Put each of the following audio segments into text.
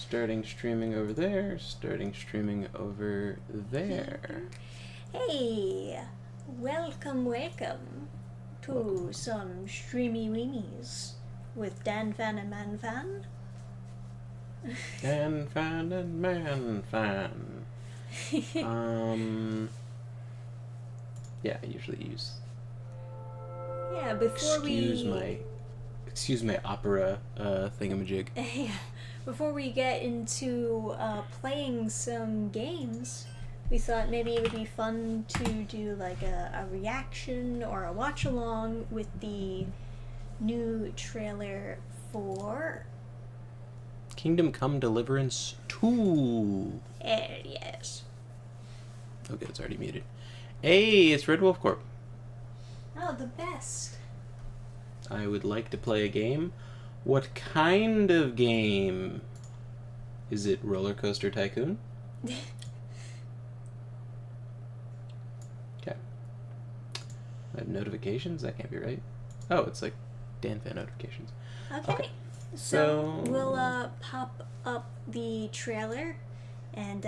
Starting streaming over there. Starting streaming over there. Hey, welcome to some streamy weenies with Dannphan and Manphan. Dannphan and Manphan. Yeah, I usually use. Yeah, before Excuse my opera thingamajig. Yeah, before we get into playing some games, we thought maybe it would be fun to do like a reaction or a watch along with the new trailer for Kingdom Come Deliverance 2. Yes. Okay, it's already muted. Hey, it's Red Wolf Corp. Oh, the best. I would like to play a game. What kind of game? Is it Roller Coaster Tycoon? Okay. I have notifications? That can't be right. Oh, it's like Dannphan notifications. Okay. So we'll pop up the trailer and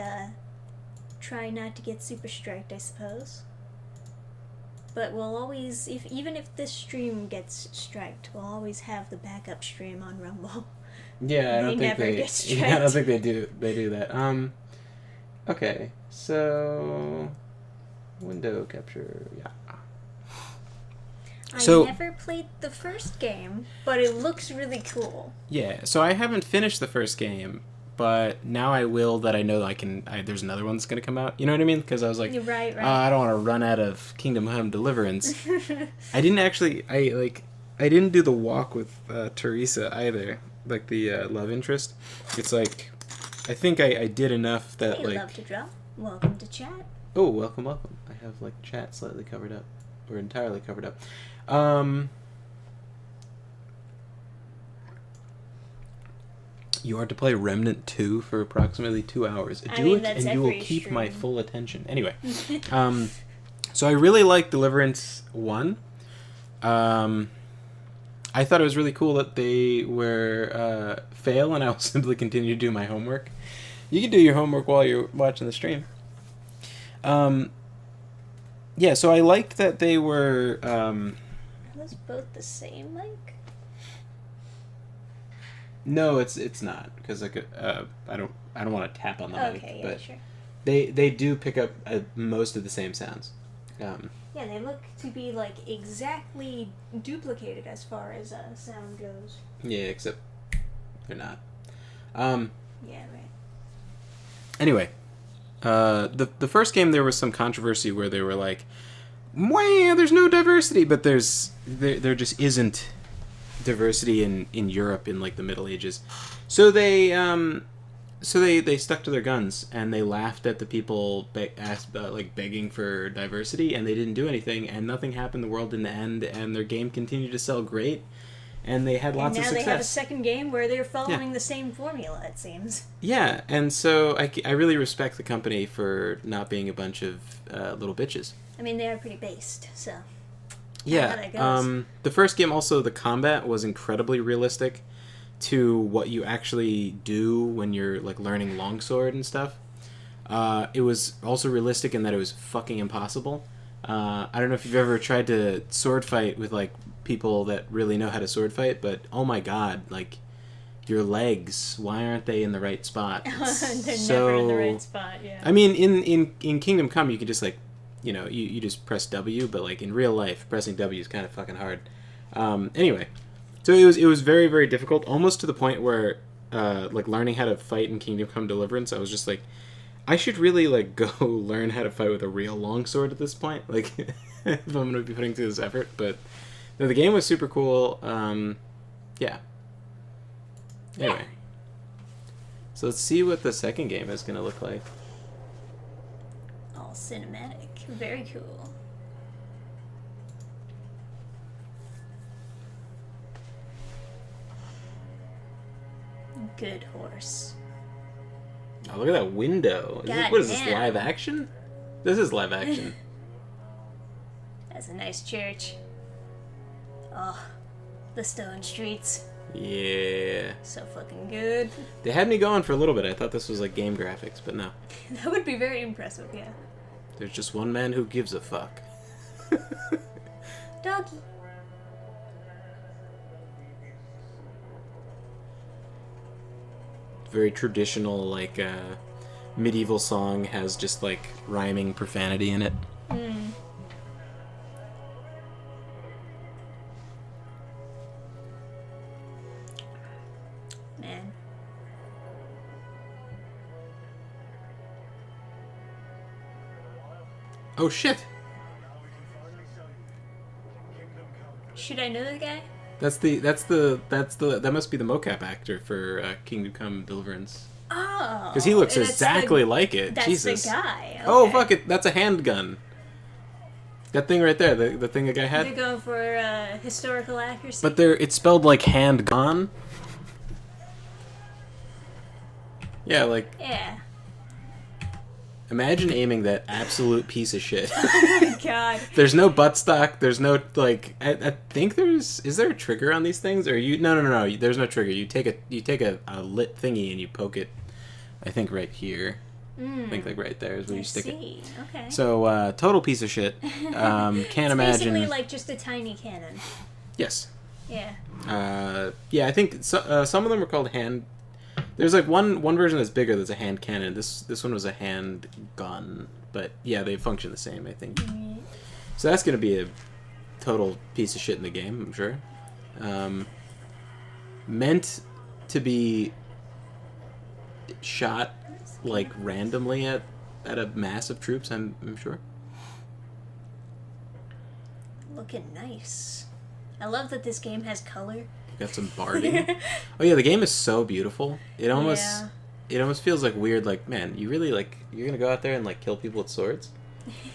try not to get super striked, I suppose. But we'll always, even if this stream gets striked, we'll always have the backup stream on Rumble. Yeah, I don't think they do. They do that. Okay, so window capture. Yeah. I never played the first game, but it looks really cool. Yeah, so I haven't finished the first game, but now I will that I know I can. There's another one that's going to come out. You know what I mean? Because I was like, right. I don't want to run out of Kingdom Come Deliverance. I didn't actually. I didn't do the walk with Teresa either. Like the love interest. It's like, I think I did enough that hey, love to draw. Welcome to chat. Oh, welcome. I have like chat slightly covered up, or entirely covered up. You are to play Remnant 2 for approximately 2 hours. Do it and you will keep my full attention. Anyway, so I really like Deliverance 1. I thought it was really cool that they were fail and I will simply continue to do my homework. You can do your homework while you're watching the stream. Yeah, so I liked that they were... Are those both the same mic? No, it's not, because I don't want to tap on the mic, yeah, but sure. they do pick up most of the same sounds. Yeah, they look to be like exactly duplicated as far as sound goes. Yeah, except they're not. Yeah, right. Anyway, the first game there was some controversy where they were like, "Wow, there's no diversity," but there just isn't diversity in Europe in like the Middle Ages. So they stuck to their guns and they laughed at the people begging for diversity, and they didn't do anything, and nothing happened. The world didn't end, and their game continued to sell great, and they had lots of success. Now they have a second game where they're following the same formula, it seems. Yeah, and so I really respect the company for not being a bunch of little bitches. I mean, they are pretty based, so... Yeah, the first game also, the combat was incredibly realistic to what you actually do when you're like learning longsword and stuff. It was also realistic in that it was fucking impossible. I don't know if you've ever tried to sword fight with like people that really know how to sword fight, but oh my god, like your legs, why aren't they in the right spot? They're never in the right spot, yeah. I mean, in Kingdom Come, you could just like, you know, you just press W, but like in real life, pressing W is kind of fucking hard. Anyway, so it was very, very difficult, almost to the point where like learning how to fight in Kingdom Come Deliverance, I was just like, I should really like go learn how to fight with a real longsword at this point, like if I'm going to be putting through this effort. But no, the game was super cool. Yeah. Anyway, so let's see what the second game is going to look like. All cinematic. Very cool. Good horse. Oh, look at that window. What is this, live action? This is live action. That's a nice church. Oh, the stone streets. Yeah. So fucking good. They had me going for a little bit. I thought this was like game graphics, but no. That would be very impressive, yeah. There's just one man who gives a fuck. Doggy. Very traditional, like, medieval song has just, like, rhyming profanity in it. Mm. Man. Oh, shit! Should I know the guy? That must be the mocap actor for Kingdom Come Deliverance. Oh. Because he looks that's exactly like it. That's Jesus. the guy. Okay. Oh, fuck it. That's a handgun. That thing right there, the thing the guy had. They're going for historical accuracy. But it's spelled like hand gone. Yeah, like, Yeah. imagine aiming that absolute piece of shit. Oh my god. There's no buttstock. There's no, like, I think is there a trigger on these things? Or no. There's no trigger. You take a lit thingy and you poke it, I think right here. I think like right there is where you stick it. Okay. So, total piece of shit. Can't it's imagine. basically like just a tiny cannon. Yes. Yeah. Yeah, I think some of them are called hand. There's like one version that's bigger that's a hand cannon. This one was a hand gun, but yeah, they function the same, I think. Mm-hmm. So that's gonna be a total piece of shit in the game, I'm sure. Meant to be shot like randomly at a mass of troops, I'm sure. Looking nice. I love that this game has color. Got some barding. Oh yeah, the game is so beautiful. It almost feels like weird. Like, man, you really you're gonna go out there and like kill people with swords?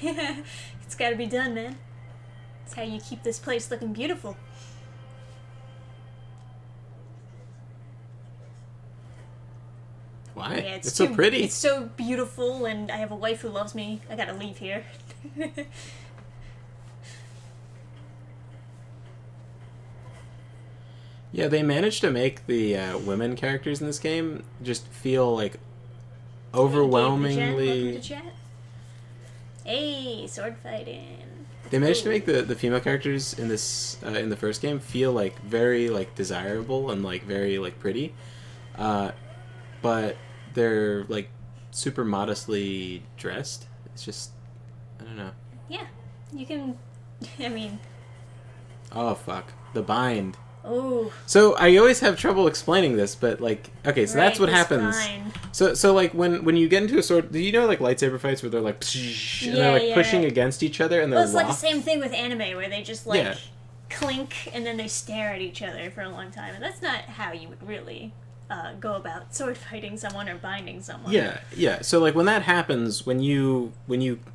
It's got to be done, man. It's how you keep this place looking beautiful. Why? Yeah, it's so pretty. It's so beautiful, and I have a wife who loves me. I gotta leave here. Yeah, they managed to make the women characters in this game just feel like overwhelmingly. Welcome to chat. Hey, sword fighting. They managed to make the female characters in this in the first game feel like very like desirable and like very like pretty, but they're like super modestly dressed. It's just, I don't know. Yeah, you can. I mean. Oh fuck, the bind. Oh. So I always have trouble explaining this, but like, okay, so that's what happens. Fine. So like when you get into a sword, do you know like lightsaber fights where they're like, and they're like pushing against each other and they're it's locked? like the same thing with anime where they just like clink and then they stare at each other for a long time, and that's not how you would really go about sword fighting someone or binding someone. Yeah. So like when that happens, when you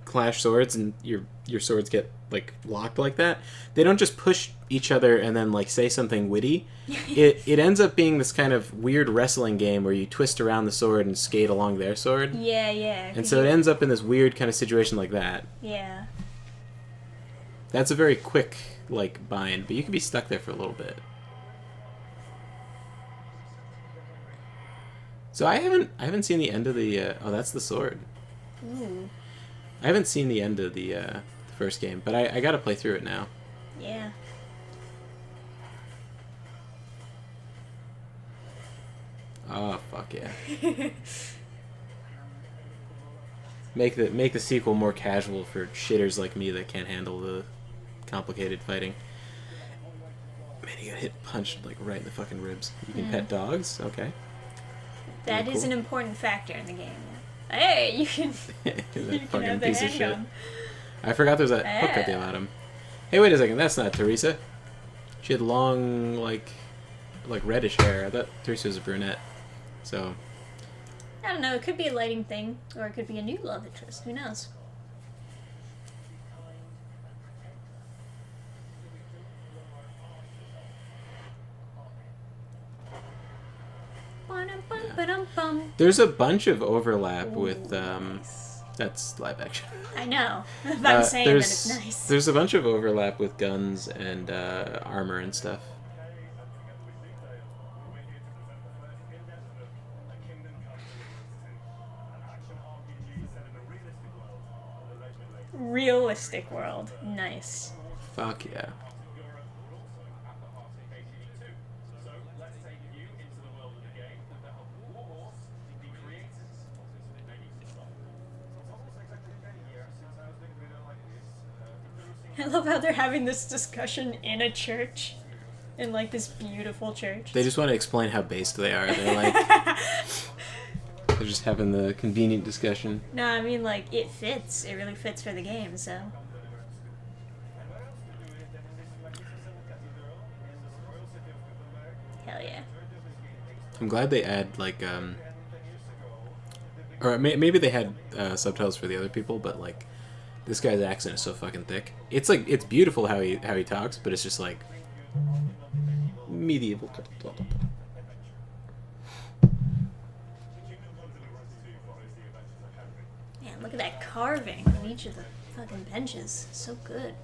clash swords and your swords get like locked like that, they don't just push each other and then like say something witty. It ends up being this kind of weird wrestling game where you twist around the sword and skate along their sword. Yeah. And so it ends up in this weird kind of situation like that. Yeah. That's a very quick like bind, but you can be stuck there for a little bit. So I haven't seen the end of the oh, that's the sword. Ooh. I haven't seen the end of the first game, but I gotta play through it now. Yeah. Oh fuck yeah! Make the sequel more casual for shitters like me that can't handle the complicated fighting. Man, you got punched like right in the fucking ribs. You can pet dogs, okay? That Pretty is cool. an important factor in the game. Hey, you can. That you can fucking have the piece of shit. handgun. I forgot there's that hook at the bottom. Hey, wait a second. That's not Teresa. She had long, like reddish hair. I thought Teresa was a brunette. So. I don't know. It could be a lighting thing, or it could be a new love interest. Who knows? There's a bunch of overlap with nice. That's live action. I know. I'm saying that it's nice. There's a bunch of overlap with guns and armor and stuff. Realistic world. Nice. Fuck yeah. I love how they're having this discussion in a church. In like this beautiful church. They just want to explain how based they are. They're like, they're just having the convenient discussion. No, I mean like it fits. It really fits for the game, so. Hell yeah. I'm glad they add like or maybe they had subtitles for the other people, but like this guy's accent is so fucking thick. It's like it's beautiful how he talks, but it's just like medieval. Man, look at that carving on each of the fucking benches. So good.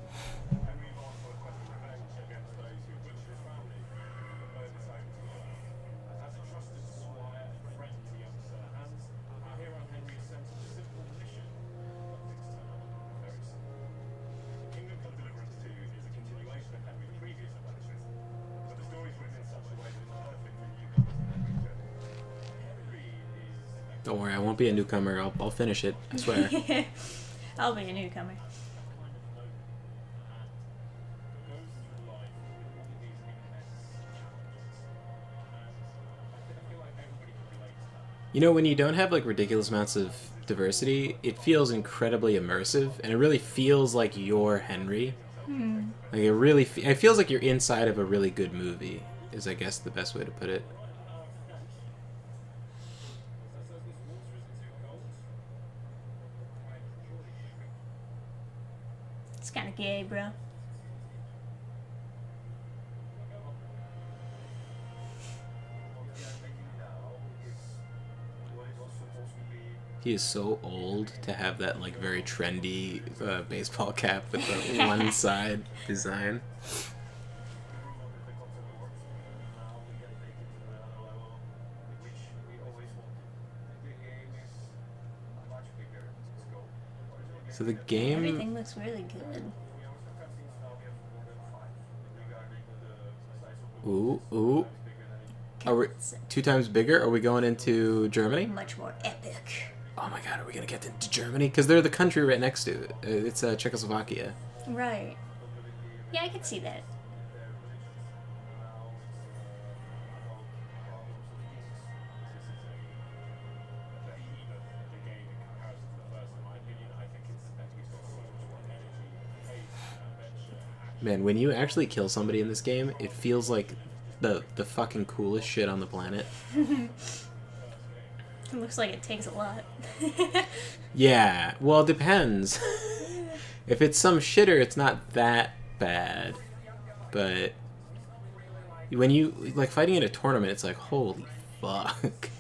Don't worry, I won't be a newcomer. I'll finish it. I swear. I'll be a newcomer. You know, when you don't have like ridiculous amounts of diversity, it feels incredibly immersive, and it really feels like you're Henry. Like it really, it feels like you're inside of a really good movie. Is I guess the best way to put it. It's kind of gay, bro. He is so old to have that like very trendy baseball cap with the one side design. So the game. Everything looks really good. Ooh, ooh. Are we 2 times bigger? Are we going into Germany? Much more epic. Oh my god, are we gonna get into Germany? Because they're the country right next to it. It's Czechoslovakia. Right. Yeah, I could see that. Man, when you actually kill somebody in this game, it feels like the fucking coolest shit on the planet. It looks like it takes a lot. Yeah, well, it depends. If it's some shitter, it's not that bad. But when you like fighting in a tournament, it's like holy fuck.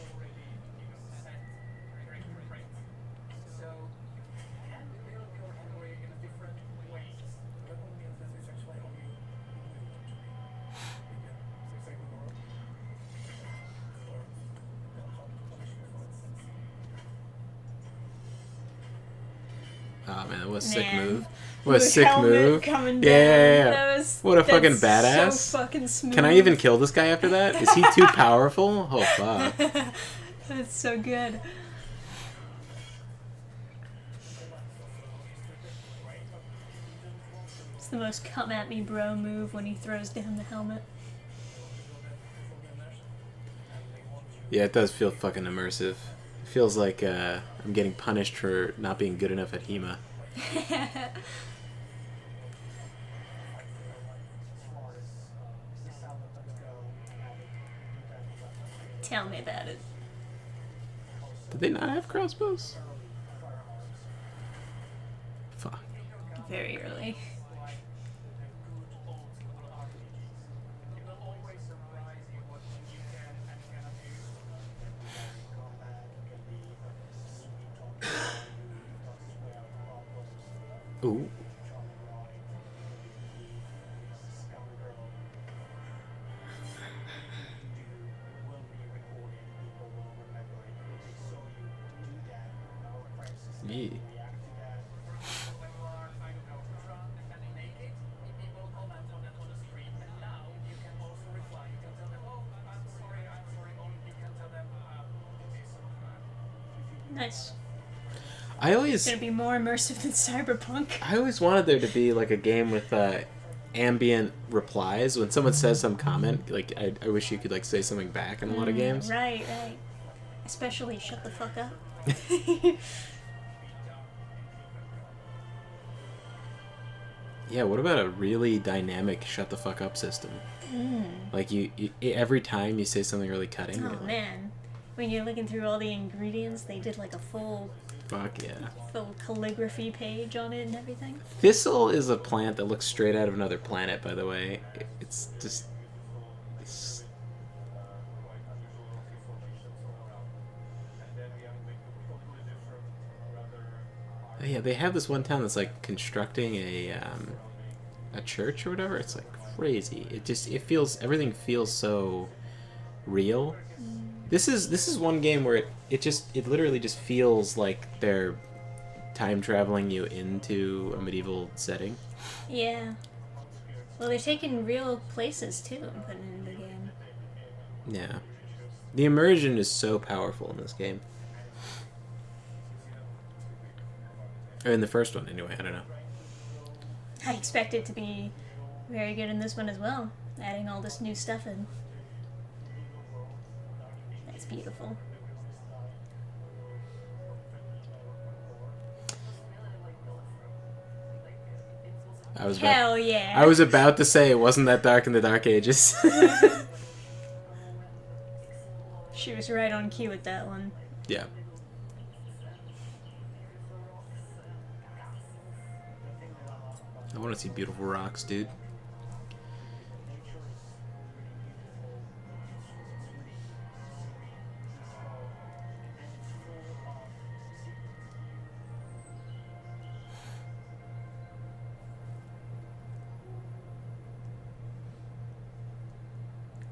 Oh man, that was a sick move. What a sick move. Coming Yeah, down. yeah, yeah. That was, What a fucking that's badass. So fucking smooth. Can I even kill this guy after that? Is he too powerful? Oh fuck. That's so good. It's the most come at me bro move when he throws down the helmet. Yeah, it does feel fucking immersive. It feels like I'm getting punished for not being good enough at HEMA. Tell me about it. Did they not have crossbows? Fuck. Very early. Ooh. Yeah. Nice. It's gonna be more immersive than Cyberpunk. I always wanted there to be like a game with ambient replies when someone says some comment. Like I wish you could like say something back in a lot of games. Right. Especially shut the fuck up. Yeah, what about a really dynamic shut the fuck up system? Like you every time you say something really cutting. Oh man, when you're looking through all the ingredients, they did like a full calligraphy page on it and everything. Thistle is a plant that looks straight out of another planet, by the way. It's just... Yeah, they have this one town that's like constructing a church or whatever. It's like crazy. Everything feels so real. This is one game where it literally just feels like they're time traveling you into a medieval setting. Yeah. Well, they're taking real places too and putting it in the game. Yeah. The immersion is so powerful in this game. Or in the first one, anyway. I don't know. I expect it to be very good in this one as well, adding all this new stuff in. That's beautiful. Hell yeah. I was about to say it wasn't that dark in the Dark Ages. She was right on cue with that one. Yeah. I want to see beautiful rocks, dude.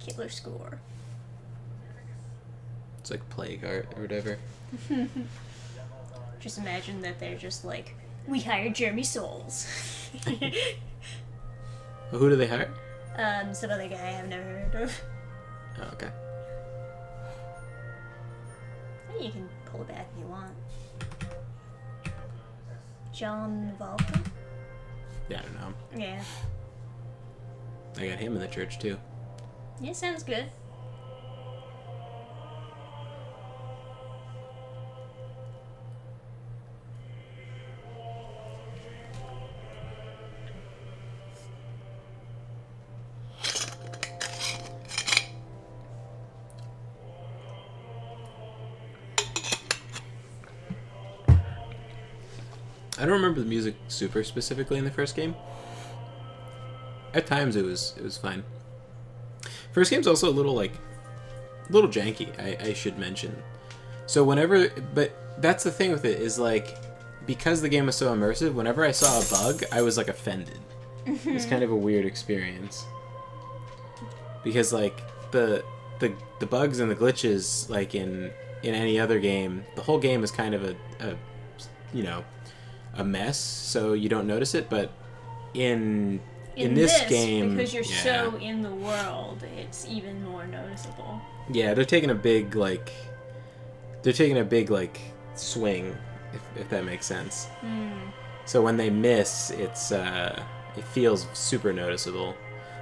Killer score. It's like plague art or whatever. Just imagine that they're just like, we hired Jeremy Souls. Well, who do they hire? Some other guy I've never heard of. Oh, okay. You can pull it back if you want. John Volker? Yeah, I don't know. Yeah. I got him in the church too. Yeah, sounds good. I don't remember the music super specifically in the first game. At times it was fine. First game's also a little janky, I should mention. So but that's the thing with it is like, because the game was so immersive, whenever I saw a bug, I was like offended. It's kind of a weird experience. Because like the bugs and the glitches, like in any other game, the whole game is kind of a mess, so you don't notice it, but in this game, because you're so in the world, it's even more noticeable. Yeah, they're taking a big swing, if that makes sense. So when they miss, it feels super noticeable.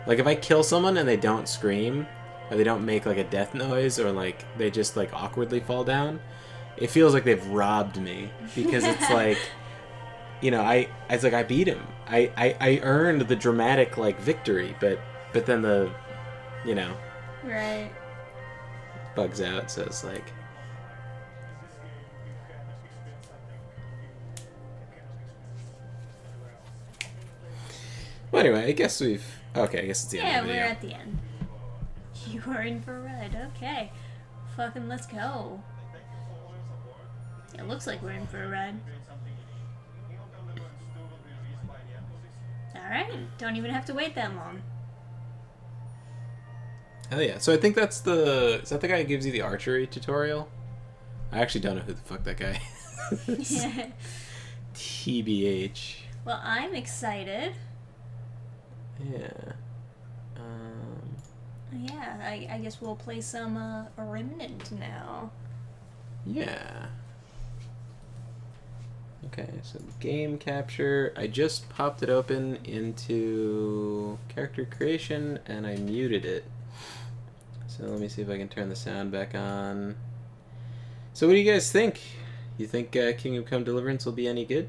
Like if I kill someone and they don't scream, or they don't make like a death noise, or like they just like awkwardly fall down, it feels like they've robbed me, because it's like, I beat him. I earned the dramatic like victory, but then the right, bugs out, so it's like, well, anyway, I guess it's the end of the video. Yeah, we're at the end. You are in for a ride. Okay, fucking let's go. It looks like we're in for a ride. Alright, don't even have to wait that long. Hell yeah. So I think is that the guy who gives you the archery tutorial? I actually don't know who the fuck that guy is. TBH. Well, I'm excited. Yeah. Yeah, I guess we'll play some Remnant now. Yeah. Okay, so game capture. I just popped it open into character creation and I muted it. So let me see if I can turn the sound back on. So what do you guys think? You think Kingdom Come Deliverance will be any good?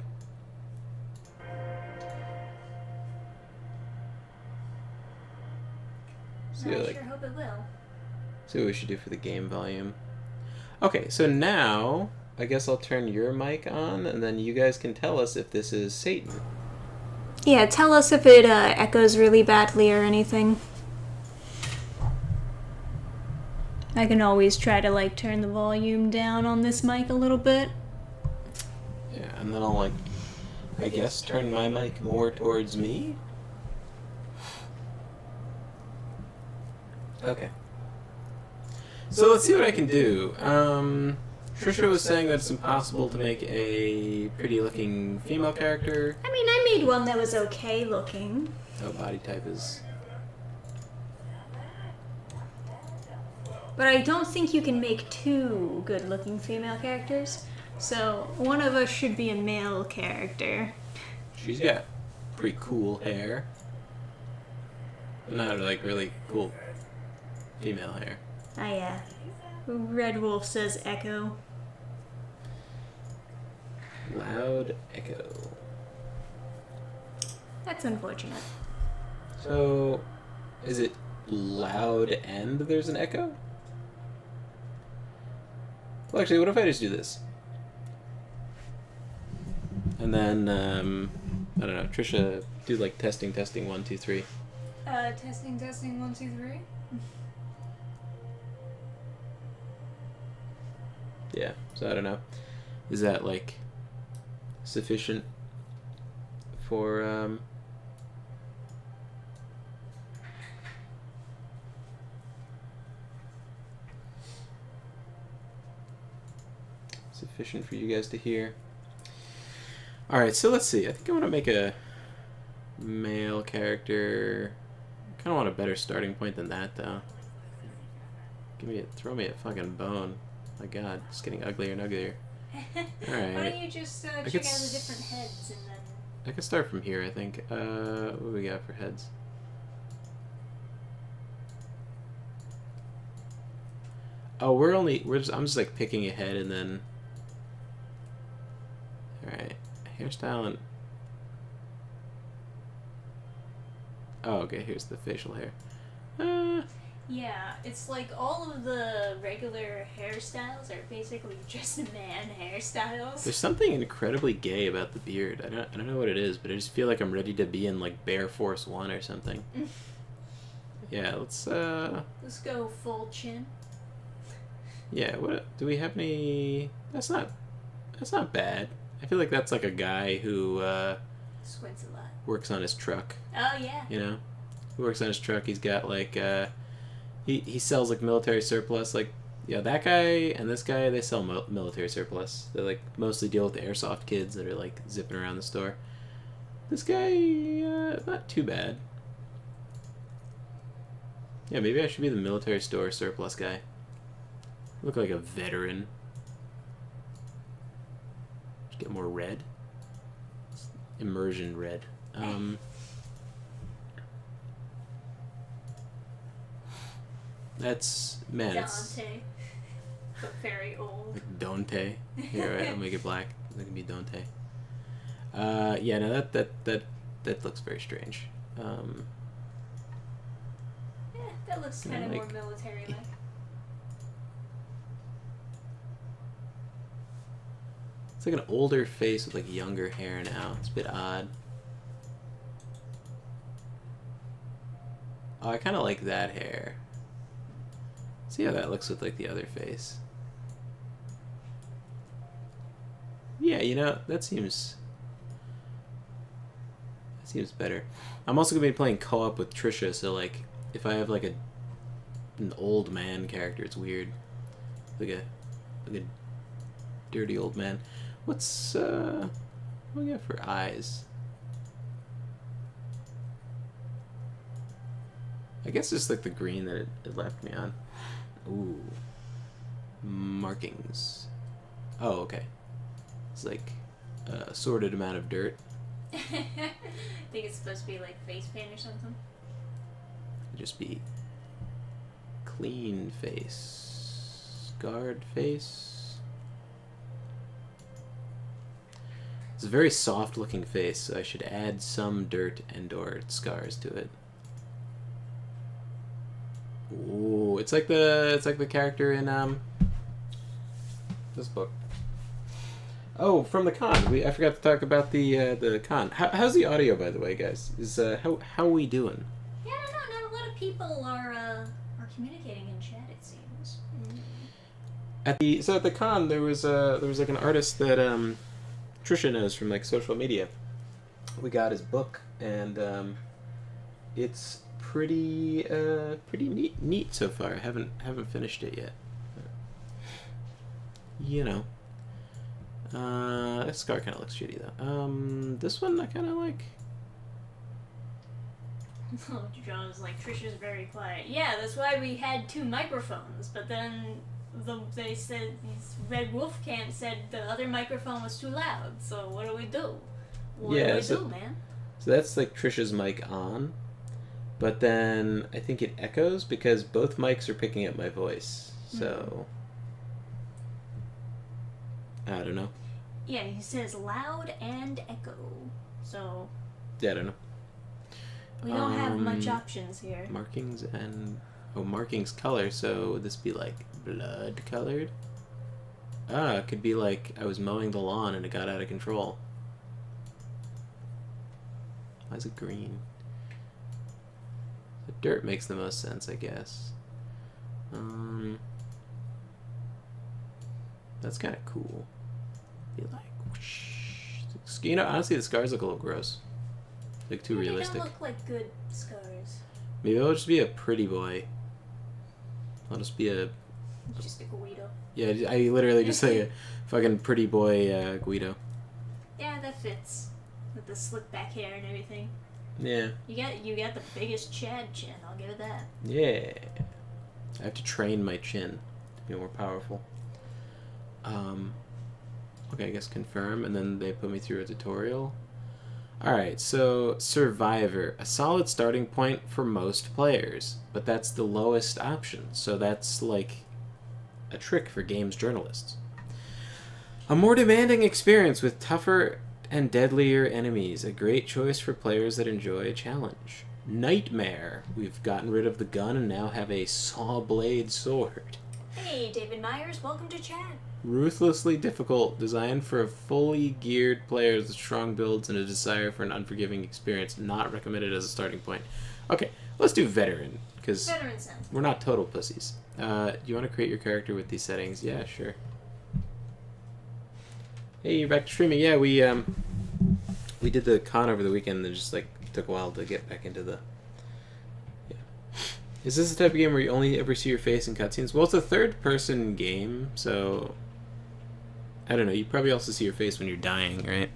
I sure hope it will. See what we should do for the game volume. Okay, so now I guess I'll turn your mic on, and then you guys can tell us if this is Satan. Yeah, tell us if it echoes really badly or anything. I can always try to, like, turn the volume down on this mic a little bit. Yeah, and then I'll, like, I guess turn my mic more towards me. Okay. So let's see what I can do. Trisha was saying that it's impossible to make a pretty-looking female character. I mean, I made one that was okay looking. Oh, body type is... But I don't think you can make two good-looking female characters. So one of us should be a male character. She's got pretty cool hair. Not like really cool female hair. Red Wolf says echo. Loud echo. That's unfortunate. So, is it loud and there's an echo? Well, actually, what if I just do this? And then, I don't know, Trisha, do like testing, 1, 2, 3. Testing, 1, 2, 3. Yeah, so I don't know. Is that like sufficient for sufficient for you guys to hear? Alright, so let's see. I think I want to make a male character. I kind of want a better starting point than that, though. Throw me a fucking bone. My god, it's getting uglier and uglier. Alright. Why don't you just check out the different heads and then... I could start from here, I think. What do we got for heads? Oh, I'm just like picking a head and then... Alright. Hairstyle and... Oh, okay, here's the facial hair. Yeah, it's like all of the regular hairstyles are basically just man hairstyles. There's something incredibly gay about the beard. I don't know what it is, but I just feel like I'm ready to be in like Bear Force 1 or something. Yeah, let's go full chin. Yeah, what do we have any? That's not bad. I feel like that's like a guy who squints a lot. Works on his truck. Oh yeah. You know? He works on his truck. He's got like he sells like military surplus. Like, yeah, that guy and this guy, they sell military surplus. They like mostly deal with the airsoft kids that are like zipping around the store. This guy, not too bad. Yeah, maybe I should be the military store surplus guy. Look like a veteran. Just get more red. Immersion red. That's Dante, but very old. Like Dante. Here, right? I'll make it black. It can be Dante. Yeah, no, that looks very strange. Yeah, that looks kind of like, more military-like. It's like an older face with like younger hair now. It's a bit odd. Oh, I kind of like that hair. See how that looks with like the other face. Yeah, you know, that seems better. I'm also gonna be playing co-op with Trisha, so like if I have like an old man character, it's weird. Like a dirty old man. What do we got for eyes? I guess it's like the green that it left me on. Ooh. Markings. Oh, okay. It's like assorted amount of dirt. I think it's supposed to be like face paint or something. Just be clean face, scarred face. It's a very soft looking face, so I should add some dirt and/or scars to it. Ooh, it's like the character in this book. Oh, from the con. I forgot to talk about the con. How's the audio, by the way, guys? Is how we doing? Yeah, no, not a lot of people are communicating in chat. It seems. At the con, there was like an artist that Trisha knows from like social media. We got his book, and it's pretty neat so far. I haven't finished it yet. You know. This scar kind of looks shitty though. This one I kind of like. John was like, Trisha's very quiet. Yeah, that's why we had 2 microphones. But then they said, Red Wolf Camp said the other microphone was too loud. So what do we do? What do we do, man? So that's like Trisha's mic on, but then I think it echoes because both mics are picking up my voice. So I don't know. Yeah, he says loud and echo. So yeah, I don't know. We don't have much options here. Markings and markings color. So would this be like blood colored? It could be like I was mowing the lawn and it got out of control. Why is it green? The dirt makes the most sense, I guess. That's kind of cool. Be like, whoosh. You know, honestly, the scars look a little gross. Like too realistic. They don't look like good scars. Maybe I'll just be a pretty boy. I'll just be just a Guido. Yeah, I literally just say a fucking pretty boy Guido. Yeah, that fits. With the slick back hair and everything. Yeah. You got the biggest Chad chin, I'll give it that. Yeah. I have to train my chin to be more powerful. Okay, I guess confirm, and then they put me through a tutorial. Alright, so Survivor. A solid starting point for most players, but that's the lowest option, so that's like a trick for games journalists. A more demanding experience with tougher and deadlier enemies. A great choice for players that enjoy a challenge. Nightmare. We've gotten rid of the gun and now have a saw blade sword. Hey, David Myers, welcome to chat. Ruthlessly difficult, designed for fully geared players with strong builds and a desire for an unforgiving experience. Not recommended as a starting point. Okay, let's do veteran, because we're not total pussies. Do you want to create your character with these settings? Yeah, sure. Hey, you're back to streaming. Yeah, we did the con over the weekend and it just like took a while to get back into the... Yeah. Is this the type of game where you only ever see your face in cutscenes? Well, it's a third-person game, so... I don't know, you probably also see your face when you're dying, right?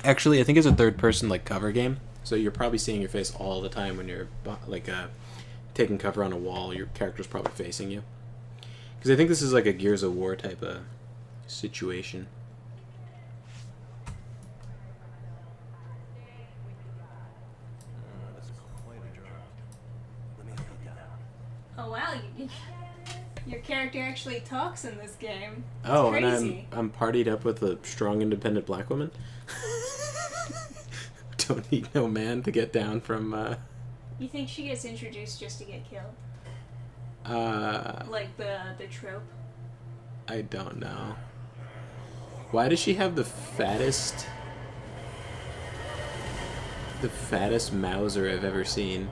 Actually, I think it's a third-person, like, cover game, so you're probably seeing your face all the time when you're, like, taking cover on a wall. Your character's probably facing you. Because I think this is like a Gears of War type of situation. Oh wow, your character actually talks in this game. It's crazy. And I'm partied up with a strong, independent black woman. Don't need no man to get down from... You think she gets introduced just to get killed? Like the trope? I don't know. Why does she have the fattest Mauser I've ever seen?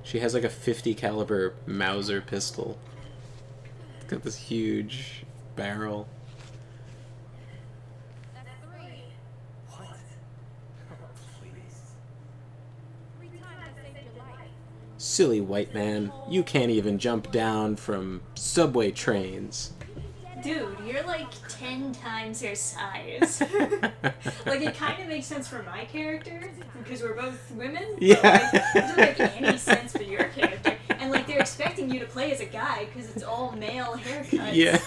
She has like a 50 caliber Mauser pistol. It's got this huge barrel. Silly white man, you can't even jump down from subway trains. Dude, you're like 10 times her size. Like, it kind of makes sense for my character, because we're both women. Yeah. But, like, it doesn't make any sense for your character. And, like, there expecting you to play as a guy because it's all male haircuts. Yeah.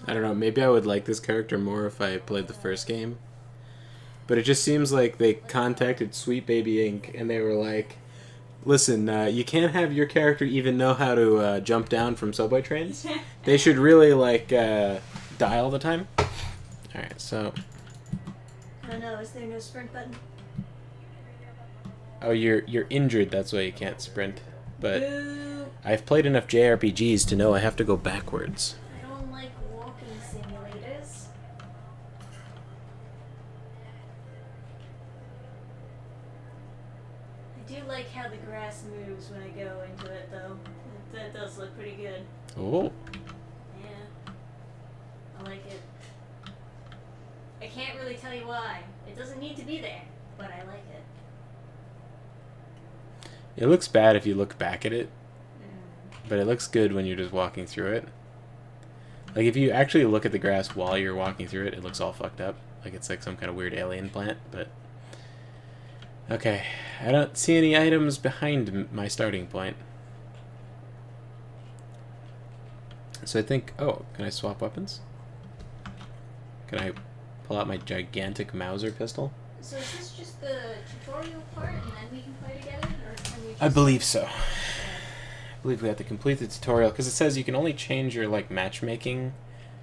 I don't know, maybe I would like this character more if I played the first game. But it just seems like they contacted Sweet Baby Inc. and they were like, listen, you can't have your character even know how to jump down from subway trains. They should really, like, die all the time. Alright, so... I don't know, is there no sprint button? Oh, you're injured, that's why you can't sprint. But Boo. I've played enough JRPGs to know I have to go backwards. I don't like walking simulators. I do like how the grass moves when I go into it, though. That does look pretty good. Oh. Yeah. I like it. I can't really tell you why. It doesn't need to be there, but I like it. It looks bad if you look back at it, but it looks good when you're just walking through it. Like, if you actually look at the grass while you're walking through it, it looks all fucked up. Like it's like some kind of weird alien plant, but... Okay, I don't see any items behind my starting point. So I think... Oh, can I swap weapons? Can I pull out my gigantic Mauser pistol? So is this just the tutorial part and then we can play together? Or can we just... I believe so. I believe we have to complete the tutorial, because it says you can only change your, like, matchmaking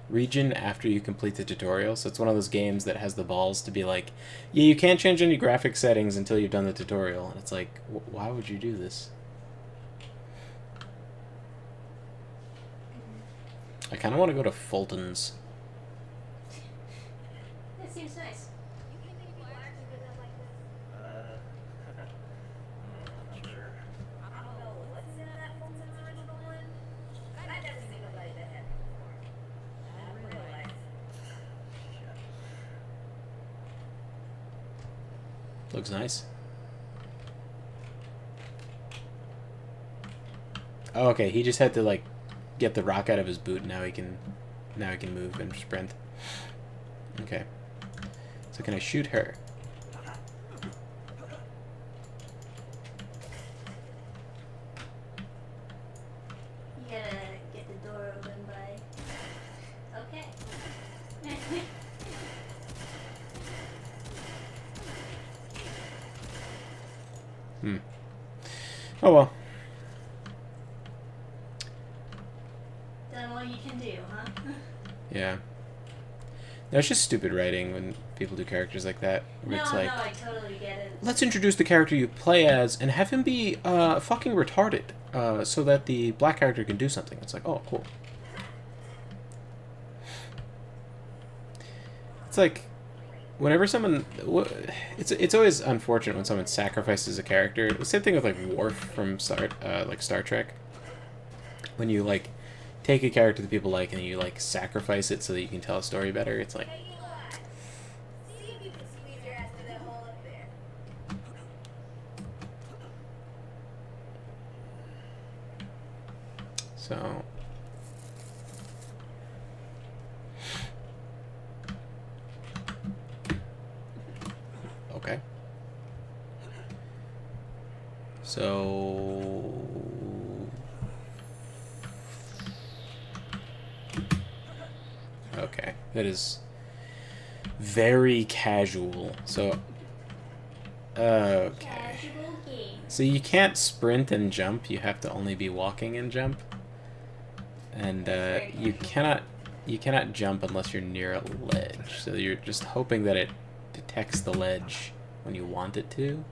region after you complete the tutorial. So it's one of those games that has the balls to be like, yeah, you can't change any graphic settings until you've done the tutorial. And it's like, why would you do this? I kind of want to go to Fulton's. That seems nice. Looks nice. Oh, okay. He just had to like get the rock out of his boot. Now he can move and sprint. Okay. So can I shoot her? You gotta get the door open by... Okay. Oh well. Done all you can do, huh? Yeah. No, it's just stupid writing when people do characters like that. Where No, it's like, I totally get it. let's introduce the character you play as and have him be fucking retarded so that the black character can do something. It's like, oh, cool. It's like, whenever someone... It's always unfortunate when someone sacrifices a character. The same thing with, like, Worf from Star Trek. When you, like, take a character that people like and you, like, sacrifice it so that you can tell a story better, it's like... So... Okay. So... Okay. That is very casual. So... Okay. Casual game. So you can't sprint and jump, you have to only be walking and jump. And you cannot jump unless you're near a ledge. So you're just hoping that it detects the ledge when you want it to.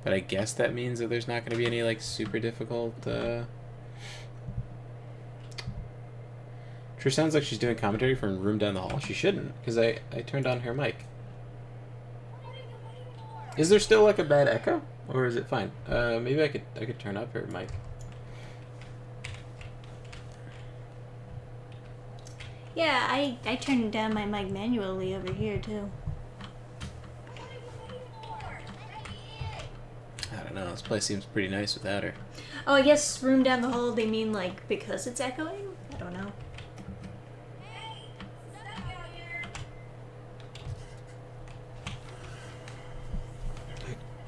But I guess that means that there's not going to be any like super difficult Sure sounds like she's doing commentary from a room down the hall. She shouldn't, because I turned on her mic. Is there still like a bad echo? Or is it fine? Maybe I could turn up her mic. Yeah, I turned down my mic manually over here too. I don't know. This place seems pretty nice without her. Oh, I guess room down the hole, they mean, like, because it's echoing? I don't know.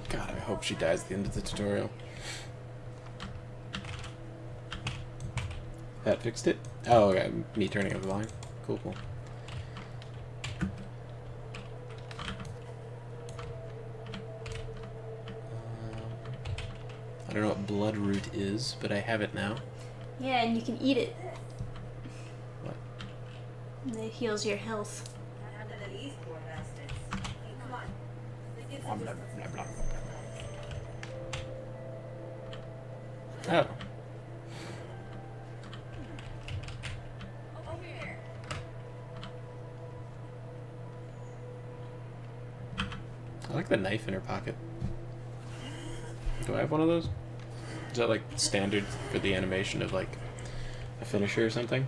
God, I hope she dies at the end of the tutorial. That fixed it? Oh, okay. Me turning up the volume. Cool, cool. I don't know what bloodroot is, but I have it now. Yeah, and you can eat it. What? And it heals your health. Oh. I like the knife in her pocket. Do I have one of those? Is that like standard for the animation of like a finisher or something?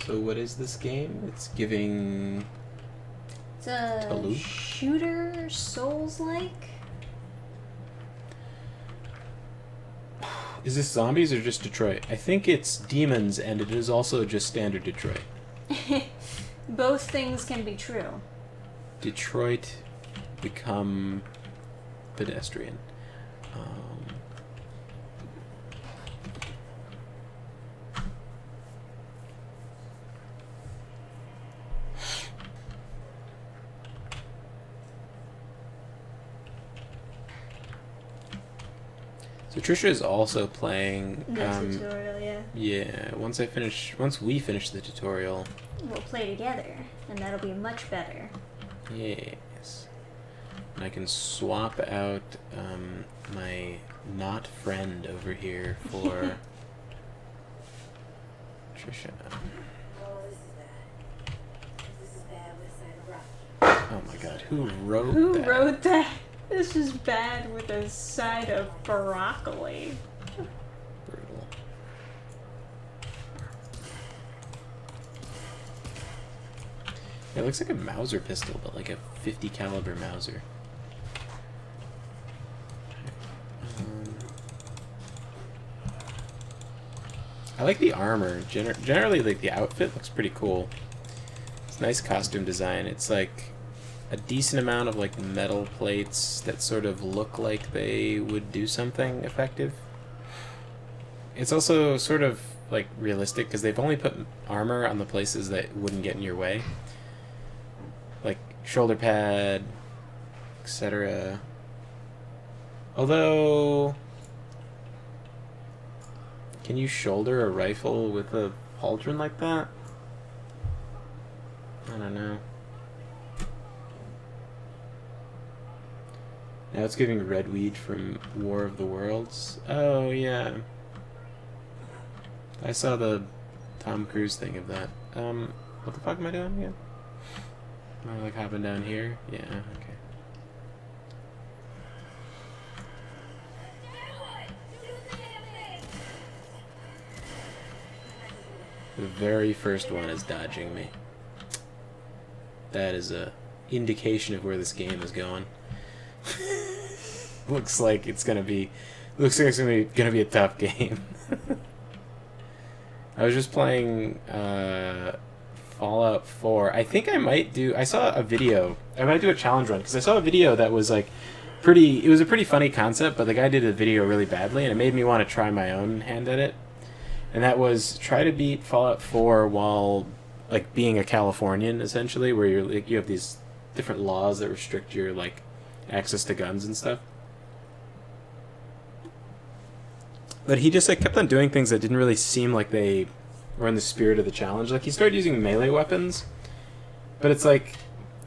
So what is this game? It's giving... It's a Taloo? shooter, Souls-like. Is this zombies or just Detroit? I think it's demons, and it is also just standard Detroit. Both things can be true. Detroit become pedestrian. So Trisha is also playing The tutorial, yeah. Yeah, once we finish the tutorial, We'll play together, and that'll be much better. yes. And I can swap out my not friend over here for Trisha. Oh my god, who wrote Who that? wrote that? This is bad with a side of broccoli. Brutal. It looks like a Mauser pistol, but like a 50 caliber Mauser. I like the armor. Generally, like the outfit looks pretty cool. It's nice costume design. It's like a decent amount of like metal plates that sort of look like they would do something effective. It's also sort of like realistic because they've only put armor on the places that wouldn't get in your way, like shoulder pad, etc. Although, can you shoulder a rifle with a pauldron like that? I don't know. Now it's giving Redweed from War of the Worlds. Oh, yeah. I saw the Tom Cruise thing of that. What the fuck am I doing again? Am I like hopping down here? Yeah, okay. The very first one is dodging me. That is a indication of where this game is going. Looks like it's gonna be a tough game. I was just playing Fallout 4. I think I saw a video. I might do a challenge run because I saw a video that was like it was a pretty funny concept, but the guy did the video really badly and it made me want to try my own hand at it. And that was try to beat Fallout 4 while like being a Californian, essentially, where you have these different laws that restrict your like access to guns and stuff. But he just like kept on doing things that didn't really seem like they were in the spirit of the challenge. Like he started using melee weapons, but it's like,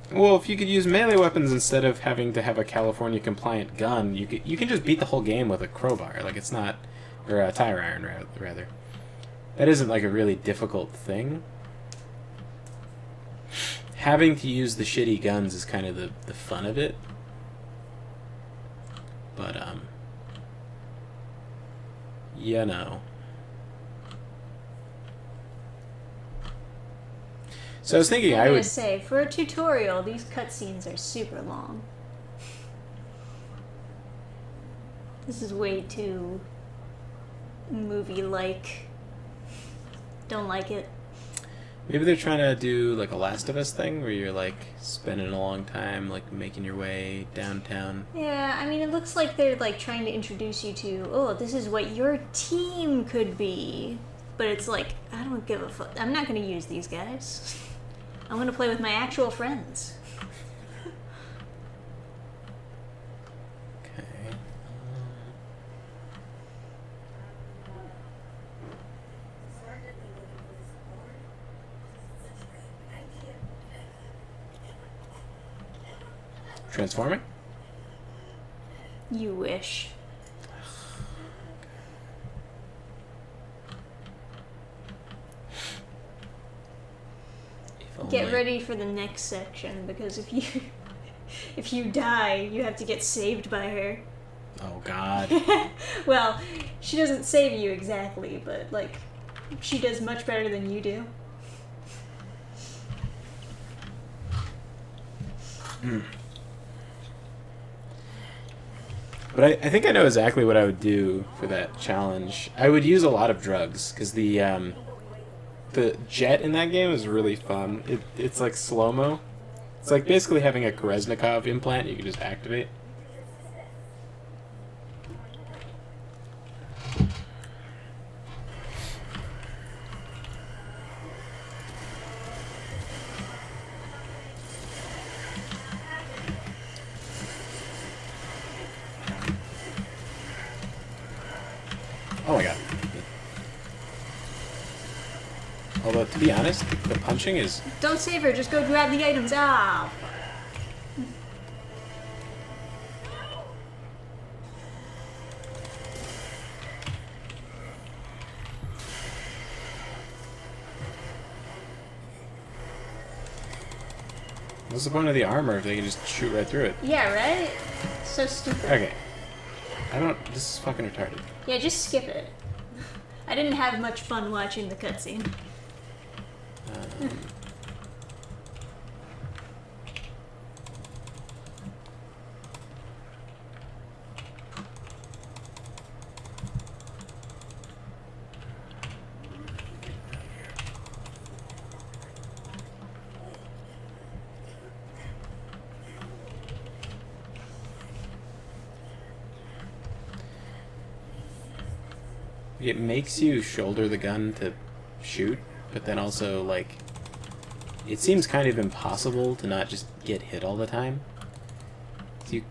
well, if you could use melee weapons instead of having to have a California compliant gun, you can just beat the whole game with a crowbar. Like it's not, or a tire iron rather. That isn't like a really difficult thing. Having to use the shitty guns is kind of the fun of it. But you know. So I was thinking I'm I gonna would... say, for a tutorial, these cutscenes are super long. This is way too movie-like. Don't like it. Maybe they're trying to do like a Last of Us thing where you're like spending a long time like making your way downtown. Yeah, I mean, it looks like they're like trying to introduce you to, oh, this is what your team could be. But it's like, I don't give a fuck. I'm not gonna use these guys. I'm gonna play with my actual friends. Okay. Transforming? You wish. Get ready for the next section, because if you if you die, you have to get saved by her. Oh God. Well, she doesn't save you exactly, but like she does much better than you do. But I think I know exactly what I would do for that challenge. I would use a lot of drugs because the jet in that game is really fun. It's like slow-mo. It's like basically having a Koreznikov implant you can just activate. Oh my god. Although, to be honest, the punching is... Don't save her, just go grab the items. Ah! What's the point of the armor if they can just shoot right through it? Yeah, right? So stupid. Okay. This is fucking retarded. Yeah, just skip it. I didn't have much fun watching the cutscene. It makes you shoulder the gun to shoot, but then also, like, it seems kind of impossible to not just get hit all the time. You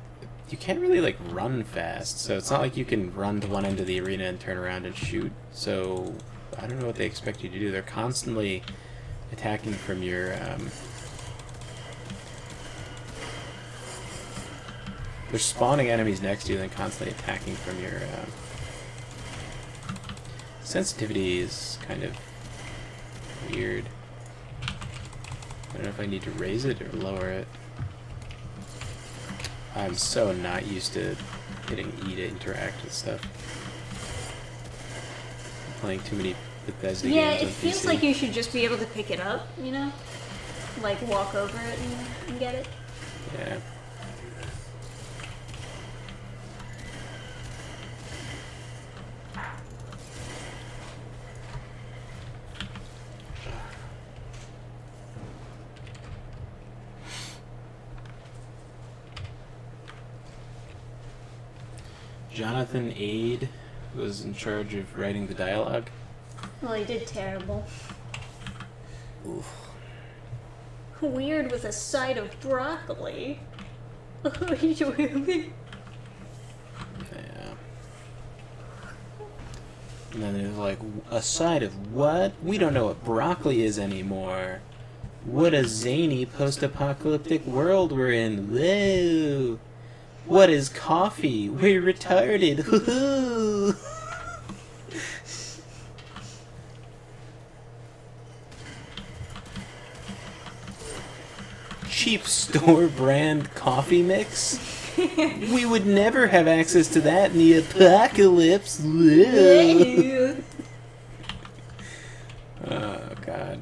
can't really, like, run fast, so it's not like you can run to one end of the arena and turn around and shoot. So, I don't know what they expect you to do. They're constantly attacking from your, they're spawning enemies next to you and then constantly attacking from your, sensitivity is kind of weird. I don't know if I need to raise it or lower it. I'm so not used to hitting E to interact with stuff. I'm playing too many Bethesda games on PC. Yeah, it feels like you should just be able to pick it up, you know? Like walk over it and get it. Yeah. Jonathan Aid was in charge of writing the dialogue. Well, he did terrible. Oof. Weird with a side of broccoli. What are you doing with me? Yeah. And then there's like, a side of what? We don't know what broccoli is anymore. What a zany post-apocalyptic world we're in. Whoa! What is coffee? We're retarded. Woohoo! Cheap store brand coffee mix? We would never have access to that in the apocalypse. Whoa. Oh, God.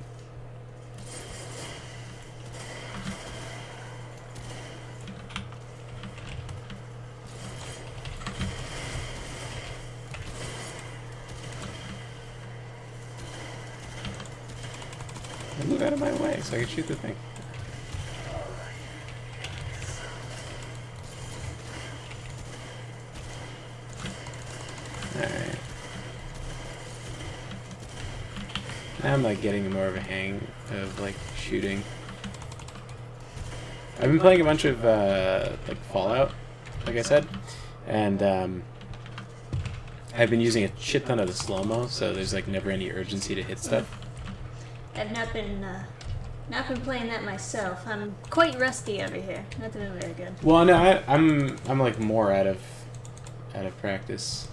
Move out of my way so I can shoot the thing. Alright. Now I'm like getting more of a hang of like shooting. I've been playing a bunch of like Fallout, like I said, and I've been using a shit ton of the slow-mo, so there's like never any urgency to hit stuff. I've not been playing that myself. I'm quite rusty over here. Not doing very good. Well, no, I'm like more out of practice.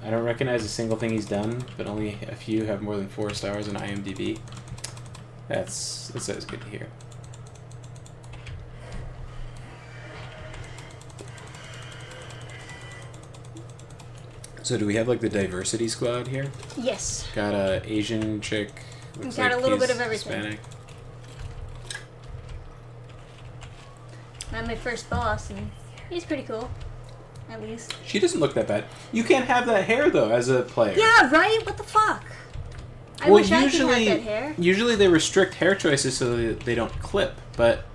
I don't recognize a single thing he's done, but only a few have more than 4 stars on IMDb. That's always good to hear. So do we have like the diversity squad here? Yes. Got a Asian chick. Got like a little bit of everything. Hispanic. I'm my first boss, and he's pretty cool. At least. She doesn't look that bad. You can't have that hair though as a player. Yeah, right? What the fuck? I wish I could have that hair. Usually they restrict hair choices so that they don't clip, but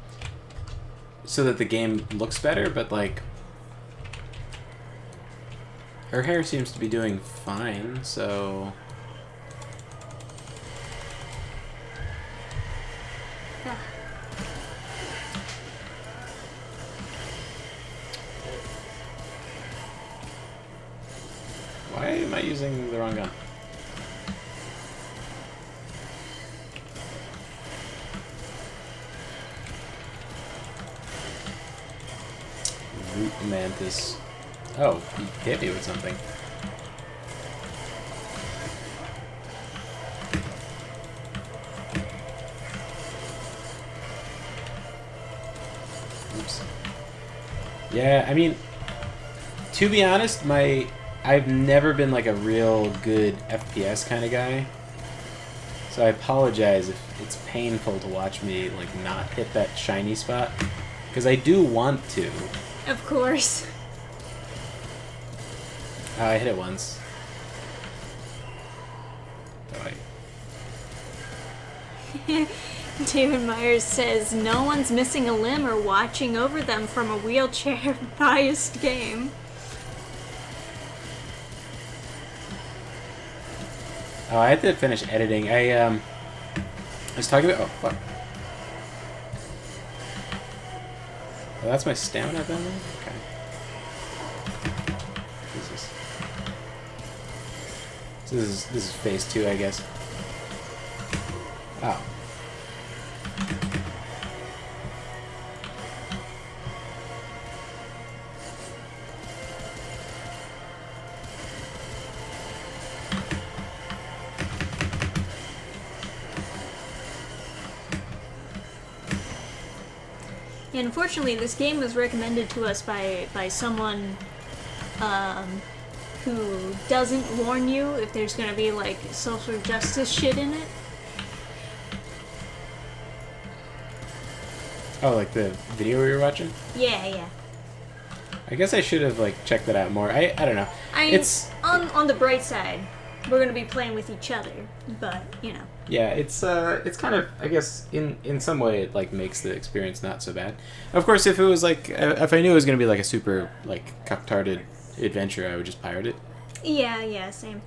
so that the game looks better, but like her hair seems to be doing fine, so Yeah. why am I using the wrong gun? Root mantis. Oh, he hit me with something. Oops. Yeah, I mean, to be honest, I've never been like a real good FPS kind of guy. So I apologize if it's painful to watch me like not hit that shiny spot, because I do want to. Of course. I hit it once. Oh, David Myers says, no one's missing a limb or watching over them from a wheelchair-biased game. Oh, I had to finish editing. I was talking about... Oh, fuck. Oh, that's my stamina down there? Okay. Jesus. So this is phase 2, I guess. Oh. And unfortunately, this game was recommended to us by someone who doesn't warn you if there's gonna be like social justice shit in it. Oh, like the video we were watching? Yeah, yeah. I guess I should have like checked that out more. I don't know. It's on the bright side. We're gonna be playing with each other, but you know. Yeah, it's kind of, I guess in some way it like makes the experience not so bad. Of course, if it was like if I knew it was gonna be like a super like cuck-tarded adventure, I would just pirate it. Yeah, yeah, same.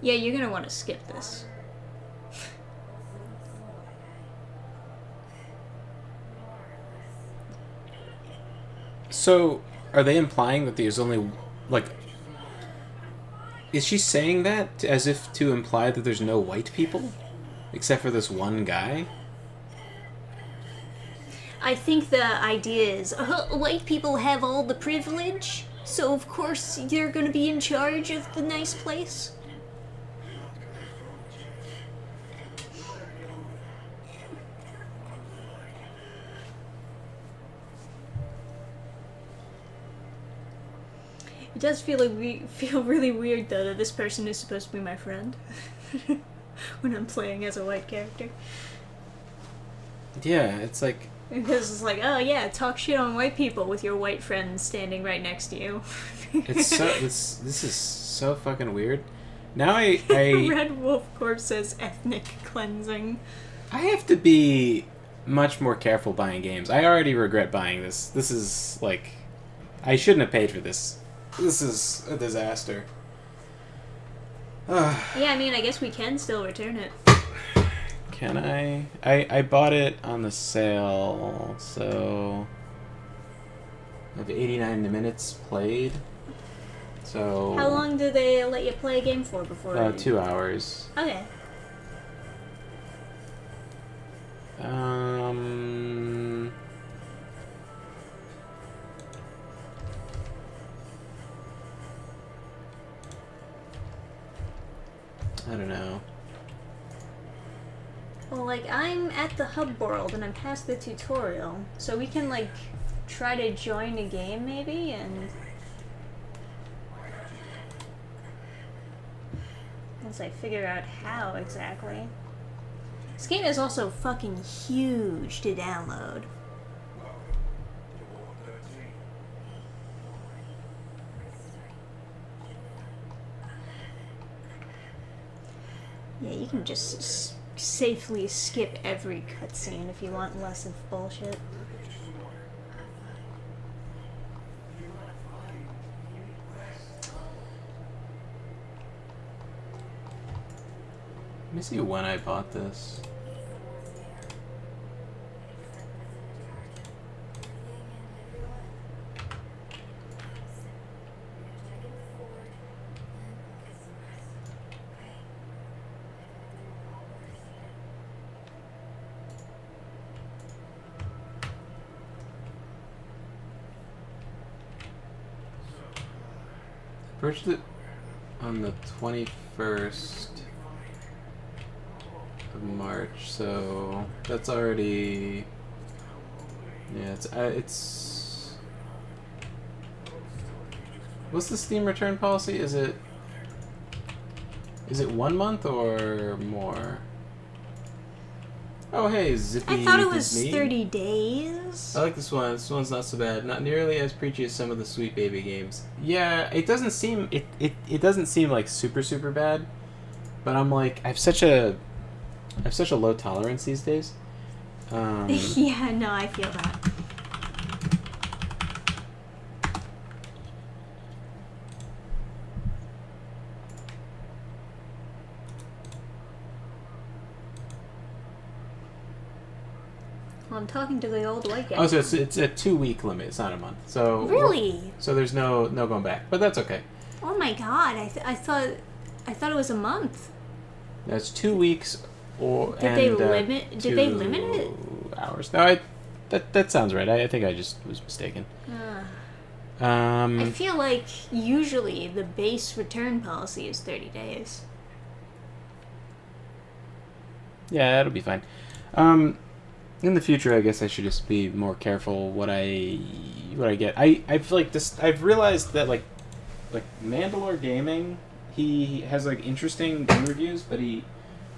Yeah, you're gonna want to skip this. So, are they implying that there's only, like... Is she saying that as if to imply that there's no white people? Except for this one guy? I think the idea is, white people have all the privilege, so of course you're gonna be in charge of the nice place. It does feel really weird though that this person is supposed to be my friend when I'm playing as a white character. Yeah, it's like... Because it's like, oh yeah, talk shit on white people with your white friends standing right next to you. This is so fucking weird. Now I Red Wolf Corp says ethnic cleansing. I have to be much more careful buying games. I already regret buying this. This is like, I shouldn't have paid for this. This is a disaster. Yeah, I mean, I guess we can still return it. Can I? I bought it on the sale, so I have 89 minutes played. So how long do they let you play a game for before? 2 hours. Okay. I don't know. Well, like, I'm at the hub world and I'm past the tutorial, so we can, like, try to join a game maybe and once I figure out how exactly. This game is also fucking huge to download. Yeah, you can just safely skip every cutscene if you want less of bullshit. Let me see when I bought this. I purchased it on the 21st of March, so that's already, yeah, it's what's the Steam return policy? Is it 1 month or more? Oh hey, Zippy. I thought it was Disney. 30 days. I like this one. This one's not so bad. Not nearly as preachy as some of the Sweet Baby games. Yeah, it doesn't seem it doesn't seem like super bad, but I'm like I have such a low tolerance these days. Yeah, no, I feel that. Well, I'm talking to the old white guy. Oh, so it's a 2-week limit. It's not a month. So really? So there's no going back, but that's okay. Oh my god! I thought it was a month. That's 2 weeks. Or did they limit? Did they limit it? Hours. No, that sounds right. I think I just was mistaken. I feel like usually the base return policy is 30 days. Yeah, that'll be fine. In the future, I guess I should just be more careful what I get. I've like this. I've realized that like Mandalore Gaming, he has like interesting game reviews, but he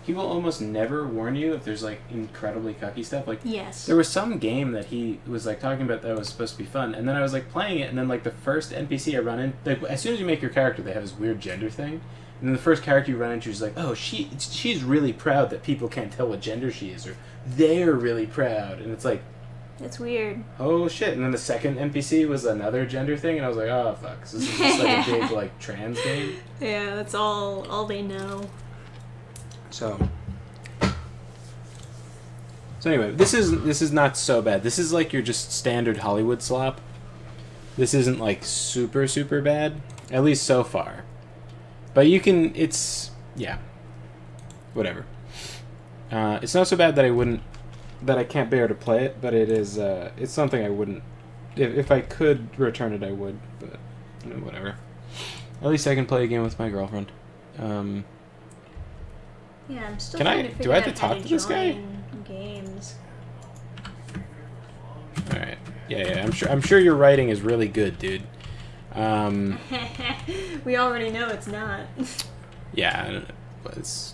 will almost never warn you if there's like incredibly cucky stuff. Like yes, there was some game that he was like talking about that was supposed to be fun, and then I was like playing it, and then like the first NPC I run in, like as soon as you make your character, they have this weird gender thing. And then the first character you run into is like, oh, she's really proud that people can't tell what gender she is, or they're really proud. And it's like... That's weird. Oh, shit. And then the second NPC was another gender thing, and I was like, oh, fuck. So this is just like a big, like, trans game? Yeah, that's all they know. So anyway, this is not so bad. This is like your just standard Hollywood slop. This isn't, like, super bad. At least so far. But you can, yeah, whatever. It's not so bad that I can't bear to play it, but it is, it's something I wouldn't, if I could return it, I would, but, whatever. At least I can play a game with my girlfriend. Yeah, I'm still trying to figure do I have out to how talk to this guy? Games. Alright. Yeah, I'm sure your writing is really good, dude. We already know it's not. Yeah, but it's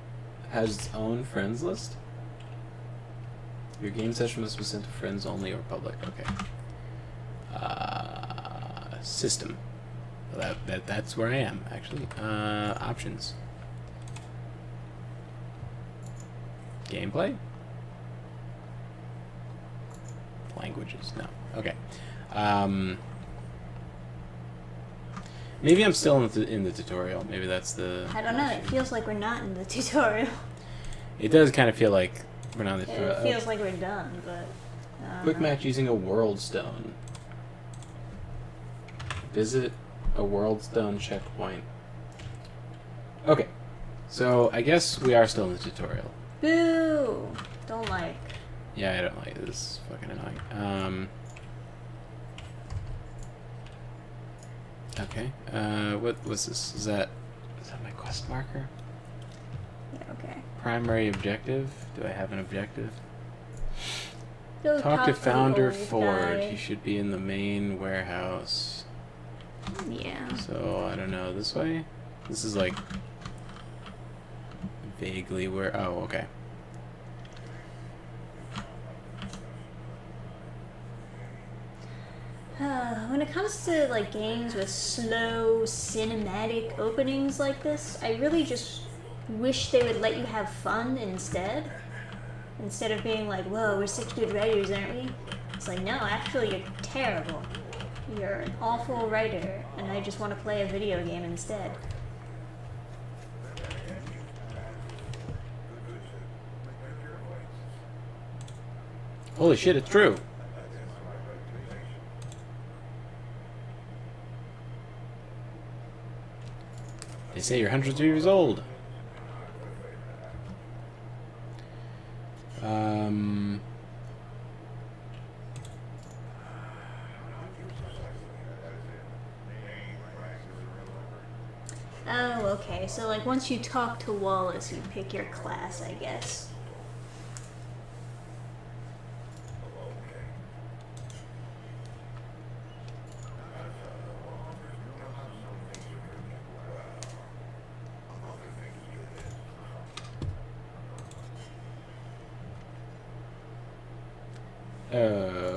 has its own friends list. Your game session must be sent to friends only or public. Okay. System. That's where I am actually. Options. Gameplay. Languages. No. Okay. Maybe I'm still in the tutorial. Maybe that's the... I don't know. It feels like we're not in the tutorial. It does kind of feel like we're not in the tutorial. It feels like we're done, but... Quick match using a world stone. Visit a world stone checkpoint. Okay. So, I guess we are still in the tutorial. Boo! Don't like. Yeah, I don't like this. This is fucking annoying. Okay. What was this? Is that my quest marker? Yeah, okay. Primary objective? Do I have an objective? Go Talk to Founder the old Ford. guy. He should be in the main warehouse. Yeah. So, I don't know. This way? This is like... vaguely where... Oh, okay. When it comes to like games with slow cinematic openings like this, I really just wish they would let you have fun instead of being like, whoa, we're such good writers, aren't we? It's like, no, actually you're terrible. You're an awful writer, and I just want to play a video game instead. Holy shit, it's true. They say you're hundreds of years old. Oh, okay. So, like, once you talk to Wallace, you pick your class, I guess.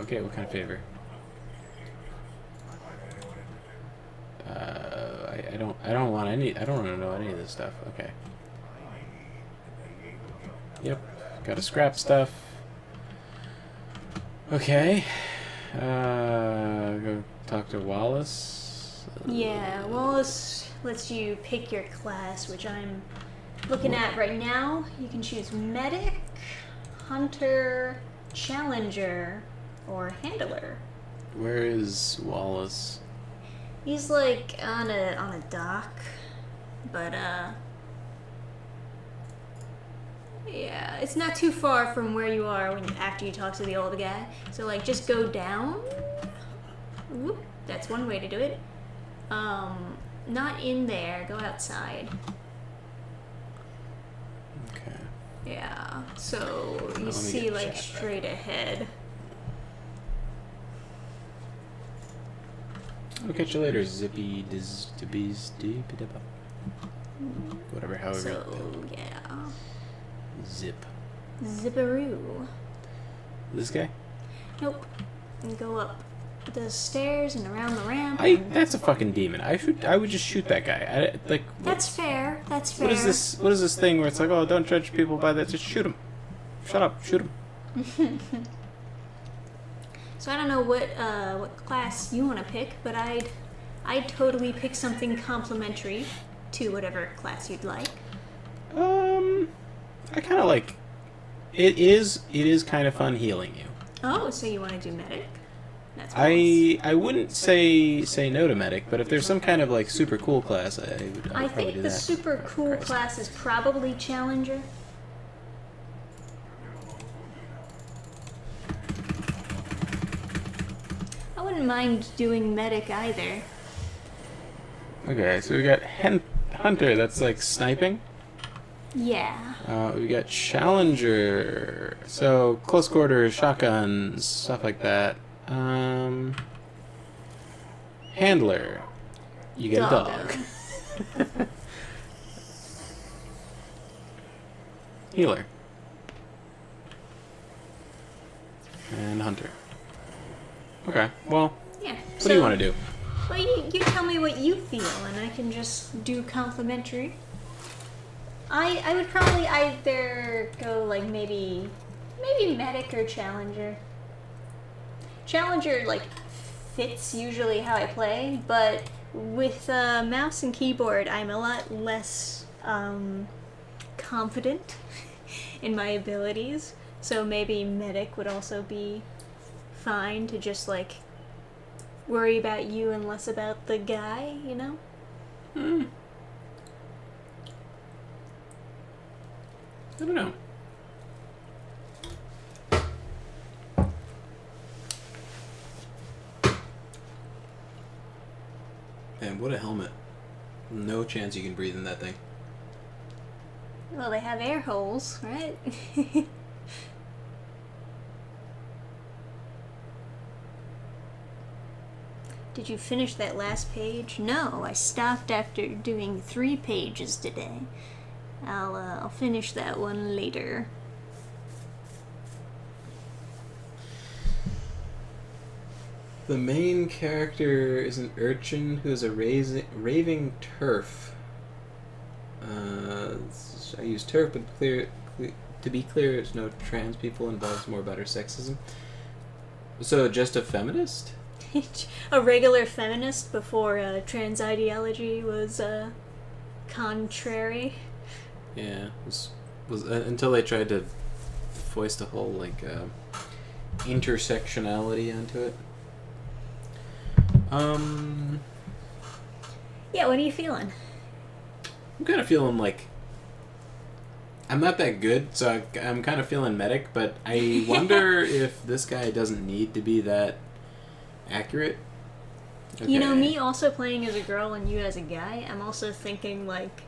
Okay, what kind of favor? I don't want any, I don't want to know any of this stuff. Okay. Yep, gotta scrap stuff. Okay. Go talk to Wallace. Yeah, Wallace lets you pick your class, which I'm looking at right now. You can choose Medic, Hunter, Challenger, or Handler. Where is Wallace? He's like on a dock, but yeah, it's not too far from where you are after you talk to the old guy. So like, just go down. Whoop, that's one way to do it. Not in there. Go outside. Okay. Yeah. So you Let me see get like chat straight ahead. I'll catch you later, Zippy Dibbies Deepidibba. Whatever, however. So yeah. Zip. Zipperoo. This guy? Nope. And go up the stairs and around the ramp. That's a fucking demon. I would just shoot that guy. That's fair. That's fair. What is this thing where it's like, oh, don't judge people by that, just shoot him. Shut up, shoot him. So I don't know what class you want to pick, but I'd totally pick something complementary to whatever class you'd like. I kind of like it is kind of fun healing you. Oh, so you want to do medic? That's I wouldn't say no to medic, but if there's some kind of like super cool class, I would I probably think do the that. super cool class is probably Challenger. I wouldn't mind doing medic either. Okay, so we got Hunter, that's like sniping. Yeah. We got Challenger, so close quarters, shotguns, stuff like that. Handler, you get a dog. Healer. And hunter. Okay, well, Yeah. what do you want to do? Well, you tell me what you feel, and I can just do complimentary. I would probably either go like maybe medic or challenger. Challenger like fits usually how I play, but with mouse and keyboard, I'm a lot less confident in my abilities. So maybe medic would also be fine to just like worry about you and less about the guy, you know? I don't know. Man, what a helmet. No chance you can breathe in that thing. Well, they have air holes, right? Did you finish that last page? No, I stopped after doing 3 pages today. I'll finish that one later. The main character is an urchin who is a raving turf. I use turf, but to be clear, there's no trans people involved. More about her sexism. So just a feminist? A regular feminist before trans ideology was contrary. Yeah, was until they tried to foist a whole like intersectionality onto it. Yeah, what are you feeling? I'm kind of feeling like I'm not that good, so I'm kind of feeling medic, but I wonder if this guy doesn't need to be that accurate. Okay. You know, me also playing as a girl and you as a guy, I'm also thinking like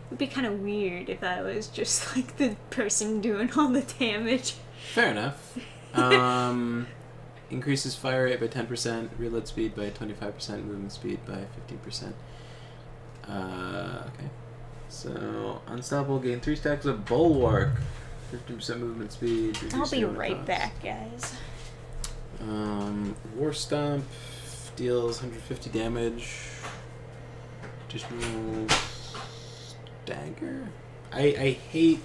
it'd be kind of weird if I was just like the person doing all the damage. Fair enough. Increases fire rate by 10%, reload speed by 25%, movement speed by 15%. Okay. So, unstoppable, gain 3 stacks of bulwark, 15% movement speed. I'll be right back, guys. War Stomp deals 150 damage. Additional stagger. I hate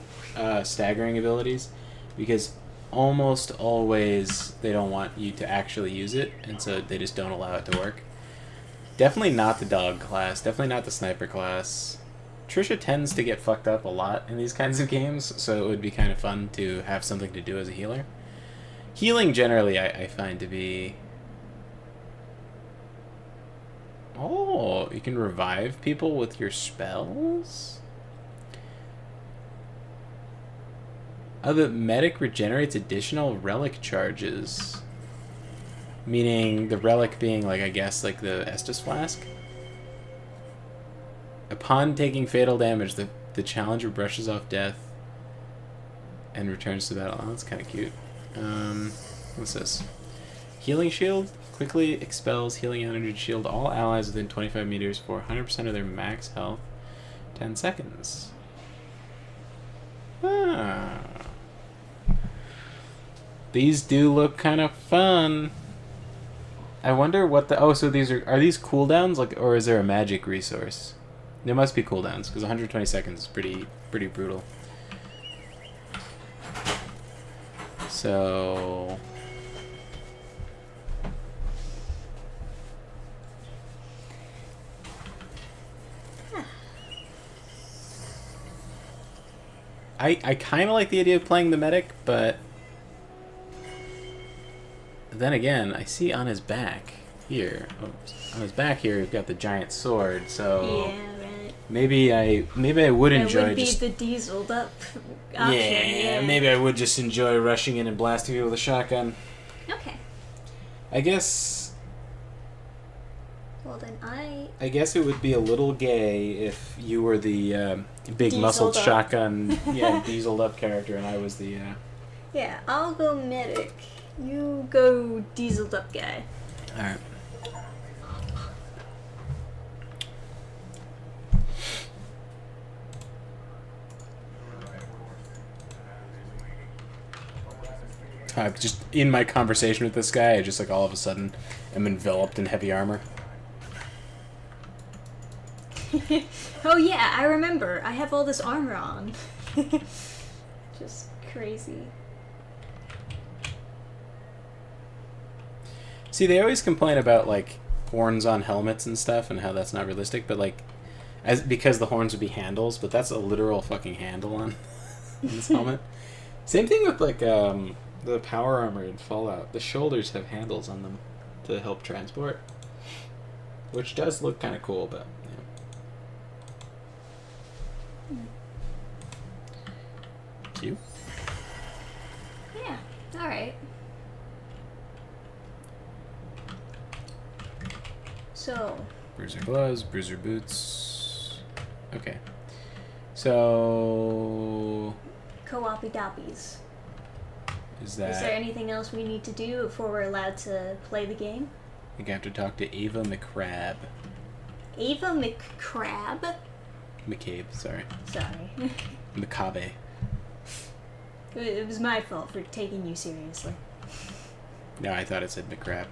staggering abilities because almost always they don't want you to actually use it, and so they just don't allow it to work. Definitely not the dog class. Definitely not the sniper class. Trisha tends to get fucked up a lot in these kinds of games, so it would be kind of fun to have something to do as a healer. Healing generally I find to be... Oh, you can revive people with your spells? Oh, the medic regenerates additional relic charges. Meaning the relic being, like, I guess, like the Estus Flask. Upon taking fatal damage, the challenger brushes off death and returns to battle. Oh, that's kind of cute. What's this? Healing Shield quickly expels healing energy shield all allies within 25 meters for 100% of their max health. 10 seconds. Ah. These do look kind of fun. I wonder what the... Oh, so these are these cooldowns, like, or is there a magic resource? There must be cooldowns, because 120 seconds is pretty brutal. So... I kind of like the idea of playing the medic, but... Then again, I see on his back here. Oops, on his back here, we've got the giant sword. So yeah, right. maybe I would enjoy. That would be just, the dieseled up option. Yeah, maybe I would just enjoy rushing in and blasting people with a shotgun. Okay. I guess. Well then, I guess it would be a little gay if you were the big muscled up. shotgun, dieseled up character, and I was the. Yeah, I'll go medic. You go dieseled up guy. Alright. Just in my conversation with this guy, I just like all of a sudden am enveloped in heavy armor. Oh yeah, I remember. I have all this armor on. Just crazy. See, they always complain about like horns on helmets and stuff and how that's not realistic, but like because the horns would be handles, but that's a literal fucking handle on this helmet. Same thing with like the power armor in Fallout. The shoulders have handles on them to help transport, which does look kind of cool, but yeah. Cute. Yeah, alright. So... Bruiser gloves, bruiser boots. Okay. So... Co-oppy doppies. Is there anything else we need to do before we're allowed to play the game? I think I have to talk to Ava McCrab. Ava McCrab? McCabe, sorry. Sorry. Macabe. It was my fault for taking you seriously. No, I thought it said McCrab.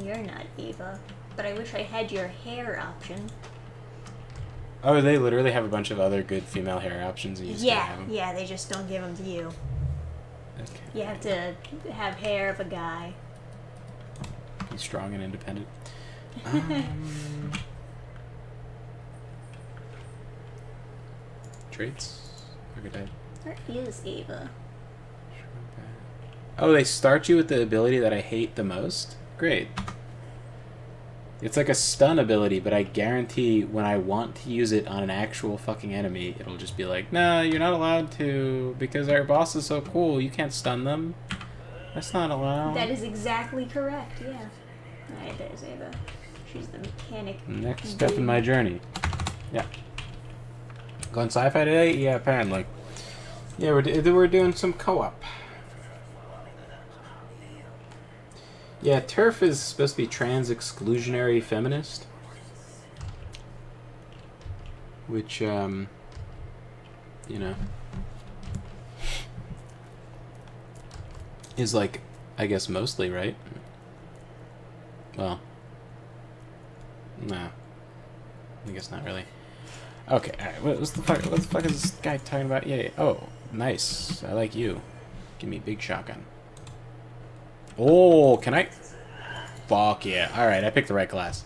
You're not Ava, but I wish I had your hair option. Oh, they literally have a bunch of other good female hair options. And you just can't have them. Yeah, they just don't give them to you. Okay. You have to have hair of a guy. Be strong and independent. Traits? Archetype. Where is Ava? Oh, they start you with the ability that I hate the most? Great. It's like a stun ability, but I guarantee when I want to use it on an actual fucking enemy, it'll just be like, nah, you're not allowed to, because our boss is so cool, you can't stun them. That's not allowed. That is exactly correct, yeah. Alright, there's Ava. She's the mechanic. Next step in my journey. Yeah. Going sci-fi today? Yeah, apparently. Yeah, we're doing some co-op. Yeah, TERF is supposed to be trans-exclusionary feminist. Which, you know, is like, I guess mostly, right? Well, no. I guess not really. Okay, alright, what the fuck is this guy talking about? Yeah, oh, nice. I like you. Give me big shotgun. Oh, can I? Fuck yeah. Alright, I picked the right class.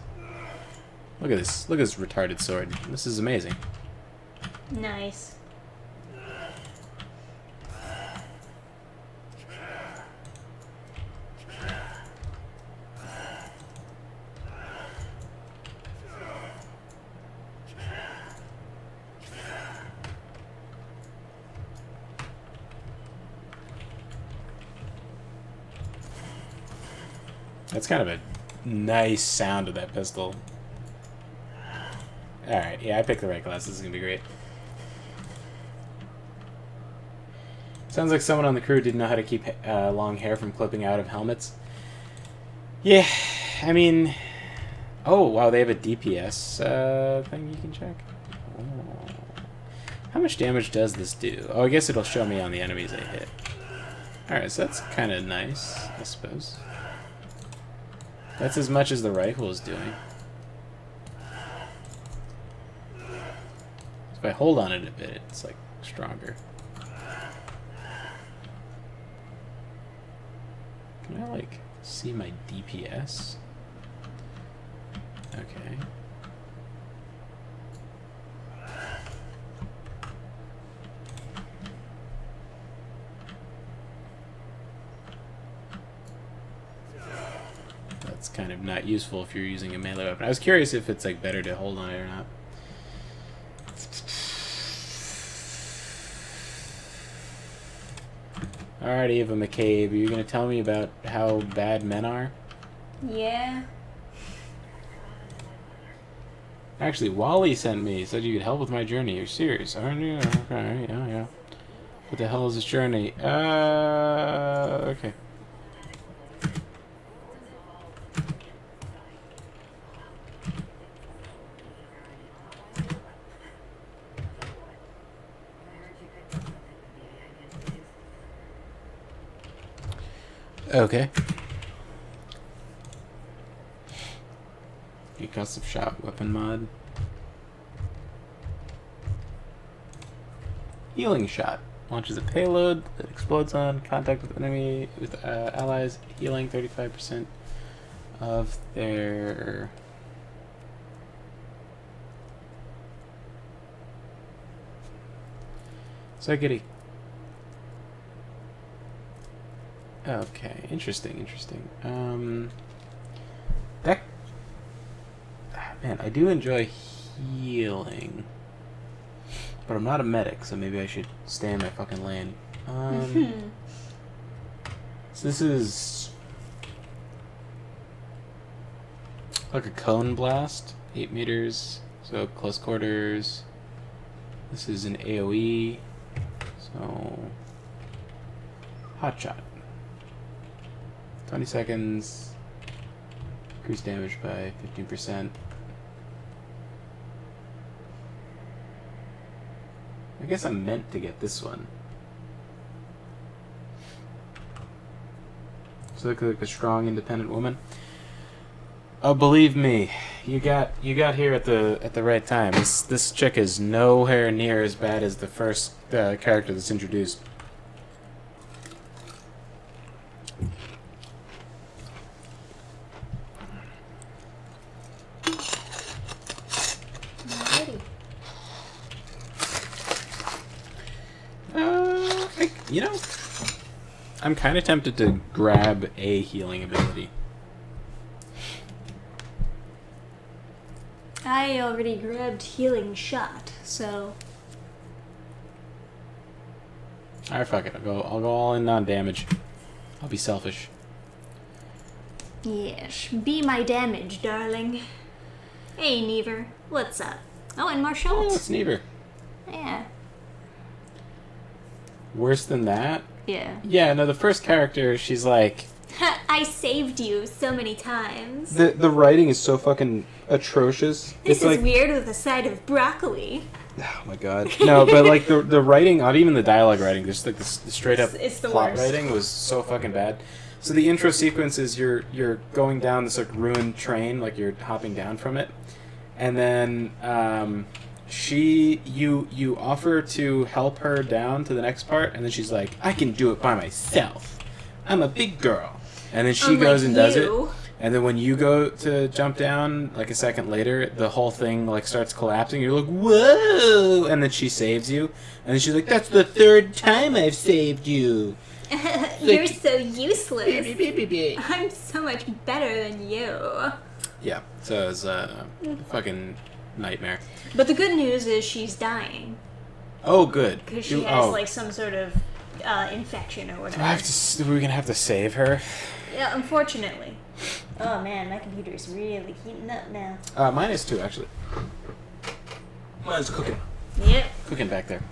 Look at this. Look at this retarded sword. This is amazing. Nice. That's kind of a nice sound of that pistol. Alright, yeah, I picked the right class. This is going to be great. Sounds like someone on the crew didn't know how to keep long hair from clipping out of helmets. Yeah, I mean... Oh, wow, they have a DPS thing you can check. Oh. How much damage does this do? Oh, I guess it'll show me on the enemies I hit. Alright, so that's kind of nice, I suppose. That's as much as the rifle is doing. If I hold on it a bit, it's like stronger. Can I like see my DPS? Okay. That's kind of not useful if you're using a melee weapon. I was curious if it's like better to hold on it or not. Alright, Ava McCabe, are you going to tell me about how bad men are? Yeah. Actually, Wally sent me, said you could help with my journey. You're serious, aren't you? Okay, yeah. What the hell is this journey? Okay. Okay. Concussive shot weapon mod. Healing shot. Launches a payload that explodes on contact with enemy with allies, healing 35% of their psychity. Okay, interesting. That man, I do enjoy healing. But I'm not a medic, so maybe I should stay in my fucking lane. So this is like a cone blast, 8 meters, so close quarters. This is an AoE, so hot shot. 20 seconds, increase damage by 15%. I guess I'm meant to get this one. So look like a strong, independent woman. Oh, believe me, you got here at the right time. This chick is nowhere near as bad as the first character that's introduced. You know, I'm kind of tempted to grab a healing ability. I already grabbed healing shot, so. Alright, fuck it. I'll go all in on damage. I'll be selfish. Yes, be my damage, darling. Hey, Never, what's up? Oh, and Marshall. Oh, it's Never. Yeah. Worse than that? Yeah. Yeah, no, the first character, she's like... I saved you so many times. The writing is so fucking atrocious. This it's is like, weird with a side of broccoli. oh my god. No, but like the writing, not even the dialogue writing, just like the straight up it's the plot worst. writing was so fucking bad. So the intro sequence is you're going down this like ruined train, like you're hopping down from it, and then you offer to help her down to the next part, and then she's like, I can do it by myself. I'm a big girl. And then she goes and does it. And then when you go to jump down, like a second later, the whole thing like starts collapsing. You're like, whoa! And then she saves you. And then she's like, that's the third time I've saved you. You're so useless. I'm so much better than you. Yeah, so it's a fucking nightmare. But the good news is she's dying. Oh, good. Because she has like some sort of infection or whatever. We're gonna have to save her. Yeah, unfortunately. Oh man, my computer's really heating up now. Mine is too, actually. Mine's cooking. Yep. Cooking back there.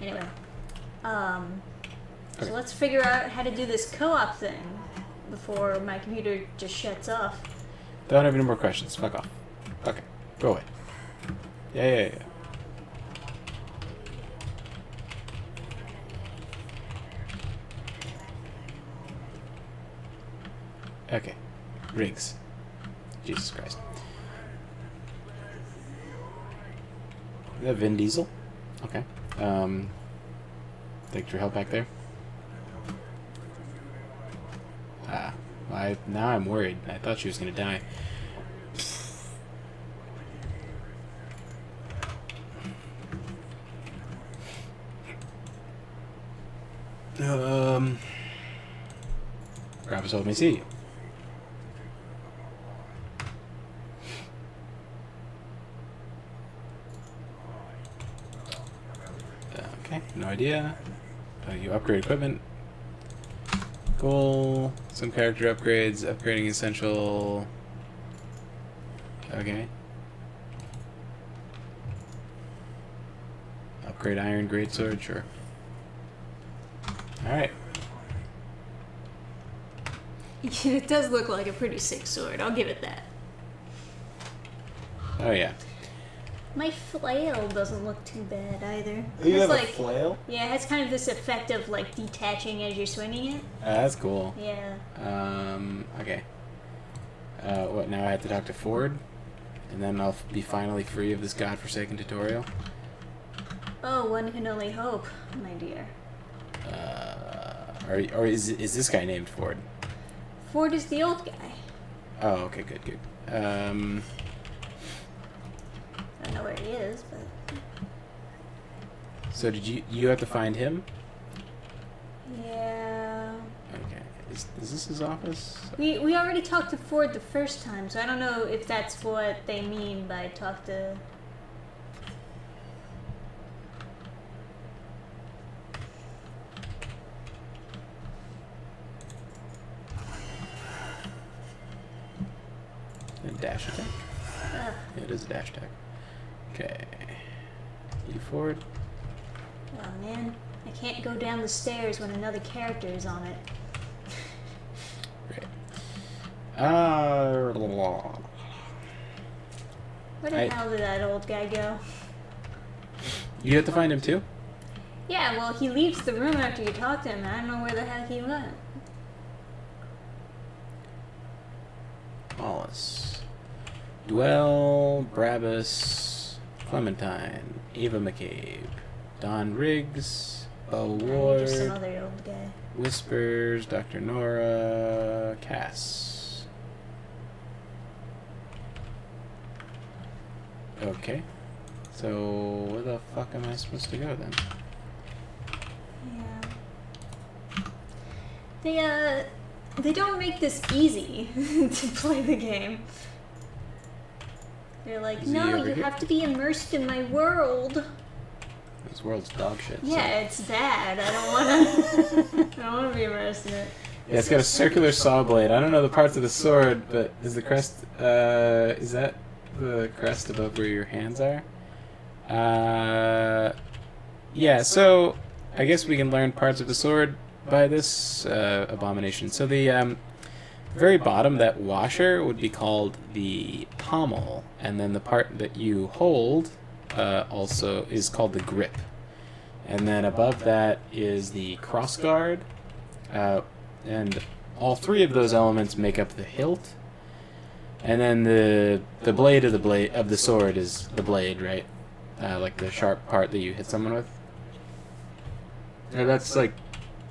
Anyway. Okay. So let's figure out how to do this co-op thing before my computer just shuts off. Don't have any more questions. Fuck off. Okay. Go away. Yeah. Okay. Riggs. Jesus Christ. Is that Vin Diesel? Okay. Thanks for your help back there. Now I'm worried. I thought she was gonna die. Grandpa's told me to see you. Okay, no idea. You upgrade equipment. Goal. Some character upgrades. Upgrading essential. Okay. Upgrade iron greatsword, sure. Alright. It does look like a pretty sick sword. I'll give it that. Oh yeah. My flail doesn't look too bad either. You It's have like, a flail? yeah, it has kind of this effect of like detaching as you're swinging it. That's cool. Yeah. Okay. What, now I have to talk to Ford? And then I'll be finally free of this godforsaken tutorial? Oh, one can only hope, my dear. Or is this guy named Ford? Ford is the old guy. Oh, okay, good, good. I don't know where he is, but... So did you have to find him? Yeah... Okay. Is this his office? We already talked to Ford the first time, so I don't know if that's what they mean by talk to... A dash attack? Ugh. Yeah, it is a dash attack. Okay. You Ford? Oh man, I can't go down the stairs when another character is on it. Great. Where the hell did that old guy go? You have to find him too? Yeah, well, he leaves the room after you talk to him. I don't know where the heck he went. Wallace. Dwell, Brabus, Clementine, Ava McCabe, Don Riggs, Bo You're just some Ward, other old guy. Whispers, Dr. Nora, Cass. Okay. So, where the fuck am I supposed to go then? Yeah. They don't make this easy to play the game. They're like, Is he no, over you here? have to be immersed in my world. This world's dog shit. Yeah, it's bad. I don't wanna I don't wanna be immersed in it. Yeah, it's got a circular saw blade. I don't know the parts of the sword, but is the crest, is that the crest above where your hands are? Yeah, so I guess we can learn parts of the sword by this abomination. So the very bottom, that washer, would be called the pommel, and then the part that you hold also is called the grip. And then above that is the crossguard, and all three of those elements make up the hilt. And then the blade of the sword is the blade, right? Like the sharp part that you hit someone with. That's like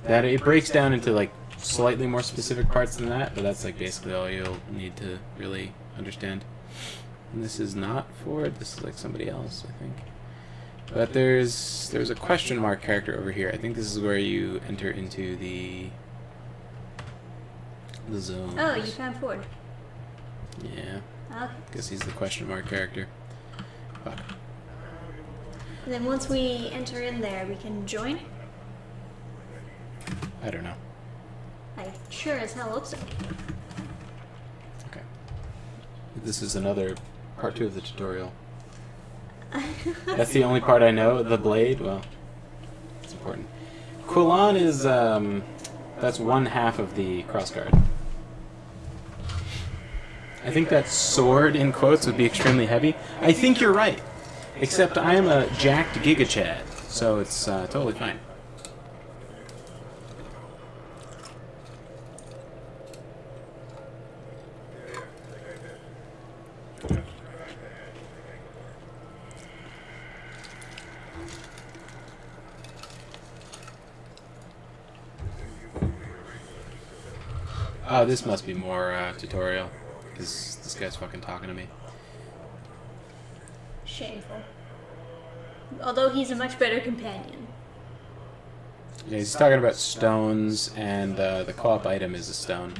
that. It breaks down into like slightly more specific parts than that, but that's like basically all you'll need to really understand. And this is not Ford. This is like somebody else, I think. But there's a question mark character over here. I think this is where you enter into the zone. Oh, you found Ford. Yeah. Okay. Guess he's the question mark character. Fuck. And then once we enter in there, we can join? I don't know. I sure as hell hope so. Okay. This is another part 2 of the tutorial. That's the only part I know. The blade, well, it's important. Quillan is, that's one half of the crossguard. I think that sword, in quotes, would be extremely heavy. I think you're right. Except I am a jacked Giga Chad, so it's totally fine. Oh, this must be more tutorial, because this guy's fucking talking to me. Shameful. Although he's a much better companion. Yeah, he's talking about stones, and the co-op item is a stone.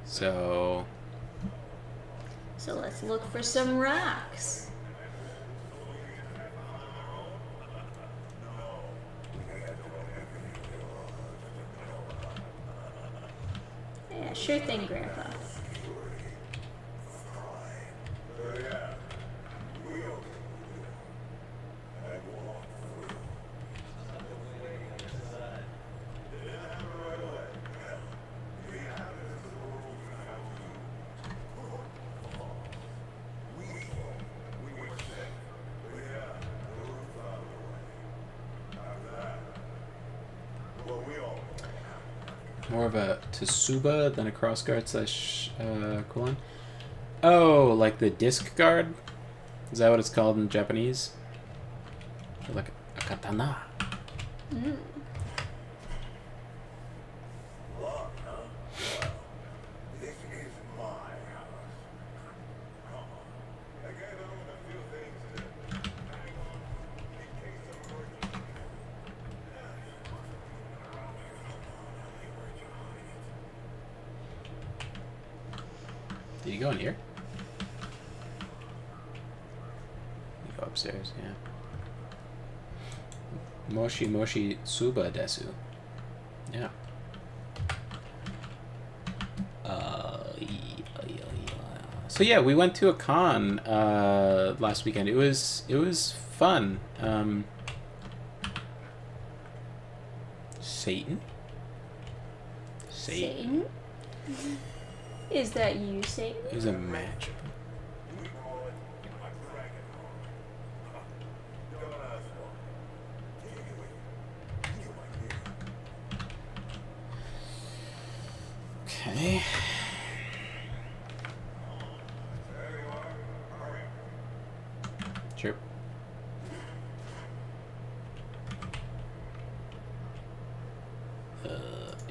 So let's look for some rocks. Yeah, sure thing, Grandpa. More of a Tsuba than a crossguard slash Kulon. Oh, like the disc guard? Is that what it's called in Japanese? Or like a katana. Mm. Did you go in here? You go upstairs, yeah. Moshi Moshi Tsuba Desu. Yeah. So yeah, we went to a con last weekend. It was fun. Satan? Satan? Is that you, Satan? It was a match. Okay. Sure.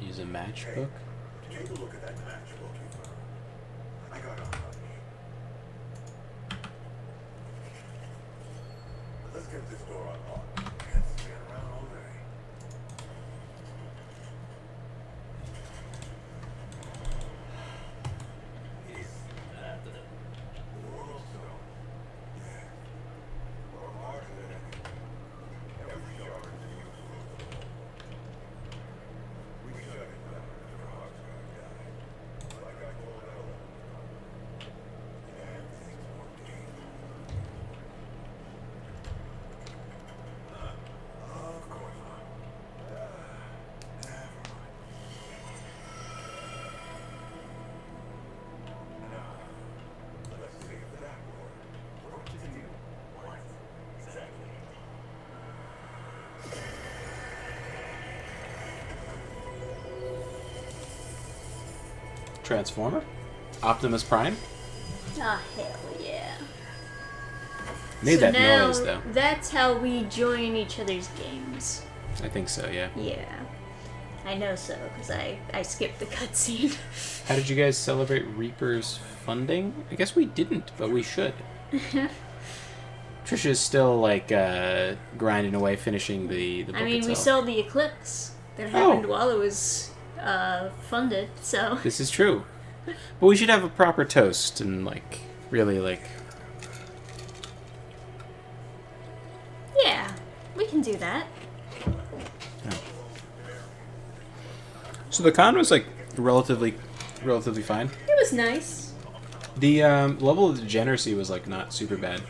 Use a matchbook. Take a look at that matchbook you found. I got a hunch. Let's get this door unlocked. Can't stand around all day. Is that the world stone? Yeah. Or larger than it. Every yard is useful. We shut it down after Hawks got died. Like I told Ellen. And things were dangerous. Of course not. Never mind. Now, let's see if that worked. Worked to you. What? Exactly. Transformer? Optimus Prime? Ah, hell yeah. Made So that now, noise though. That's how we join each other's games. I think so, yeah. Yeah. I know so, because I skipped the cutscene. How did you guys celebrate Reaper's funding? I guess we didn't, but we should. Trisha's still like grinding away, finishing the book I mean, we itself. saw the eclipse that happened while it was funded, so... This is true. But we should have a proper toast and like really like. Yeah, we can do that. So the con was like relatively fine. It was nice. The level of degeneracy was like not super bad.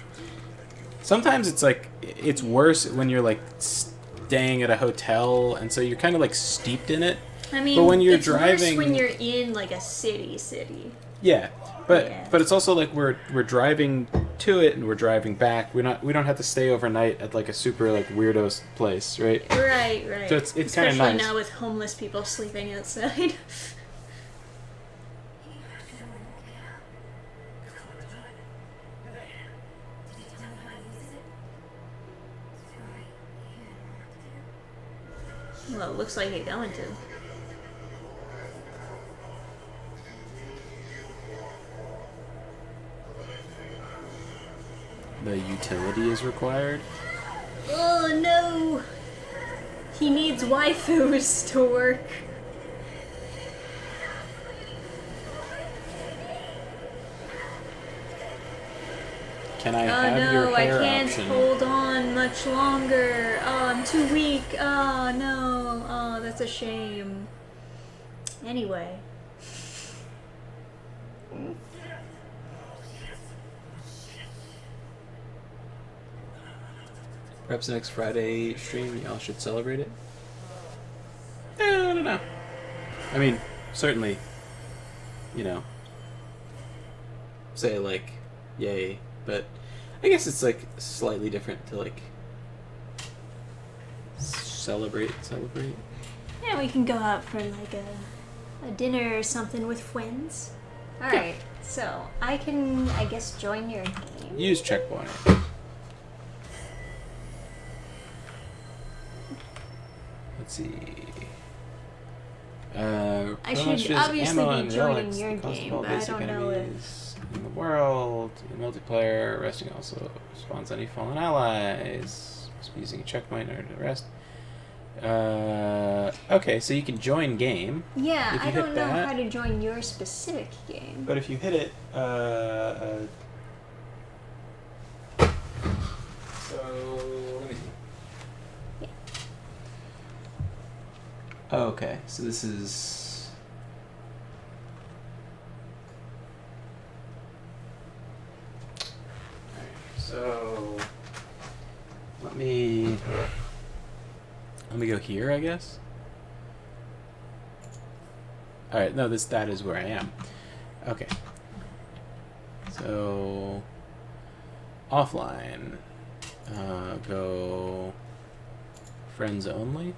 Sometimes it's like it's worse when you're like staying at a hotel, and so you're kind of like steeped in it. I mean, But when you're it's driving, worse when you're in like a city. yeah, but Yeah. but it's also like we're driving to it and we're driving back. We don't have to stay overnight at like a super like weirdo place, right? Right. So it's kind of Especially nice. now with homeless people sleeping outside. Well, it looks like you're going to. The utility is required. Oh no! He needs waifus to work. Can I Oh have your no, I hair can't option? hold on much longer. Oh, I'm too weak. Oh no. Oh, that's a shame. Anyway. Perhaps next Friday stream, y'all should celebrate it. I don't know. I mean, certainly, you know, say like, yay, but I guess it's like slightly different to like celebrate. Yeah, we can go out for like a a dinner or something with friends. All right, so I can, I guess, join your game. Use checkpoint. Let's see. I should obviously be joining your game, but I don't know if... in the world, in multiplayer, resting also spawns any fallen allies. Must be using a checkpoint in order to rest. Okay, so you can join game. Yeah, If you I don't hit know that- how to join your specific game. But if you hit it, so let me see. Yeah. Okay, so this is. So let me go here, I guess. All right, no, that is where I am. Okay. So offline, go friends only.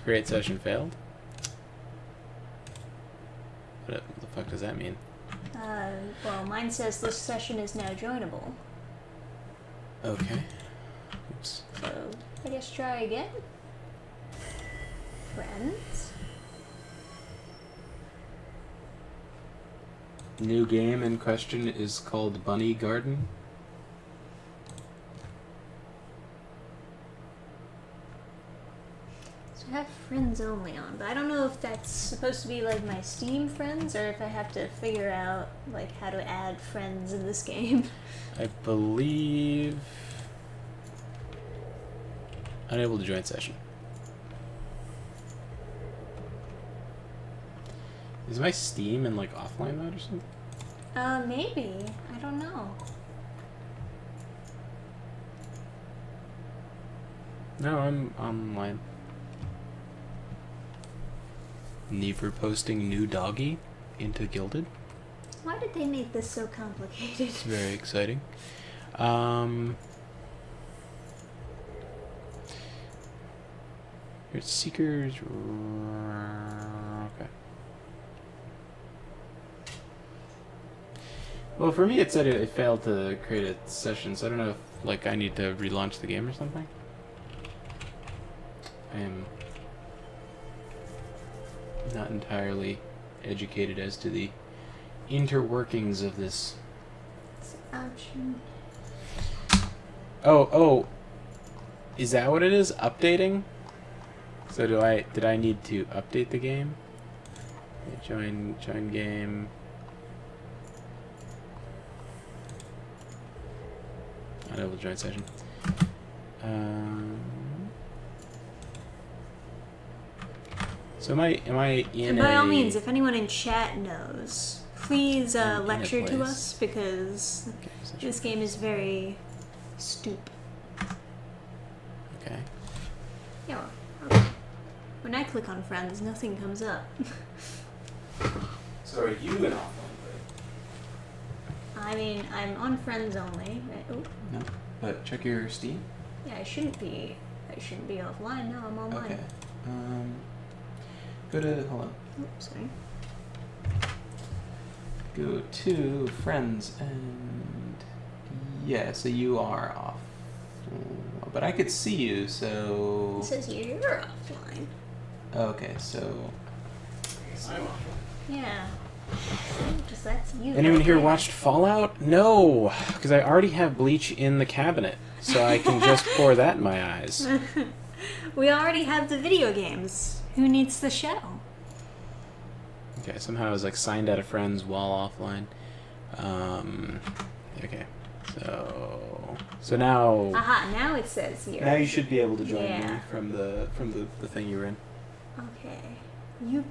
Create session failed. What the fuck does that mean? Well, mine says this session is now joinable. Okay. Oops. So, I guess try again. Friends. New game in question is called Bunny Garden. So I have friends only on, but I don't know if that's supposed to be like my Steam friends or if I have to figure out like how to add friends in this game. I believe unable to join session. Is my Steam in like offline mode or something? Maybe. I don't know. No, I'm online. Never posting new doggy into Gilded. Why did they make this so complicated? It's very exciting. Here's Seekers. Okay. Well, for me, it said it failed to create a session, so I don't know if like I need to relaunch the game or something. I am not entirely educated as to the interworkings of this. It's option. Oh, is that what it is? Updating? So did I need to update the game? Okay, join game. Unable to join session. So am I in And by all a- means, if anyone in chat knows, please I'm in a lecture to place. us because Okay, session. this game is very stupid. Okay. Yeah. Okay. When I click on friends, nothing comes up. So are you in offline? I mean, I'm on friends only. Right? Oh, No. But check your Steam. yeah, I shouldn't be offline. No, I'm online. Okay. Go to hold on. Oops, sorry. Go to friends and yeah. So you are off. But I could see you. So It says you're offline. okay. So I'm off. Yeah. Just that's you. Anyone right here there. watched Fallout? No, because I already have bleach in the cabinet, so I can just pour that in my eyes. We already have the video games. Who needs the show? Okay, somehow I was like signed out of friends while offline. Okay, so now Aha! Now it says you're. now you should be able to join me Yeah. from the thing you were in. Okay. You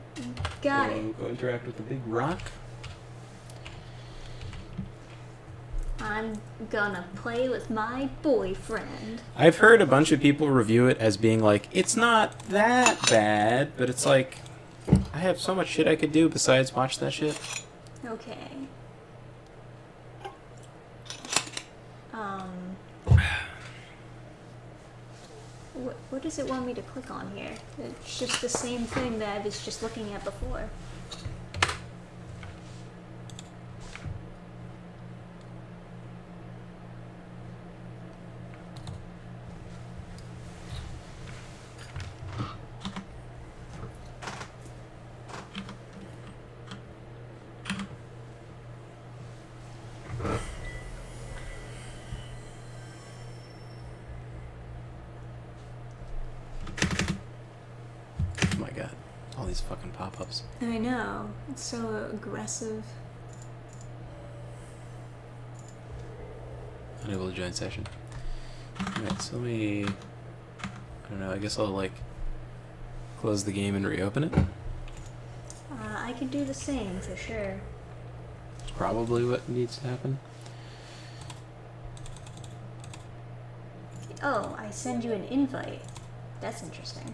got So it. go interact with the big rock. I'm gonna play with my boyfriend. I've heard a bunch of people review it as being like, it's not that bad, but it's like, I have so much shit I could do besides watch that shit. Okay. What does it want me to click on here? It's just the same thing that I was just looking at before. these fucking pop-ups. I know. It's so aggressive. Unable to join session. Alright, so let me... I don't know, I guess I'll, like, close the game and reopen it. I could do the same, for sure. Probably what needs to happen. Oh, I send you an invite. That's interesting.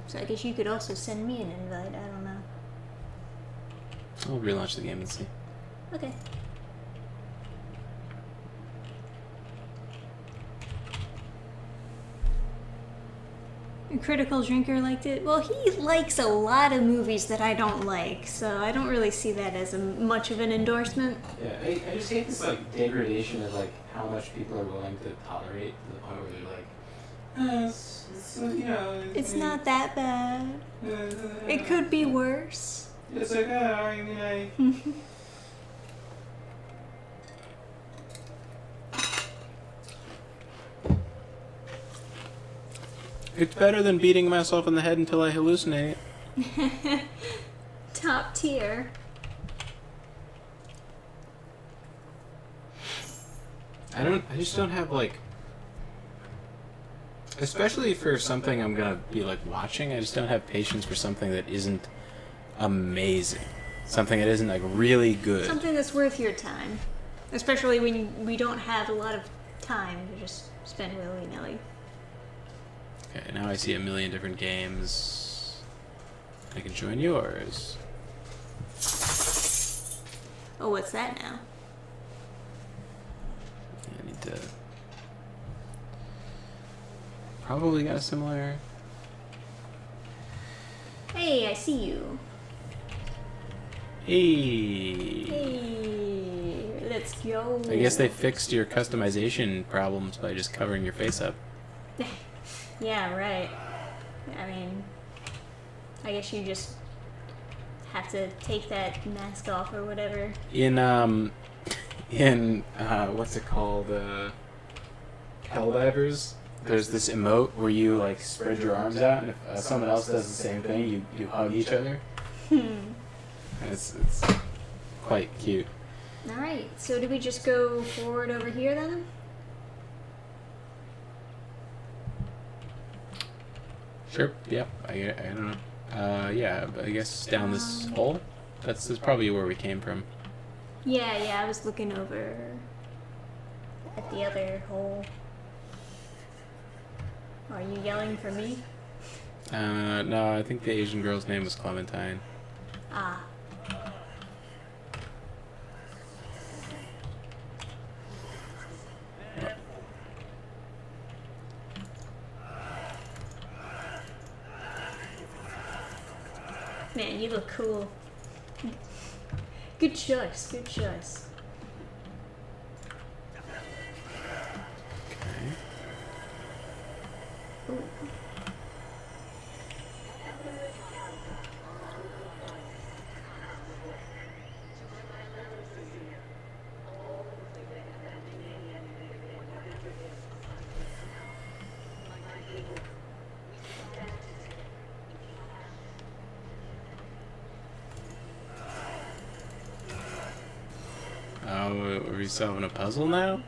So I guess you could also send me an invite, I don't know. I'll relaunch the game and see. Okay. Critical Drinker liked it. Well, he likes a lot of movies that I don't like, so I don't really see that as much of an endorsement. Yeah, I just hate this, like, degradation of, like, how much people are willing to tolerate to the point where they're like, you know... It's not that bad. It could be worse. It's like, I mean, It's better than beating myself in the head until I hallucinate. Top tier. I just don't have, like... Especially for something I'm gonna be, like, watching, I just don't have patience for something that isn't amazing. Something that isn't, like, really good. Something that's worth your time. Especially when we don't have a lot of time to just spend willy-nilly. Okay, now I see a million different games. I can join yours. Oh, what's that now? I need to... Probably got a similar... Hey, I see you. Hey! Hey, let's go. I guess they fixed your customization problems by just covering your face up. Yeah, right. I mean, I guess you just have to take that mask off or whatever. In what's it called? Helldivers. There's this emote where you, like, spread your arms out, and if someone else does the same thing, you hug each other. And it's quite cute. Alright, so do we just go forward over here then? Sure. Yep. I don't know. Yeah. But I guess down this hole. That's probably where we came from. Yeah, I was looking over at the other hole. Are you yelling for me? No, I think the Asian girl's name was Clementine. Ah. Man, you look cool. Good choice, good choice. Okay. Ooh. Are we solving a puzzle now?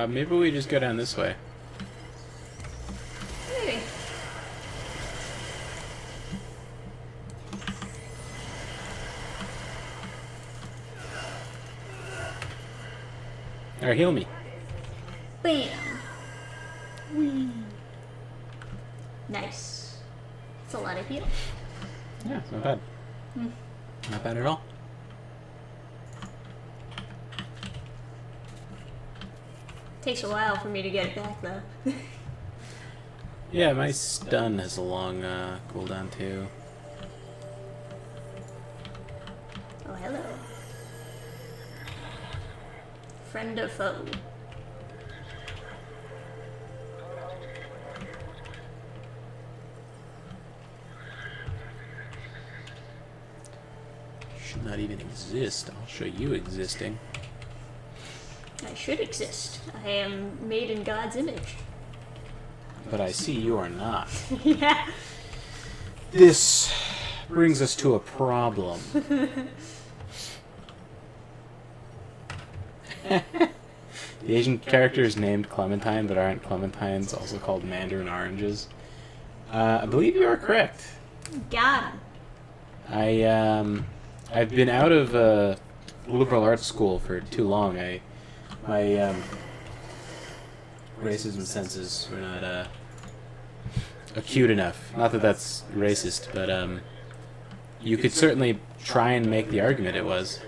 Maybe we just go down this way. Maybe. Alright, heal me. Bam. Whee. Nice. That's a lot of heal. Yeah, it's not bad. Not bad at all. Takes a while for me to get it back though. Yeah, my stun has a long cooldown too. Oh, hello. Friend or foe? Should not even exist. I'll show you existing. I should exist. I am made in God's image. But I see you are not. Yeah. This brings us to a problem. The Asian character is named Clementine, but aren't clementines also called mandarin oranges? I believe you are correct. Got him. I've been out of liberal arts school for too long. My racism senses were not acute enough. Not that that's racist, but you could certainly try and make the argument it was.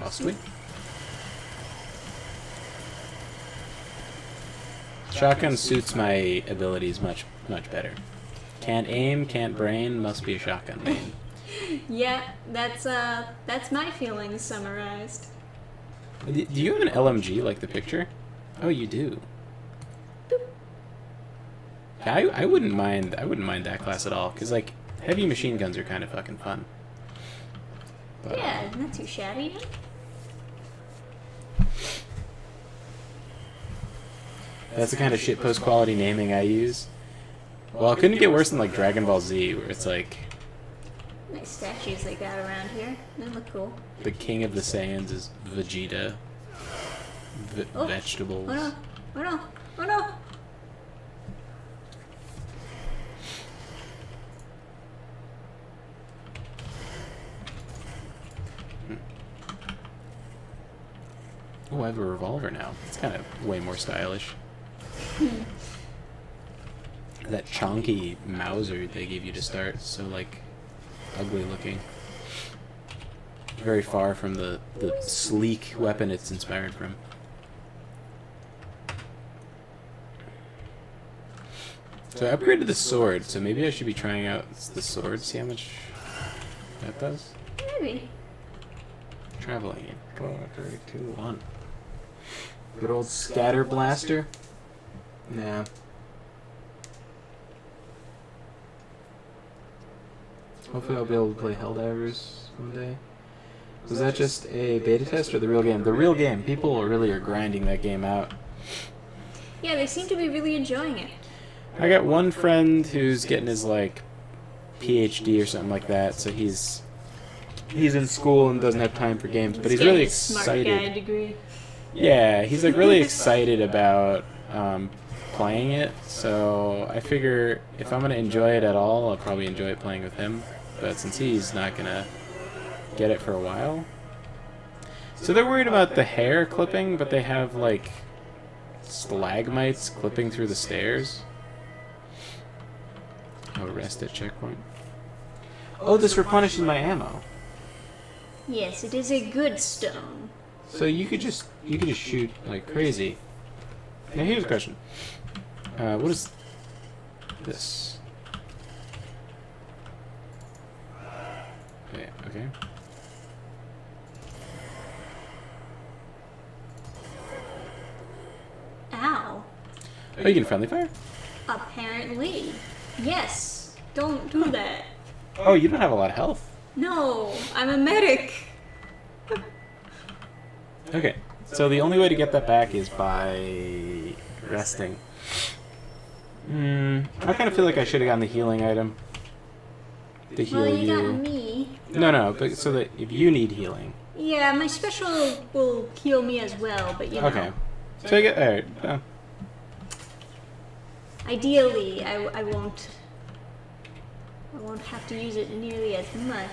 Must we? Shotgun suits my abilities much better. Can't aim, can't brain, must be a shotgun main. Yeah, that's my feelings summarized. Do you have an LMG like the picture? Oh, you do. Yeah, I wouldn't mind. I wouldn't mind that class at all, because like heavy machine guns are kind of fucking fun. But, Yeah, not too shabby. that's the kind of shitpost quality naming I use. Well, it couldn't get worse than like Dragon Ball Z, where it's like Nice statues they got around here. They look cool. the king of the Saiyans is Vegeta. Oh. Vegetables. Oh no! Oh no! Oh no! Oh, I have a revolver now. It's kind of way more stylish. That chonky Mauser they gave you to start is so, like, ugly looking. Very far from the sleek weapon it's inspired from. So I upgraded the sword, so maybe I should be trying out the sword, see how much that does. Maybe. Traveling in 4, 3, 2, 1. Good old scatter blaster. Nah. Hopefully I'll be able to play Helldivers one day. Was that just a beta test or the real game? The real game. People really are grinding that game out. Yeah, they seem to be really enjoying it. I got one friend who's getting his like PhD or something like that, so he's in school and doesn't have time for games, but he's really excited. Smart guy degree. Yeah, he's like really excited about playing it. So I figure if I'm gonna enjoy it at all, I'll probably enjoy it playing with him. But since he's not gonna get it for a while, so they're worried about the hair clipping, but they have like stalagmites clipping through the stairs. Oh, rest at checkpoint. Oh, this replenishes my ammo. Yes, it is a good stone. So you could just shoot like crazy. Now here's a question. What is this? Yeah, okay. Ow. Oh, you can friendly fire? Apparently. Yes. Don't do that. Oh, you don't have a lot of health. No, I'm a medic. Okay, so the only way to get that back is by resting. I kind of feel like I should have gotten the healing item to heal Well, you got you. me. No, but so that if you need healing. Yeah, my special will heal me as well, but you know. Okay. So I get alright. Ideally, I won't have to use it nearly as much.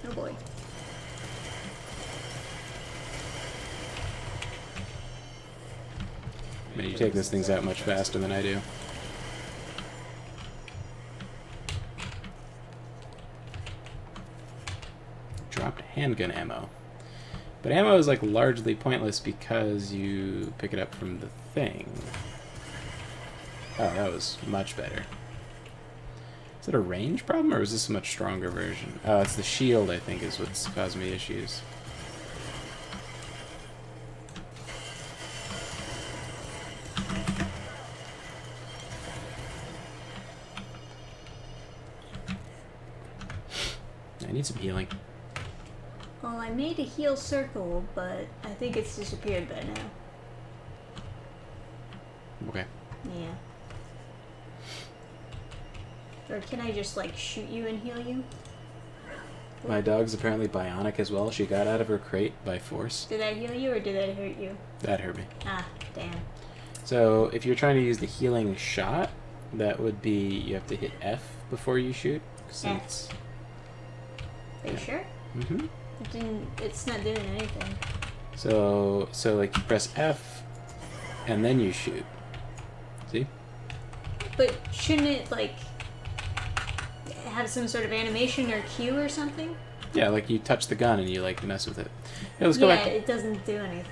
Oh boy. Man, you take those things out much faster than I do. Dropped handgun ammo. But ammo is like largely pointless because you pick it up from the thing. Oh, that was much better. Is it a range problem, or is this a much stronger version? Oh, it's the shield, I think, is what's caused me issues. I need some healing. Well, I made a heal circle, but I think it's disappeared by now. Okay. Yeah. Or can I just, like, shoot you and heal you? My dog's apparently bionic as well. She got out of her crate by force. Did that heal you or did that hurt you? That hurt me. Ah, damn. So if you're trying to use the healing shot, that would be you have to hit F before you shoot. Since Are you sure? Mm-hmm. It's not doing anything. So like you press F, and then you shoot. See? But shouldn't it, like, have some sort of animation or cue or something? Yeah, like you touch the gun and you like mess with it. Yeah, let's go back. Yeah, it doesn't do anything.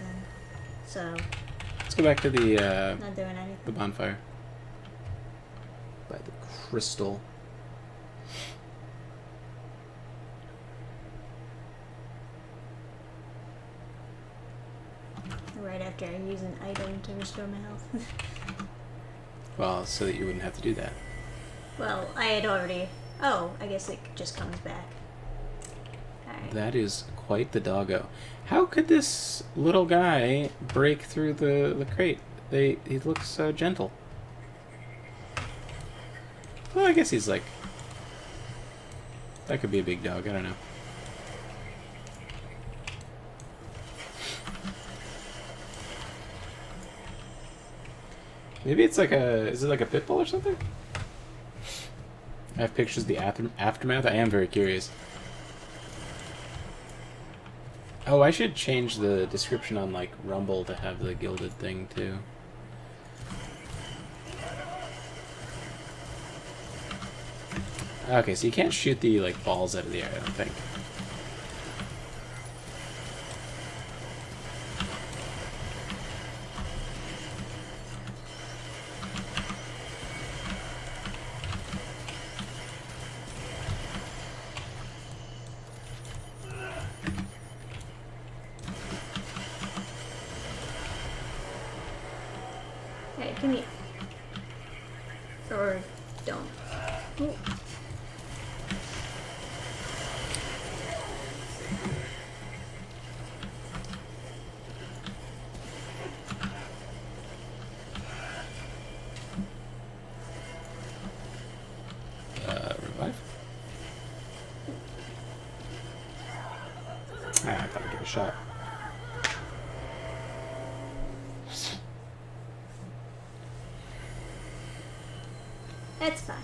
So, Let's go back to the not doing anything. the bonfire. By the crystal. Right after I use an item to restore my health. Well, so that you wouldn't have to do that. Well, I had already... Oh, I guess it just comes back. Alright. That is quite the doggo. How could this little guy break through the crate? He looks so gentle. Well, I guess he's like... That could be a big dog, I don't know. Maybe it's like a... Is it like a pit bull or something? I have pictures of the aftermath. I am very curious. Oh, I should change the description on, like, Rumble to have the gilded thing, too. Okay, so you can't shoot the, like, balls out of the air, I don't think. Hey, come here. Or don't. Ooh. Revive? Ah, I thought I'd give it a shot. That's fine.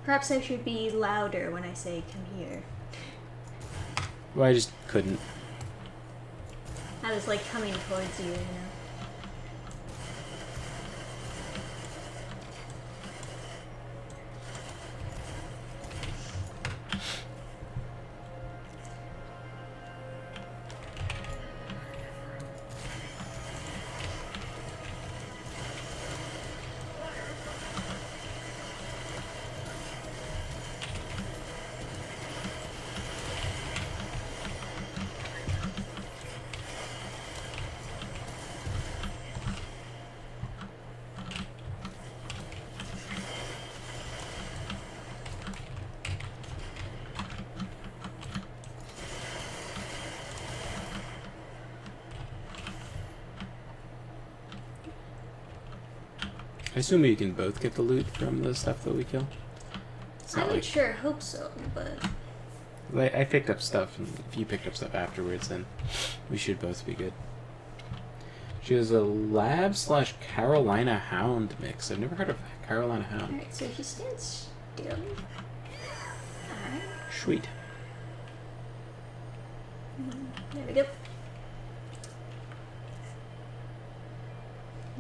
Perhaps I should be louder when I say come here. Well, I just couldn't. I was like coming towards you, you know. I assume you can both get the loot from the stuff that we kill. It's I not would like... sure hope so, but I picked up stuff, and if you picked up stuff afterwards, then we should both be good. She has a lab/Carolina Hound mix. I've never heard of Carolina Hound. alright, so he stands still. Alright, Sweet. there we go.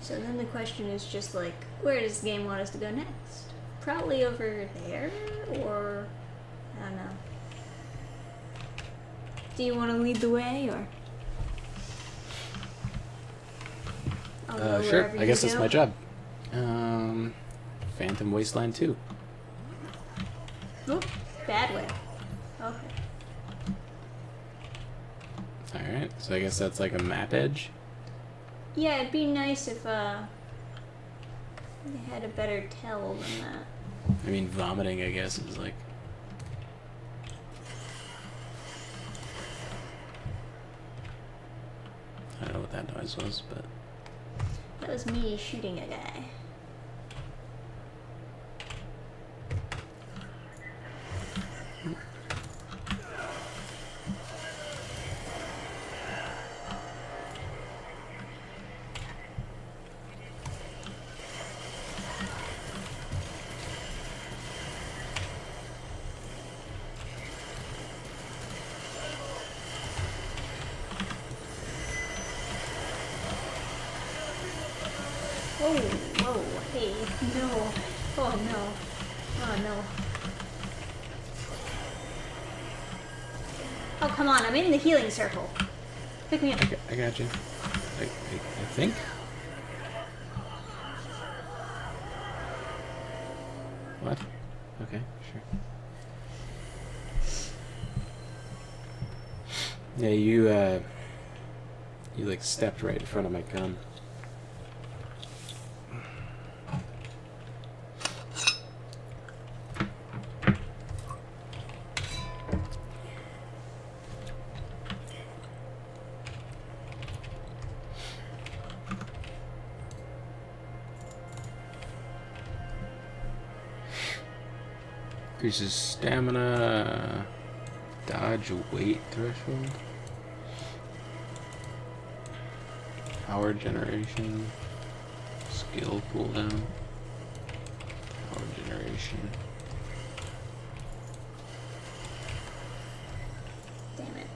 So then the question is just like, where does the game want us to go next? Probably over there, or I don't know. Do you want to lead the way, or? I'll go Sure. wherever I guess you that's go. my job. Phantom Wasteland 2. Oh, bad way. Okay. Alright, so I guess that's like a map edge. Yeah, it'd be nice if they had a better tell than that. I mean, vomiting, I guess, is like... I don't know what that noise was, but... That was me shooting a guy. Oh, whoa, hey, no. Oh no. Oh no. Oh, come on, I'm in the healing circle. Pick me up. I got you. I think? What? Okay, sure. Yeah, you like stepped right in front of my gun. Increases stamina, dodge weight threshold, power generation, skill cooldown, power generation. Damn it.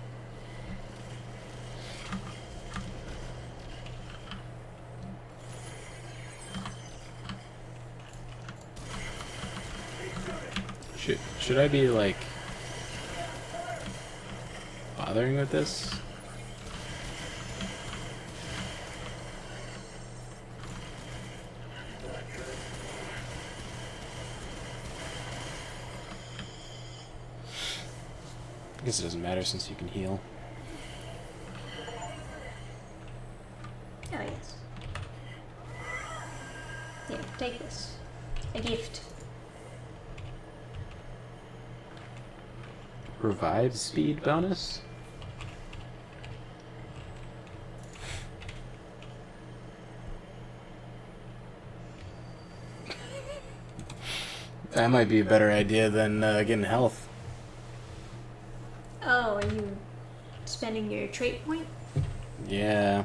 Should I be like bothering with this? I guess it doesn't matter since you can heal. Oh, yes. Here, take this. A gift. Revive speed bonus? That might be a better idea than getting health. Oh, are you spending your trait point? Yeah.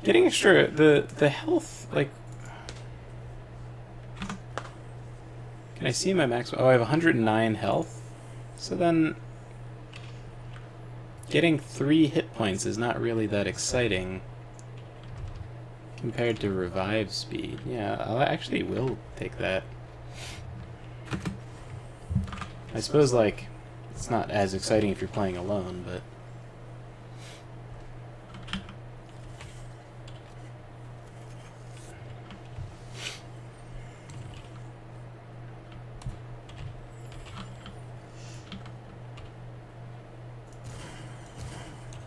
Getting extra the health, like, can I see my max? Oh, I have 109 health. So then getting 3 hit points is not really that exciting compared to revive speed. Yeah, I actually will take that. I suppose, like, it's not as exciting if you're playing alone, but...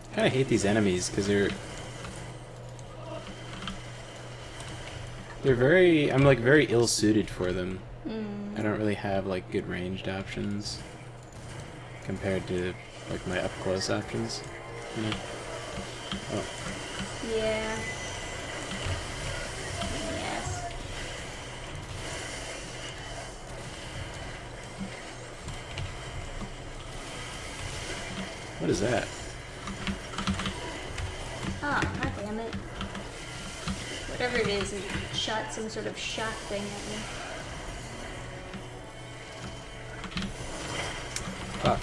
I kind of hate these enemies because they're very, I'm like very ill-suited for them. I don't really have like good ranged options compared to like my up-close options. You know? Oh. Yeah. Yes. What is that? Ah, god damn it. Whatever it is, it shot some sort of shock thing at me. Fuck.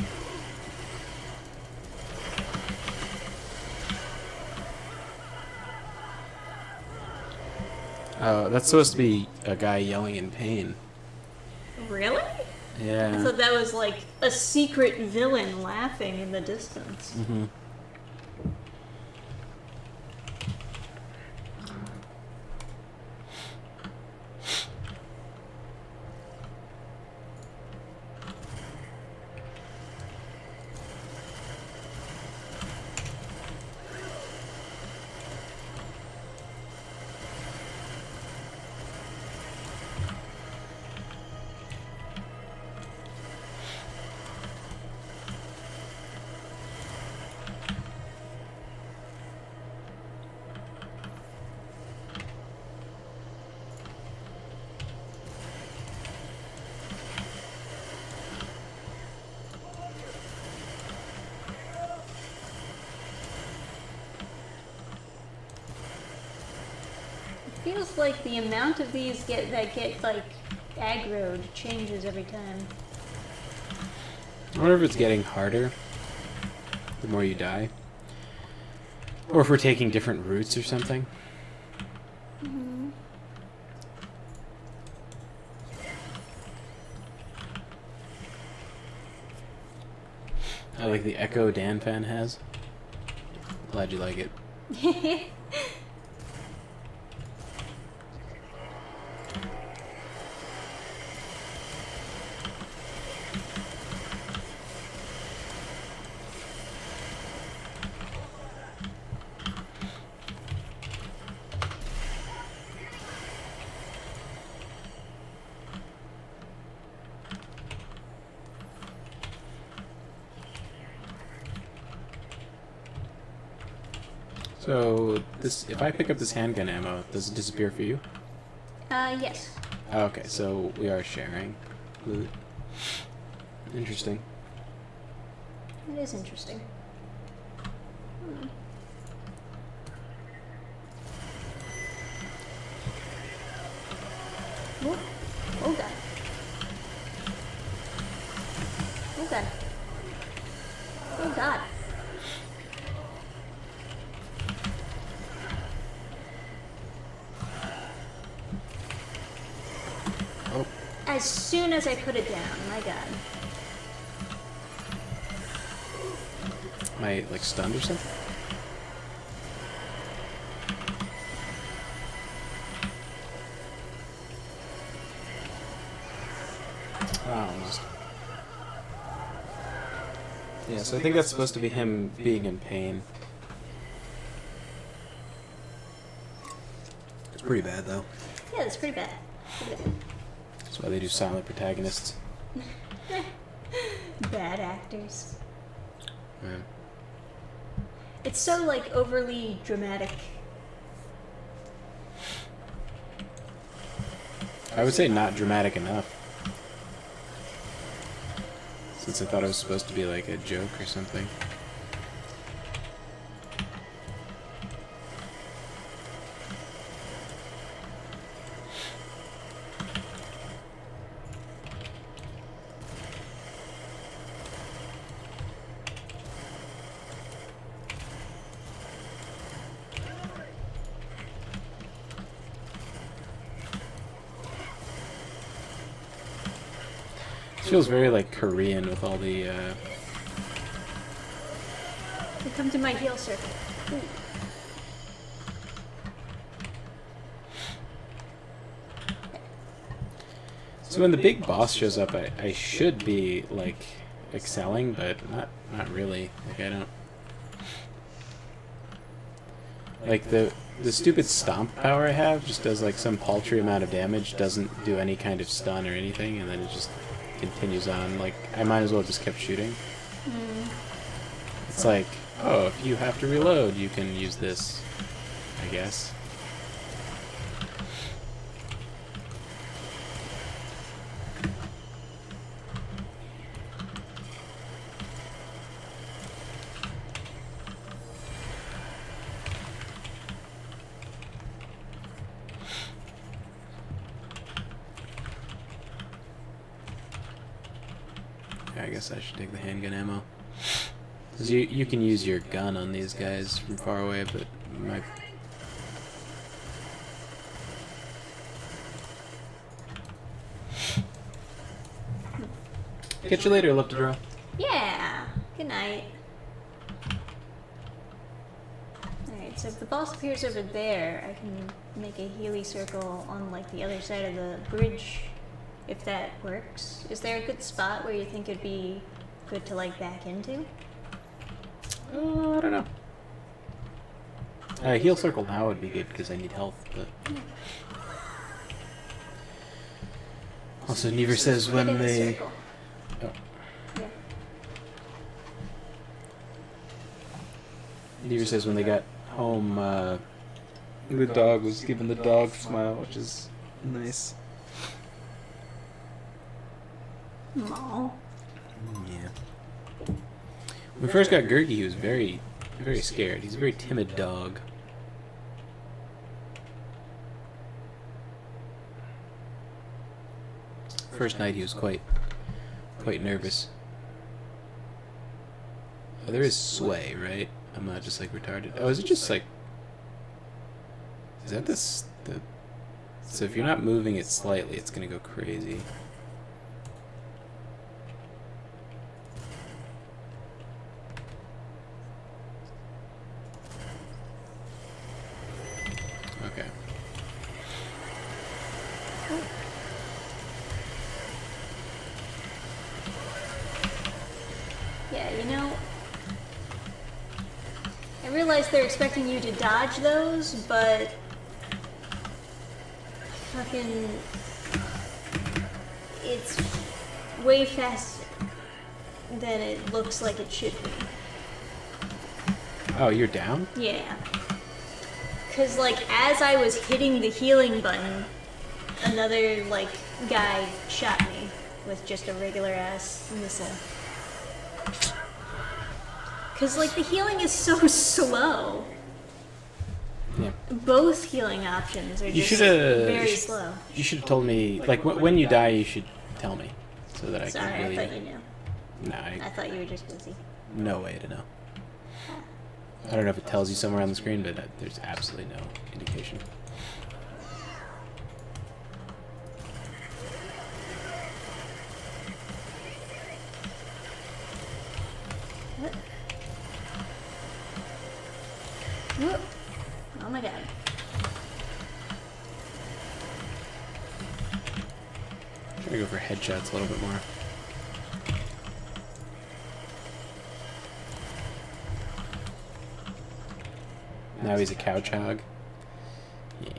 Oh, that's supposed to be a guy yelling in pain. Really? Yeah. I thought that was like a secret villain laughing in the distance. Mm-hmm. feels like the amount of these get like aggroed changes every time. I wonder if it's getting harder the more you die. Or if we're taking different routes or something. Mm-hmm. I like the echo Dannphan has. Glad you like it. So, this, if I pick up this handgun ammo, does it disappear for you? Yes. Oh, okay, so we are sharing loot. Interesting. It is interesting. Hmm. Oh, oh god. Oh god. Oh god. Oh, As soon as I put it down, my god. am I, like, stunned or something? Oh, almost. Yeah, so I think that's supposed to be him being in pain. It's pretty bad, though. Yeah, that's pretty bad. Pretty That's why they do silent protagonists. bad. Bad actors. Yeah. It's so, like, overly dramatic. I would say not dramatic enough. Since I thought it was supposed to be like a joke or something. It feels very like Korean with all the You come to my heal circle. Ooh. So when the big boss shows up, I should be like excelling, but not really. Like I don't like the stupid stomp power I have just does like some paltry amount of damage, doesn't do any kind of stun or anything, and then it just continues on. Like I might as well just kept shooting. It's like, oh, if you have to reload, you can use this, I guess. Yeah, I guess I should take the handgun ammo. Because you can use your gun on these guys from far away, but my... Catch you later, love to draw. Yeah. Good night. Alright, so if the boss appears over there, I can make a Healy circle on like the other side of the bridge, if that works. Is there a good spot where you think it'd be good to like back into? I don't know. Heal circle now would be good because I need health, but... Also, Never says when Get in the they... circle. Oh. Yeah. Never says when they got home, the dog was giving the dog smile, which is nice. Aw. Yeah. When we first got Gergie, he was very, very scared. He's a very timid dog. first night he was quite nervous. Oh, there is sway, right? I'm not just like retarded. Oh, is it just like... Is that this... the... So if you're not moving it slightly, it's gonna go crazy. Okay. Yeah, you know, I realize they're expecting you to dodge those, but fucking, it's way faster than it looks like it should be. Oh, you're down? Yeah. Cause like as I was hitting the healing button, another like guy shot me with just a regular ass missile. Cause like the healing is so slow. Yeah. Both healing options are You just should have... very slow. You should have told me... Like, when you die, you should tell me. So that I Sorry, can really... I thought you knew. No, I thought you were just busy. no way to know. I don't know if it tells you somewhere on the screen, but there's absolutely no indication. What? Whoop. Oh my god. I'm trying to go for headshots a little bit more. Now he's a couch hog. Yeah.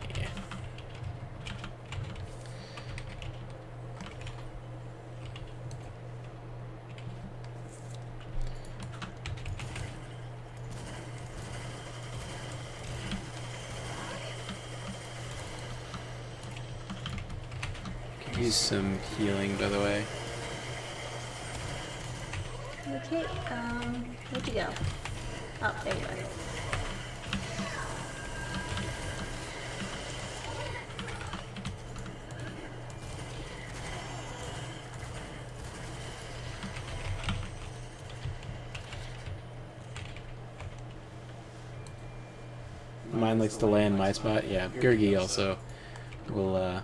Could use some healing, by the way. Okay, where'd you go? Oh, there you are. Mine likes to land my spot. Yeah, Gurgi also will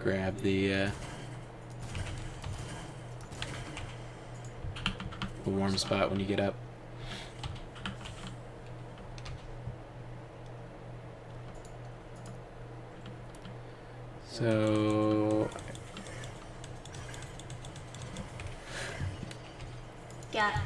grab the warm spot when you get up. So Got it.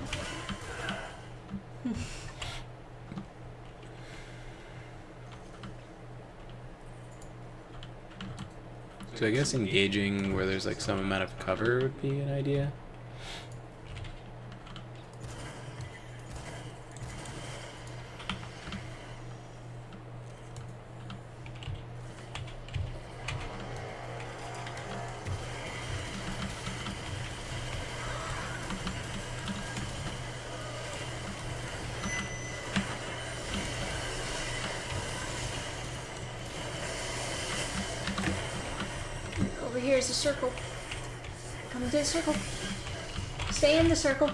I guess engaging where there's like some amount of cover would be an idea. Over here is a circle. Come into the circle. Stay in the circle.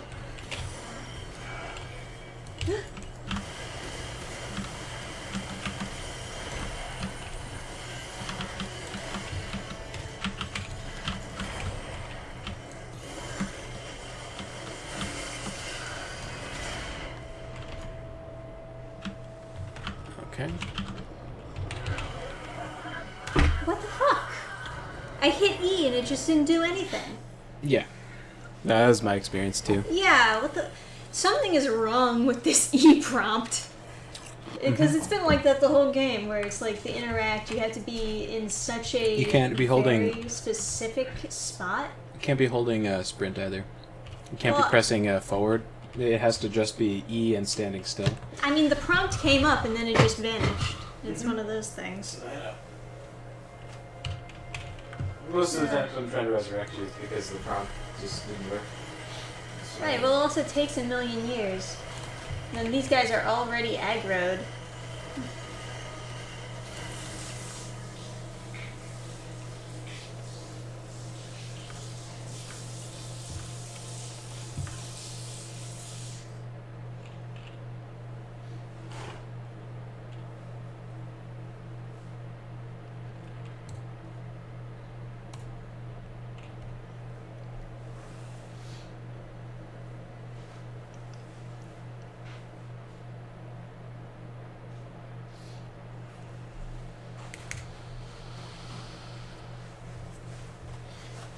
Okay. What the fuck? I hit E and it just didn't do anything. Yeah. That was my experience too. Yeah, what the... Something is wrong with this E prompt. Because it's been like that the whole game, where it's like to interact, you have to be in such a You can't be holding- very specific spot. You can't be holding a sprint either. You can't Well- be pressing forward. It has to just be E and standing still. I mean, the prompt came up and then it just vanished. It's one of those things. Most of the times I'm trying to resurrect you because the prompt just didn't work. Right, well, it also takes a million years. And these guys are already aggroed.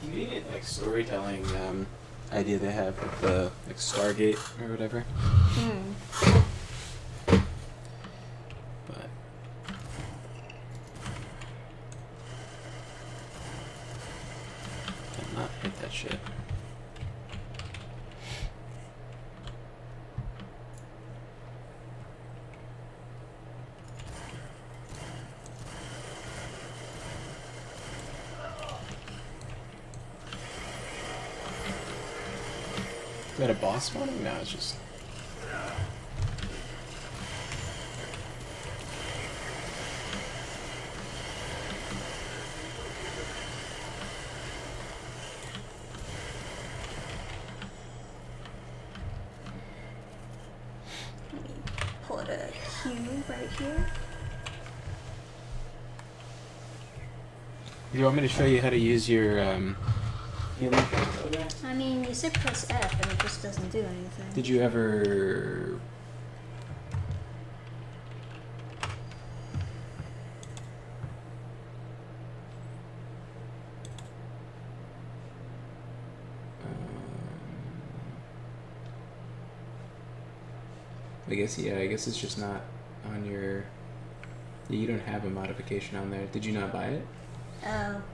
convenient like storytelling idea they have with the like Stargate or whatever. But cannot hit that shit. Is that a boss spawning? No, it's just. Let me pull out a cube right here. Do you want me to show you how to use your healing points, okay? I mean, you said press F and it just doesn't do anything. Did you ever? I guess yeah. I guess it's just not on your. You don't have a modification on there. Did you not buy it?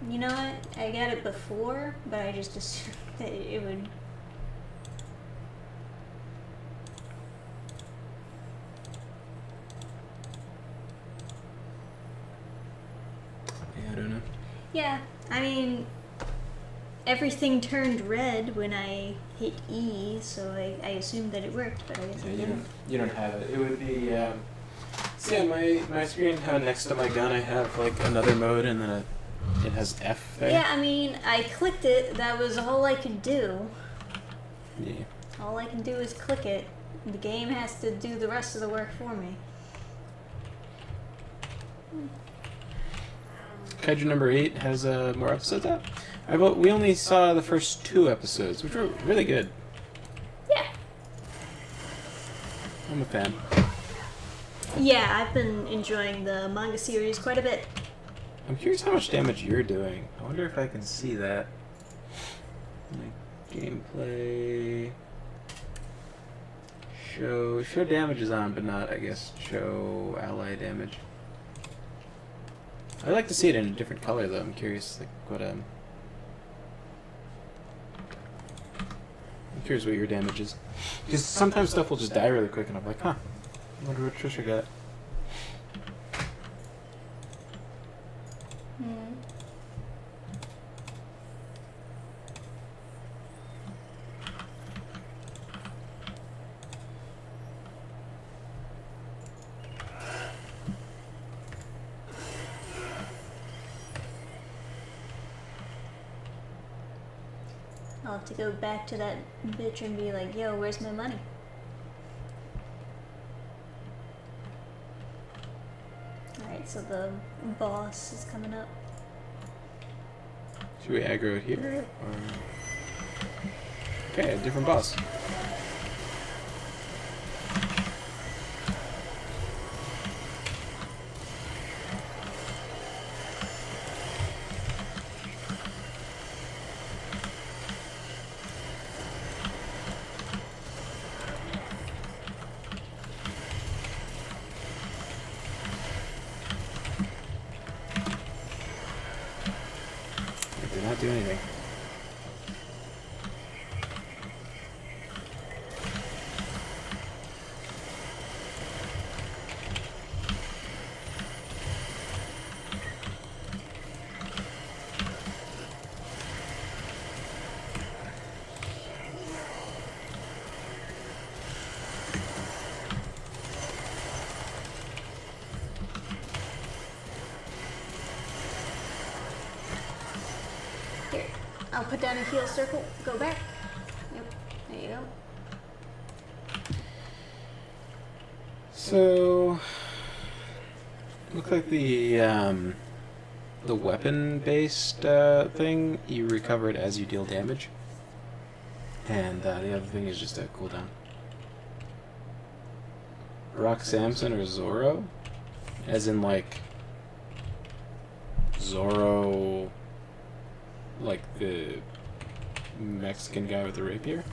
You know what? I got it before, but I just assumed that it would. Yeah, I don't know. Yeah, I mean, everything turned red when I hit E, so I assumed that it worked, but I guess Yeah, it you didn't. don't. You don't have it. It would be. See on my screen how next to my gun I have like another mode and then it has F there. Yeah, I mean, I clicked it. That was all I could do. Yeah. All I can do is click it. The game has to do the rest of the work for me. Kaiju number 8 has more episodes out. We only saw the first 2 episodes, which were really good. Yeah. I'm a fan. Yeah, I've been enjoying the manga series quite a bit. I'm curious how much damage you're doing. I wonder if I can see that. Like, gameplay. Show damage is on, but not, I guess, show ally damage. I'd like to see it in a different color, though. I'm curious, like, what, I'm curious what your damage is. Because sometimes stuff will just die really quick, and I'm like, huh. I wonder what Trisha got. I'll have to go back to that bitch and be like, yo, where's my money? Alright, so the boss is coming up. Should we aggro it here? Or... Okay, a different boss. It did not do anything. Here, I'll put down a heal circle, go back. Yep, there you go. So, look like the weapon-based thing you recover it as you deal damage, and the other thing is just a cooldown. Rock Samson or Zoro, as in like Zoro like the Mexican guy with the rapier?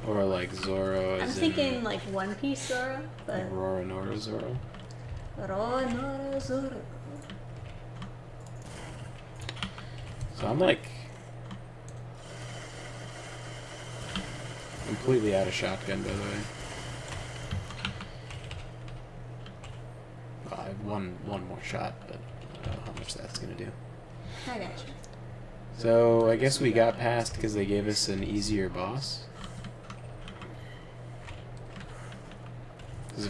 Or like Zorro I'm as thinking in like One Piece Zoro, but Roronoa Zorro. Roronoa Zoro. So I'm like completely out of shotgun, by the way. Well, I have one more shot, but I don't know how much that's gonna do. I gotcha. So I guess we got past because they gave us an easier boss. Because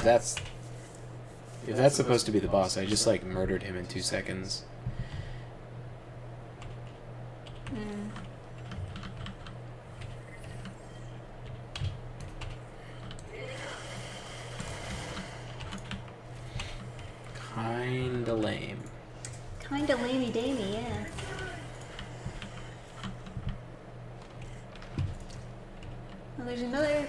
if that's supposed to be the boss, I just like murdered him in 2 seconds. Mm. Kinda lame. Kinda lamey-damey, yeah. Well, there's another.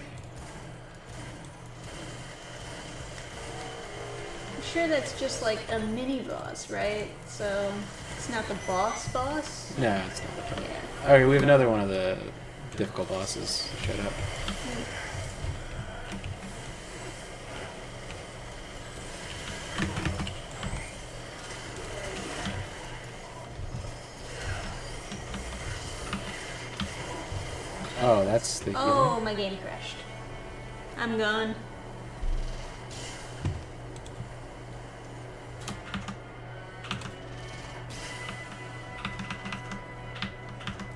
I'm sure that's just like a mini boss, right? So it's not the boss. No, it's not. Yeah. Alright, we have another one of the difficult bosses. Shut up. Oh, that's the Oh, my game crashed. I'm gone.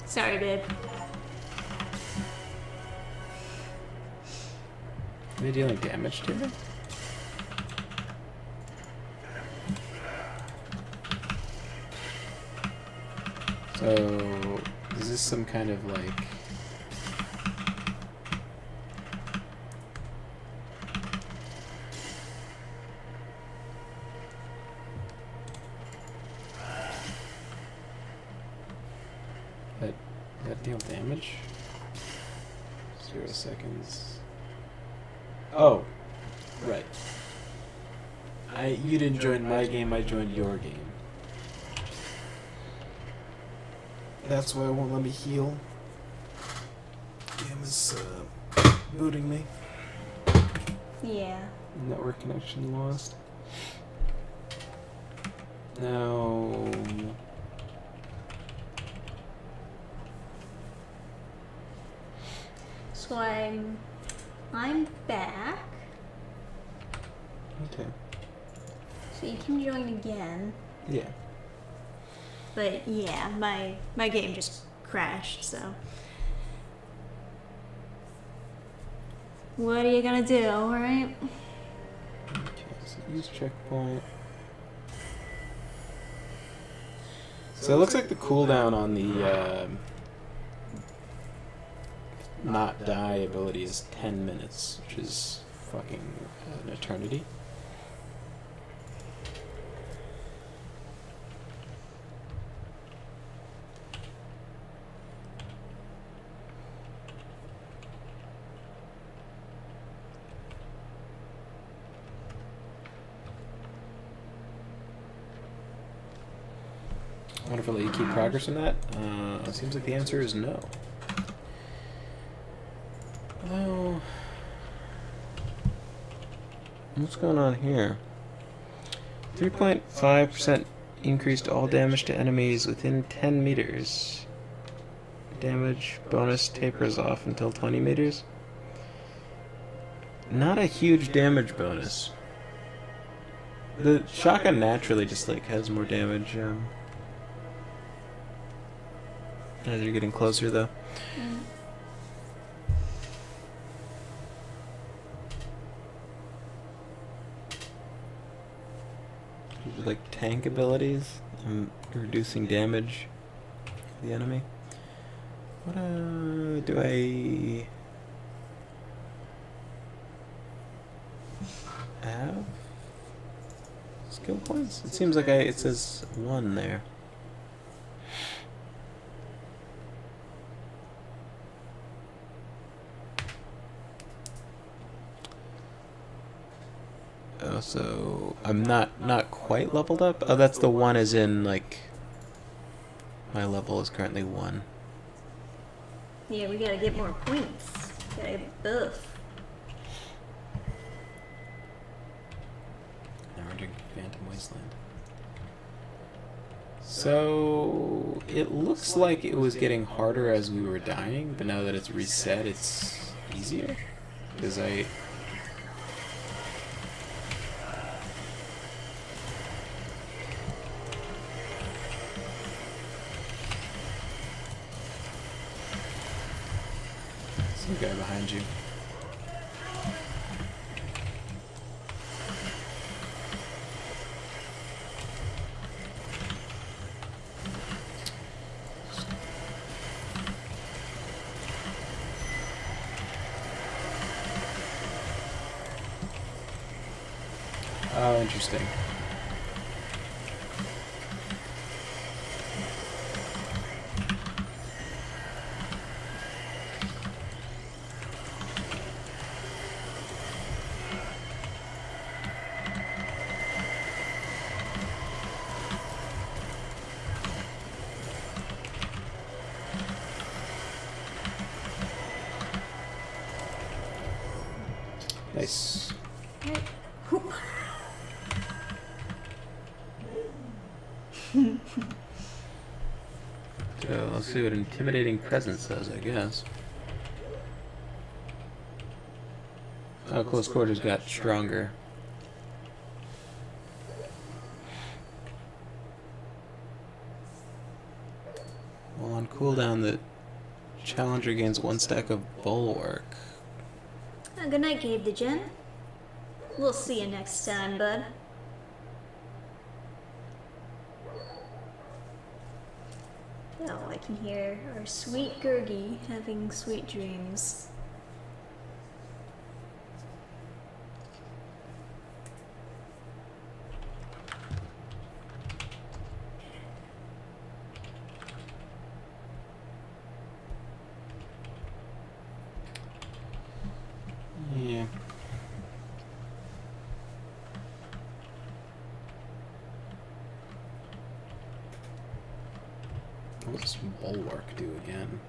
Sorry, babe. Are they dealing damage to me? So, is this some kind of like... That deal damage? 0 seconds. Oh, right. You didn't join my game, I joined your game. That's why it won't let me heal. Game is booting me. Yeah. Network connection lost. Now... So I'm back. Okay. So you can join again. Yeah. But yeah, my game just crashed, so. What are you gonna do, alright? Okay, so use checkpoint. So it looks like the cooldown on the not die ability is 10 minutes, which is fucking an eternity. I wonder if I'll let you keep progress in that. It seems like the answer is no. Oh, what's going on here? 3.5% increased all damage to enemies within 10 meters. Damage bonus tapers off until 20 meters. Not a huge damage bonus. The shotgun naturally just like has more damage as you're getting closer, though. Like tank abilities and reducing damage to the enemy. What do I have? Skill points? It seems like it says 1 there. Oh, so I'm not quite leveled up. Oh, that's the one as in like My level is currently 1. Yeah, we gotta get more points. Gotta get buff. Now we're doing Phantom Wasteland. So it looks like it was getting harder as we were dying, but now that it's reset, it's easier. Because I... Some guy behind you. Oh, interesting. Nice. Alright. Whoop. So let's see what intimidating presence does, I guess. Oh, close quarters got stronger. Well, on cooldown, the challenger gains 1 stack of bulwark. Good night, Gabe the Gen. We'll see you next time, bud. Oh, I can hear our sweet Gurgi having sweet dreams. Yeah. What does bulwark do again?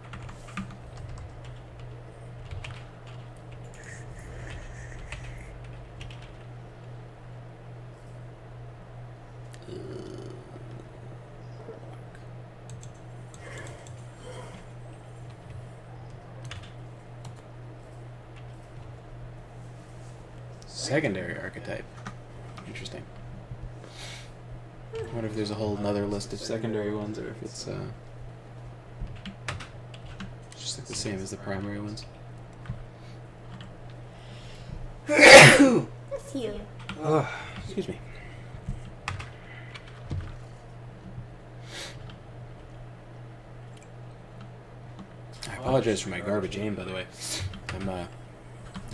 Secondary archetype. Interesting. I wonder if there's a whole nother list of secondary ones, or if it's just like the same as the primary ones. That's you. Oh, excuse me. I apologize for my garbage aim, by the way. I'm not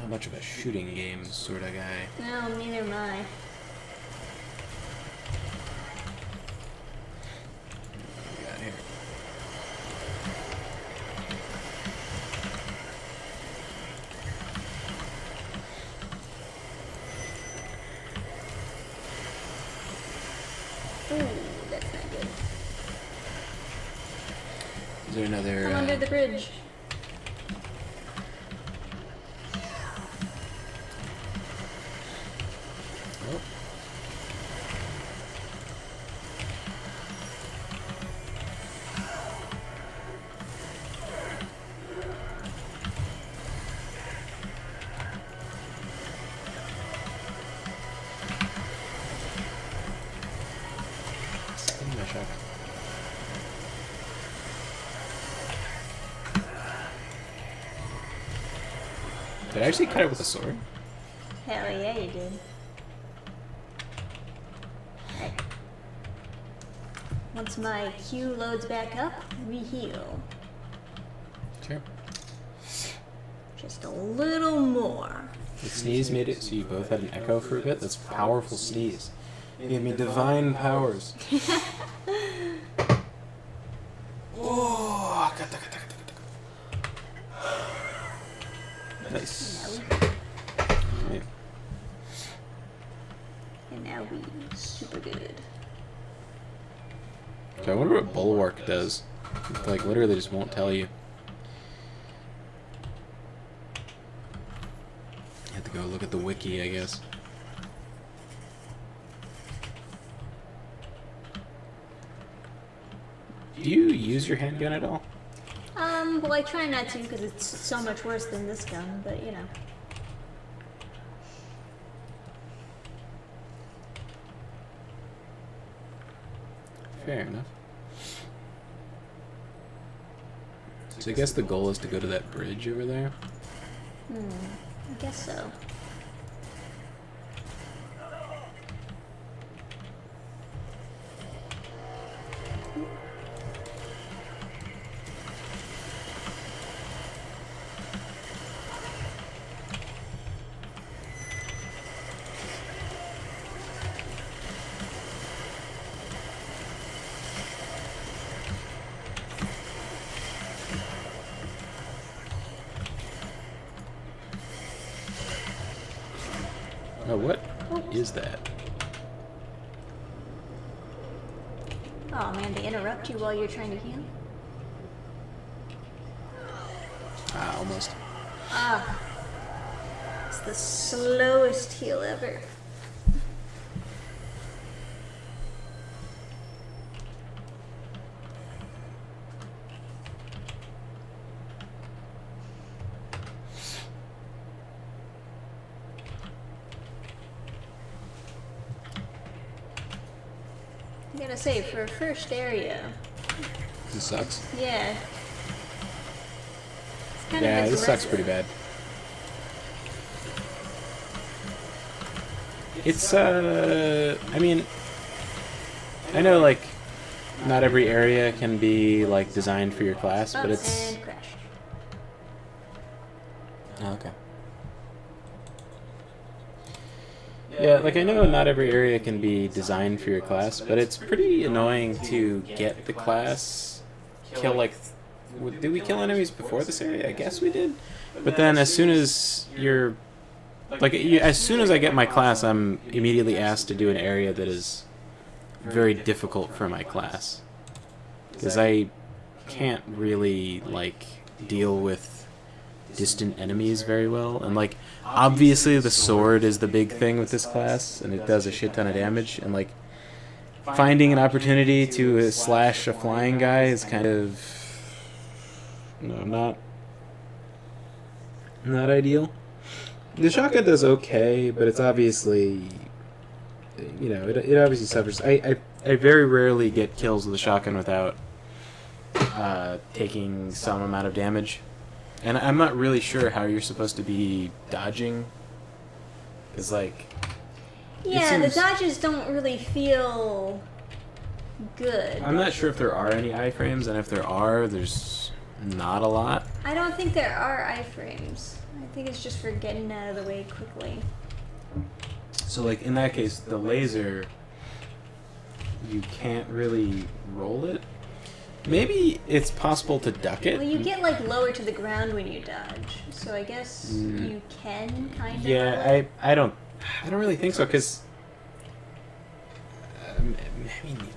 much of a shooting game sort of guy. No, neither am I. What do we got here? Ooh, that's not good. Is there another? Come under the bridge. Oh. Give me a shot. Did I actually cut it with a sword? Hell yeah, you did. Right. Once my Q loads back up, we heal. Sure. Just a little more. The sneeze made it so you both had an echo for a bit. That's a powerful sneeze. It gave me divine powers. Oh, nice. Right. And now we super good. So I wonder what Bulwark does. Like, literally just won't tell you. You have to go look at the wiki, I guess. Do you use your handgun at all? Well, I try not to because it's so much worse than this gun, but you know. Fair enough. So I guess the goal is to go to that bridge over there. I guess so. Oh, what is that? Oh man, they interrupt you while you're trying to heal? Ah, almost. Ah. It's the slowest heal ever. I gotta say, for a first area, This sucks. yeah. It's kind Yeah, of this sucks aggressive. pretty bad. It's, I mean, I know, like, not every area can be, like, designed for your class, but it's... And crash. Oh, okay. Yeah, like, I know not every area can be designed for your class, but it's pretty annoying to get the class, kill, like... Did we kill enemies before this area? I guess we did. But then as soon as you're... Like, as soon as I get my class, I'm immediately asked to do an area that is very difficult for my class. Because I can't really, like, deal with distant enemies very well. And, like, obviously the sword is the big thing with this class, and it does a shit ton of damage. And, like, finding an opportunity to slash a flying guy is kind of... not ideal. The shotgun does okay, but it's obviously, you know, it obviously suffers. I very rarely get kills with a shotgun without taking some amount of damage. And I'm not really sure how you're supposed to be dodging. Because, like... Yeah, seems- the dodges don't really feel good. I'm not sure if there are any iframes, and if there are, there's not a lot. I don't think there are iframes. I think it's just for getting out of the way quickly. So, like, in that case, the laser, you can't really roll it. Maybe it's possible to duck it. Well, you get like lower to the ground when you dodge, so I guess you can kind of. Yeah, I don't really think so, because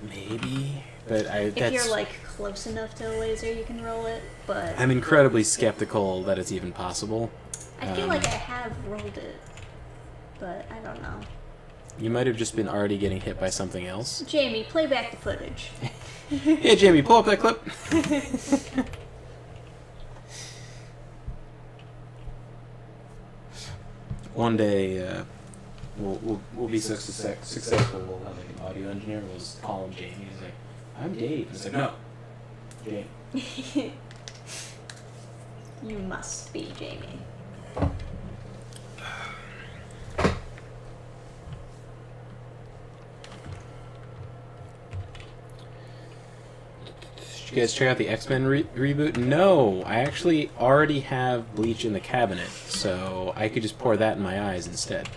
maybe, but If you're like close enough to the laser, you can roll it. But I'm incredibly skeptical that it's even possible. I feel like I have rolled it, but I don't know. You might have just been already getting hit by something else. Jamie, play back the footage. Hey, Jamie, pull up that clip. One day, we'll be so successful. We'll have like an audio engineer. We'll just call him Jamie. He's like, "I'm Dave." He's like, "No, Jamie." You must be Jamie. Did you guys check out the X-Men reboot? No, I actually already have bleach in the cabinet, so I could just pour that in my eyes instead.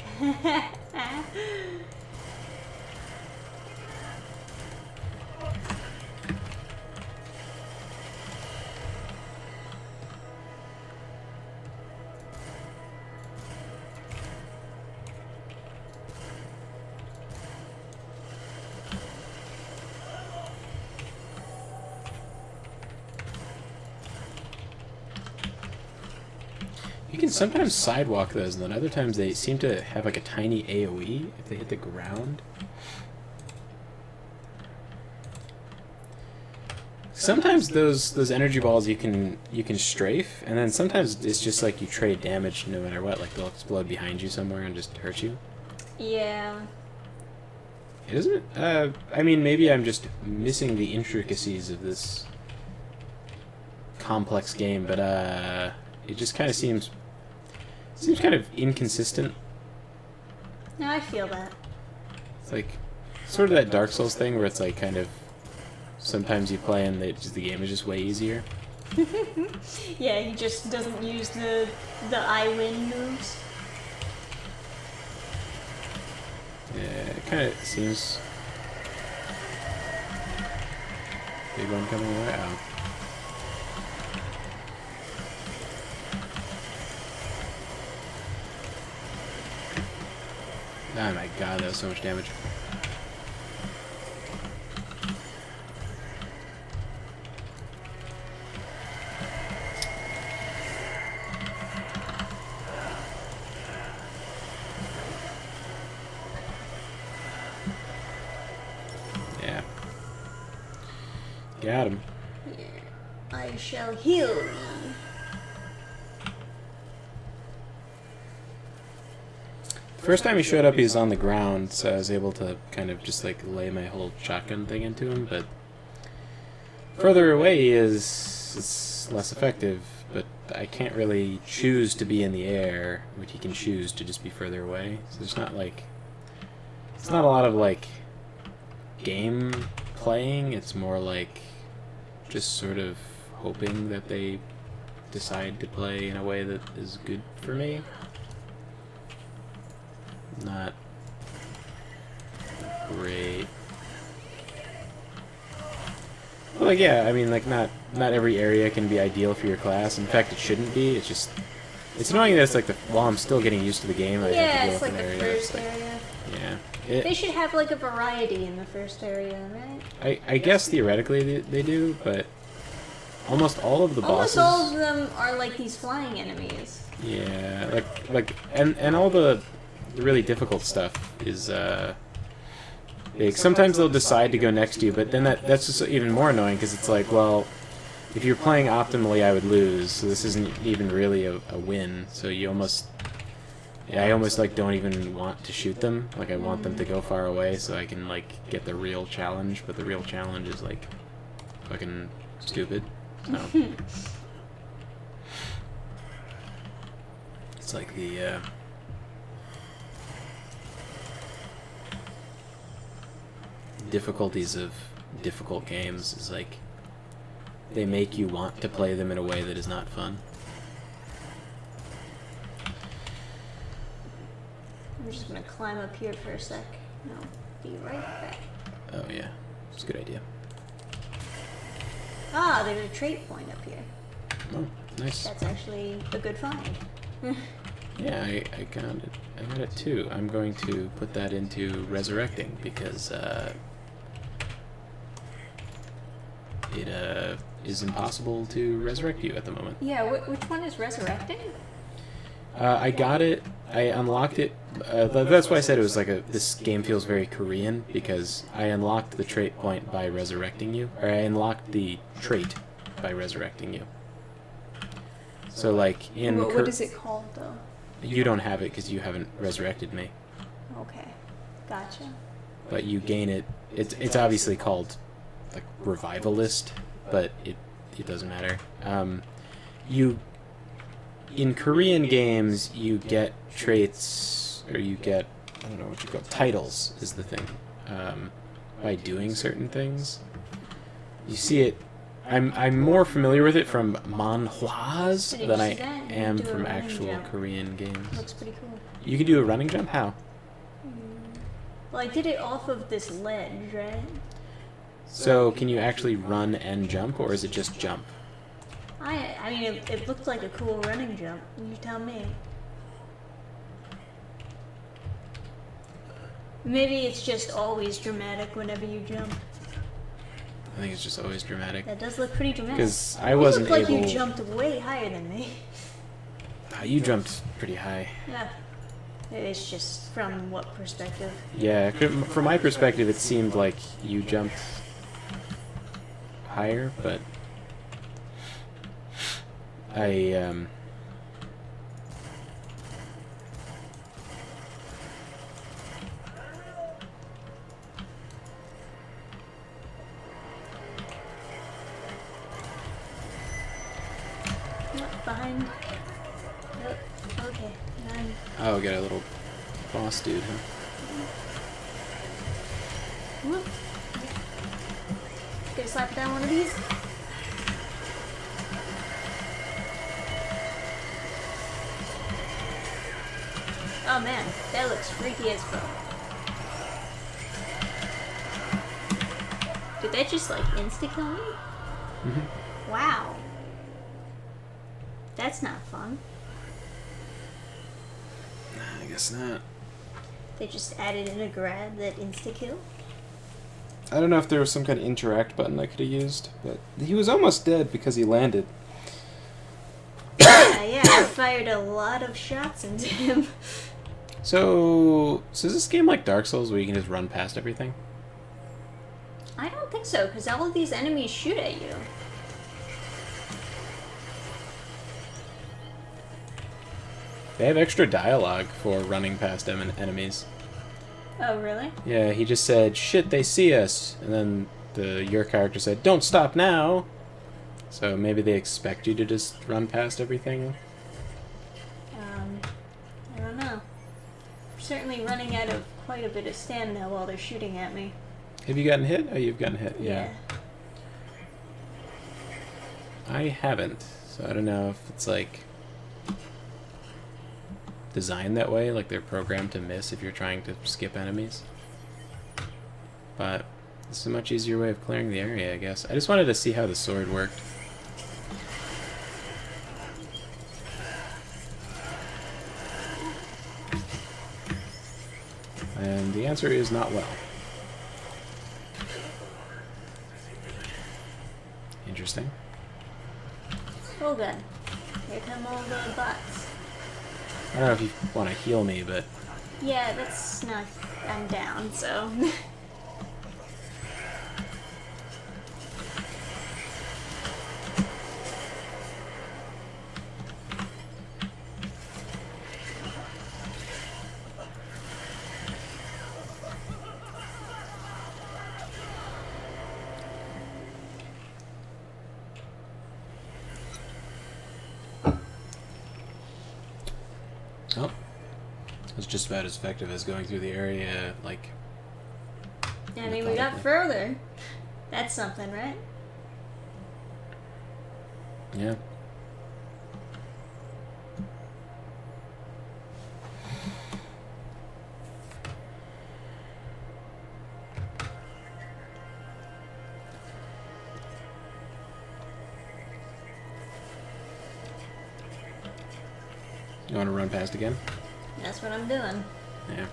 You can sometimes sidewalk those, and then other times they seem to have like a tiny AoE if they hit the ground. Sometimes those energy balls you can strafe, and then sometimes it's just like you trade damage no matter what. Like they'll explode behind you somewhere and just hurt you. Yeah. Isn't it? I mean, maybe I'm just missing the intricacies of this complex game, but it just kind of seems kind of inconsistent. No, I feel that. It's like sort of that Dark Souls thing where it's like kind of sometimes you play and the game is just way easier. Yeah, he just doesn't use the I win moves. Yeah, it kind of seems. Big one coming away. Oh. Oh my god, that was so much damage. Yeah. Got him. Yeah. I shall heal thee. First time he showed up, he was on the ground, so I was able to kind of just like lay my whole shotgun thing into him. But further away, he is it's less effective. But I can't really choose to be in the air, which he can choose to just be further away. So there's not like it's not a lot of like game playing. It's more like just sort of hoping that they decide to play in a way that is good for me. Not great. Well, like, yeah, I mean, like, not every area can be ideal for your class. In fact, it shouldn't be. It's just, it's annoying that it's like while I'm still getting used to the game, I Yeah, have to it's deal like with an the area first that's like, area. yeah. They should have like a variety in the first area, right? I guess theoretically they do, but almost all of the Almost bosses. all of them are like these flying enemies. Yeah, and all the really difficult stuff is big. Sometimes they'll decide to go next to you, but then that's just even more annoying because it's like, well, if you're playing optimally, I would lose. So this isn't even really a win. So you almost, I almost like don't even want to shoot them. Like I want them to go far away so I can like get the real challenge. But the real challenge is like fucking stupid. So it's like the difficulties of difficult games is like they make you want to play them in a way that is not fun. I'm just gonna climb up here for a sec. No, be right back. Oh yeah, it's a good idea. Ah, there's a trait point up here. Oh, nice. That's actually a good find. Yeah, I got it. I got it too. I'm going to put that into resurrecting because it is impossible to resurrect you at the moment. Yeah, which one is resurrecting? I got it. I unlocked it. That's why I said it was like this game feels very Korean because I unlocked the trait point by resurrecting you, or I unlocked the trait by resurrecting you. So like in What is it called though? you don't have it because you haven't resurrected me, Okay, gotcha. but you gain it. It's obviously called like revivalist, but it doesn't matter. You in Korean games you get traits, or you get, I don't know what you call titles is the thing, by doing certain things. You see it. I'm more familiar with it from manhwas Did you than see I that? You am do a from running actual jump. Korean games. Looks pretty cool. You can do a running jump? How? Well, I did it off of this ledge, right? So can you actually run and jump, or is it just jump? I mean, it looked like a cool running jump. You tell me. Maybe it's just always dramatic whenever you jump. I think it's just always dramatic. That does look pretty dramatic. Because I You wasn't look like able. you jumped way higher than me. You jumped pretty high. Yeah. It's just from what perspective? Yeah, from my perspective, it seemed like you jumped higher, but I Behind. Oh, okay. Oh, got a little boss dude, huh? Whoop. Gonna slap down one of these. Oh man, that looks freaky as fuck. Did that just like insta-kill me? Mm-hmm. Wow. That's not fun. I guess not. They just added in a grab that insta-kill? I don't know if there was some kind of interact button I could have used, but he was almost dead because he landed. Yeah, I fired a lot of shots into him. So is this game like Dark Souls where you can just run past everything? I don't think so, because all of these enemies shoot at you. They have extra dialogue for running past enemies. Oh, really? Yeah, he just said, "Shit, they see us," and then your character said, "Don't stop now." So maybe they expect you to just run past everything. I don't know. I'm certainly running out of quite a bit of stamina while they're shooting at me. Have you gotten hit? Oh, you've gotten hit. Yeah. I haven't, so I don't know if it's like designed that way, like they're programmed to miss if you're trying to skip enemies. But it's a much easier way of clearing the area, I guess. I just wanted to see how the sword worked. And the answer is not well. Interesting. Oh god. Here come all the bots. I don't know if you want to heal me, but... Yeah, that's not... I'm down, so... Oh. It was just about as effective as going through the area, like... I mean, we got further. That's something, right? Yeah. You want to run past again? That's what I'm doing. Yeah.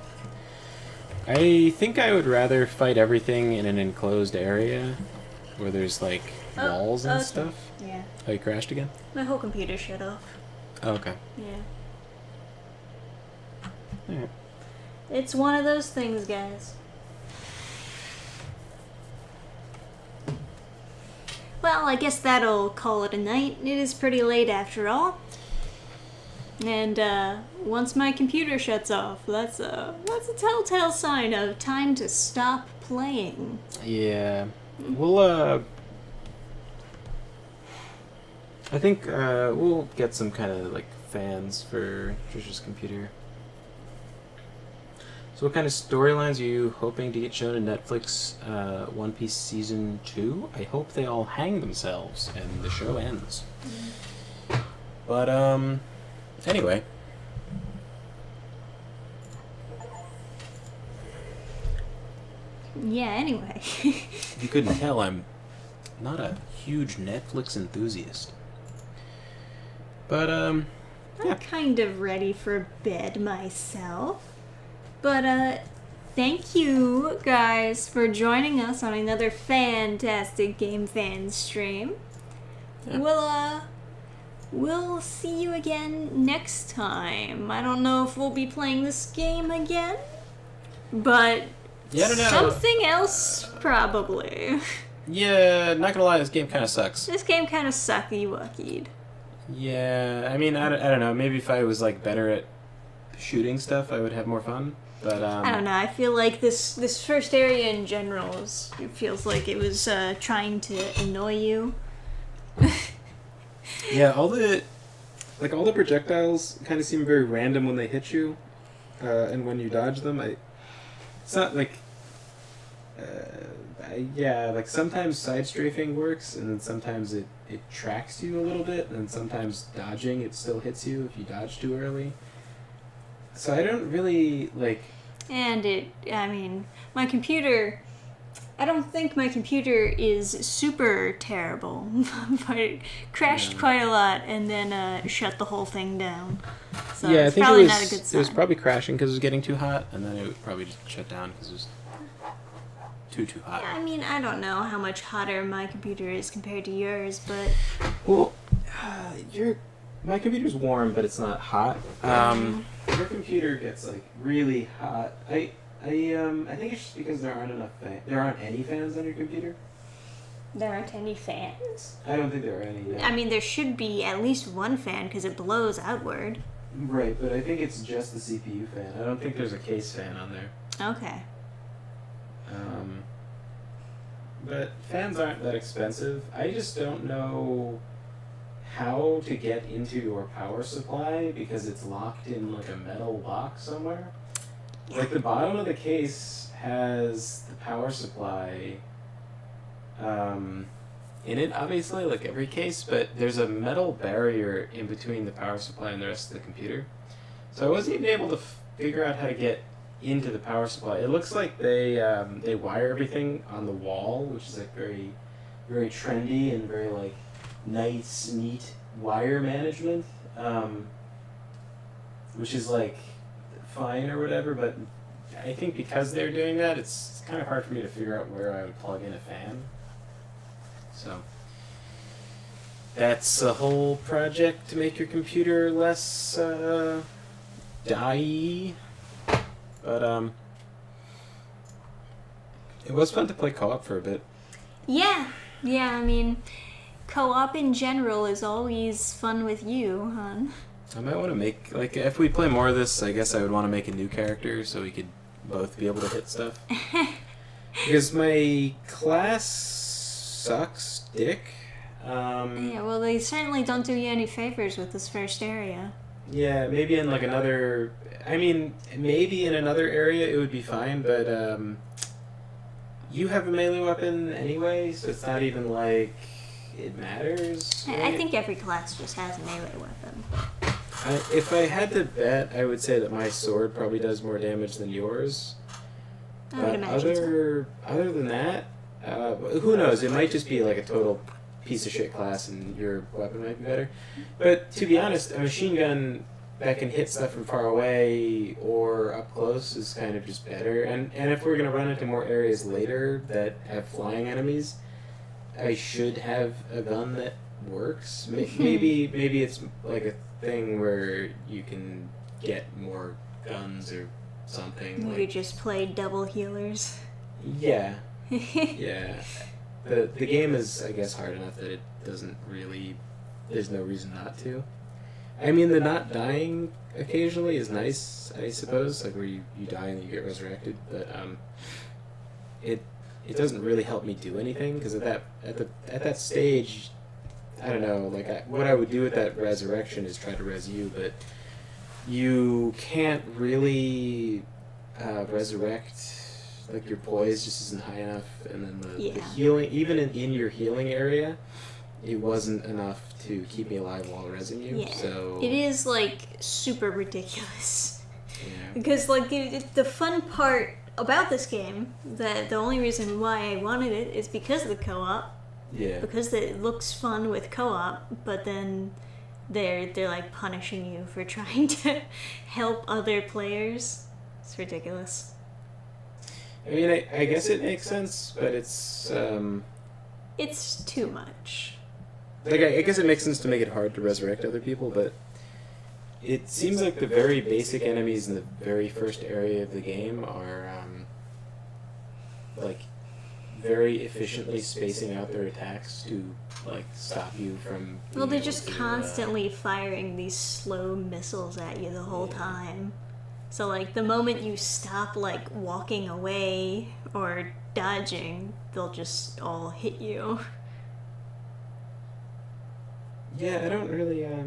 I think I would rather fight everything in an enclosed area where there's like walls and stuff. Yeah. Oh, you crashed again? My whole computer shut off. Oh, okay. Yeah. Alright. It's one of those things, guys. Well, I guess that'll call it a night. It is pretty late after all. And once my computer shuts off, that's a telltale sign of time to stop playing. Yeah. We'll, I think, we'll get some kind of, like, fans for Trisha's computer. So what kind of storylines are you hoping to get shown in Netflix One Piece Season 2? I hope they all hang themselves and the show ends. But, anyway. Yeah, anyway. You couldn't tell, I'm not a huge Netflix enthusiast. But, I'm yeah. kind of ready for bed myself. But, thank you guys for joining us on another fantastic Game Fan stream. Yeah. we'll see you again next time. I don't know if we'll be playing this game again, but Yeah, I don't know. something else probably. Yeah, not gonna lie, this game kind of sucks. This game kind of sucky-wuckied. Yeah, I mean, I don't know. Maybe if I was like better at shooting stuff, I would have more fun. But I don't know. I feel like this first area in general it feels like it was trying to annoy you. Yeah, all the projectiles kind of seem very random when they hit you, and when you dodge them. It's not like, yeah, like sometimes side strafing works, and then sometimes it tracks you a little bit, and then sometimes dodging it still hits you if you dodge too early. So I don't really like. And my computer. I don't think my computer is super terrible, but it crashed quite a lot and then shut the whole thing down. So Yeah, I it's think probably it was. not a good sign. It was probably crashing because it was getting too hot, and then it would probably just shut down because it was too hot. I mean, I don't know how much hotter my computer is compared to yours, but Well, my computer's warm, but it's not hot. Your computer gets like really hot. I think it's just because there aren't any fans on your computer. there aren't any fans. I don't think there are any. No. I mean, there should be at least one fan because it blows outward. Right, but I think it's just the CPU fan. I don't think there's a case fan on there. Okay. But fans aren't that expensive. I just don't know how to get into your power supply because it's locked in like a metal box somewhere. Like the bottom of the case has the power supply in it, obviously, like every case, but there's a metal barrier in between the power supply and the rest of the computer. So I wasn't even able to figure out how to get into the power supply. It looks like they wire everything on the wall, which is like very, very trendy and very like nice, neat wire management, which is like fine or whatever. But I think because they're doing that, it's kind of hard for me to figure out where I would plug in a fan. So that's a whole project to make your computer less die. But it was fun to play co-op for a bit. Yeah, I mean, co-op in general is always fun with you, hon. I might want to make, like, if we play more of this, I guess I would want to make a new character so we could both be able to hit stuff. Because my class sucks dick. Yeah, well, they certainly don't do you any favors with this first area. Yeah, maybe in like another... I mean, maybe in another area it would be fine, but you have a melee weapon anyway, so it's not even like it matters. Right? I think every class just has a melee weapon. If I had to bet, I would say that my sword probably does more damage than yours. I would imagine so. Other than that, who knows? It might just be like a total piece of shit class and your weapon might be better. But to be honest, a machine gun that can hit stuff from far away or up close is kind of just better. And if we're going to run into more areas later that have flying enemies, I should have a gun that works. Maybe it's like a thing where you can get more guns or something. Maybe just play double healers. Yeah. Yeah. The game is, I guess, hard enough that it doesn't really... There's no reason not to. I mean, the not dying occasionally is nice, I suppose, like where you die and you get resurrected, but it doesn't really help me do anything, because at that stage, I don't know, like what I would do with that resurrection is try to res you, but you can't really resurrect. Like your poise just isn't high enough, and then the healing, even in your healing area, it wasn't enough to keep me alive while resing you. Yeah, so it is like super ridiculous. Yeah. Because like the fun part about this game, the only reason why I wanted it is because of the co-op. Yeah. Because it looks fun with co-op, but then they're like punishing you for trying to help other players. It's ridiculous. I mean, I guess it makes sense, but it's too much. like I guess it makes sense to make it hard to resurrect other people, but it seems like the very basic enemies in the very first area of the game are like very efficiently spacing out their attacks to like stop you from. Well, they're being just able to, constantly firing these slow missiles at you the whole time. So, like, the moment you stop, like, walking away or dodging, they'll just all hit you. Yeah, I don't really. Yeah,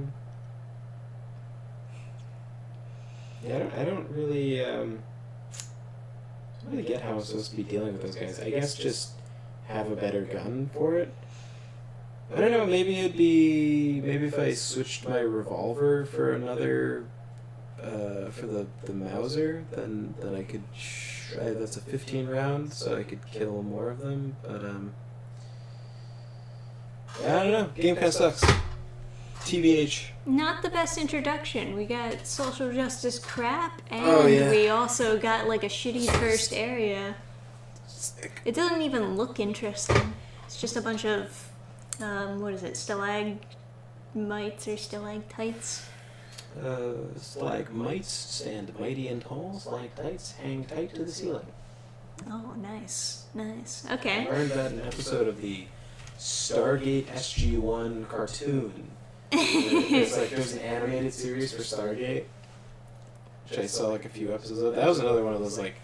I don't really. Really get how I'm supposed to be dealing with those guys. I guess just have a better gun for it. I don't know. Maybe if I switched my revolver for another. For the Mauser, then I could. That's a 15 round, so I could kill more of them. But I don't know. Game kind of sucks. TBH. Not the best introduction. We got social justice crap, and we also got, like, a shitty first area. It doesn't even look interesting. It's just a bunch of, what is it, stalagmites or stalactites? Stalagmites stand mighty and tall. Stalactites hang tight to the ceiling. Oh, nice. Nice. Okay. I learned that in an episode of the Stargate SG-1 cartoon. There's an animated series for Stargate, which I saw like a few episodes of. That was another one of those like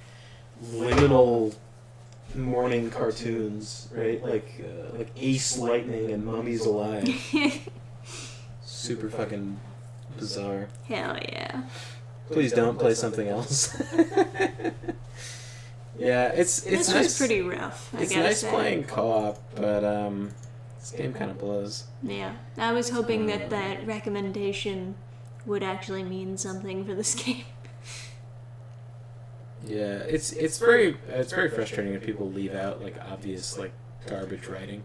liminal morning cartoons, right? Like Ace Lightning and Mummies Alive. Super fucking bizarre. Hell yeah. Please don't play something else. Yeah, it's this nice. was pretty rough. It's nice playing co-op, but this game kind of blows. Yeah, I was hoping that recommendation would actually mean something for this game. Yeah, it's very frustrating when people leave out like obvious like garbage writing.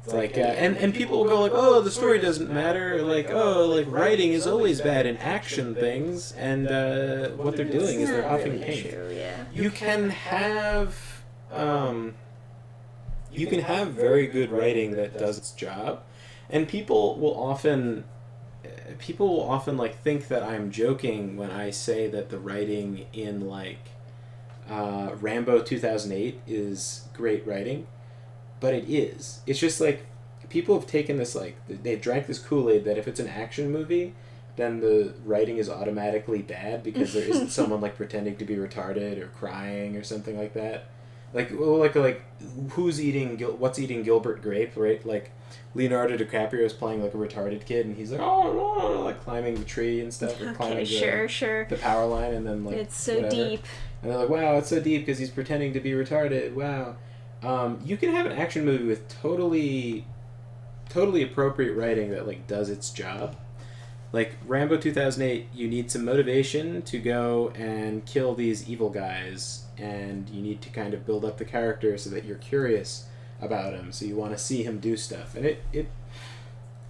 It's like and people will go like, oh, the story doesn't matter, like, oh, like writing is always bad in action things, and what they're doing is they're huffing paint. True, yeah. You can have very good writing that does its job, and people will often like think that I'm joking when I say that the writing in like Rambo 2008 is great writing, but it is. It's just like people have taken this like they've drank this Kool-Aid that if it's an action movie, then the writing is automatically bad because there isn't someone like pretending to be retarded or crying or something like that. Like what's eating Gilbert Grape, right? Like Leonardo DiCaprio is playing like a retarded kid, and he's like, oh, like climbing the tree and stuff, or climbing the power line, and then like it's so whatever. deep. And they're like, wow, it's so deep because he's pretending to be retarded. Wow. You can have an action movie with totally appropriate writing that like does its job. Like Rambo 2008, you need some motivation to go and kill these evil guys, and you need to kind of build up the character so that you're curious about him, so you want to see him do stuff. And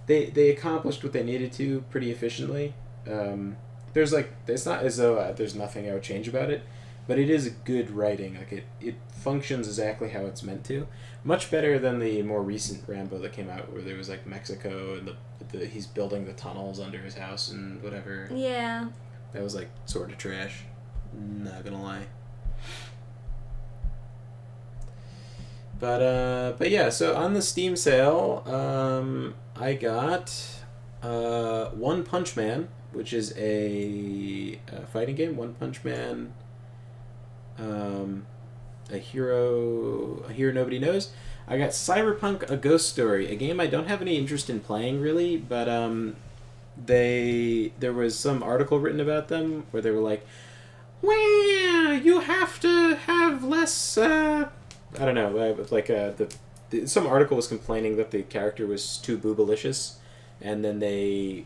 they accomplished what they needed to pretty efficiently. It's not as though there's nothing I would change about it, but it is good writing. Like it functions exactly how it's meant to. Much better than the more recent Rambo that came out, where there was like Mexico and he's building the tunnels under his house and whatever. Yeah. That was like sort of trash. Not gonna lie. But yeah. So on the Steam sale, I got One Punch Man, which is a fighting game. One Punch Man. A hero nobody knows. I got Cyberpunk: A Ghost Story, a game I don't have any interest in playing really, but there was some article written about them where they were like, well, you have to have less. I don't know, some article was complaining that the character was too boobalicious, and then they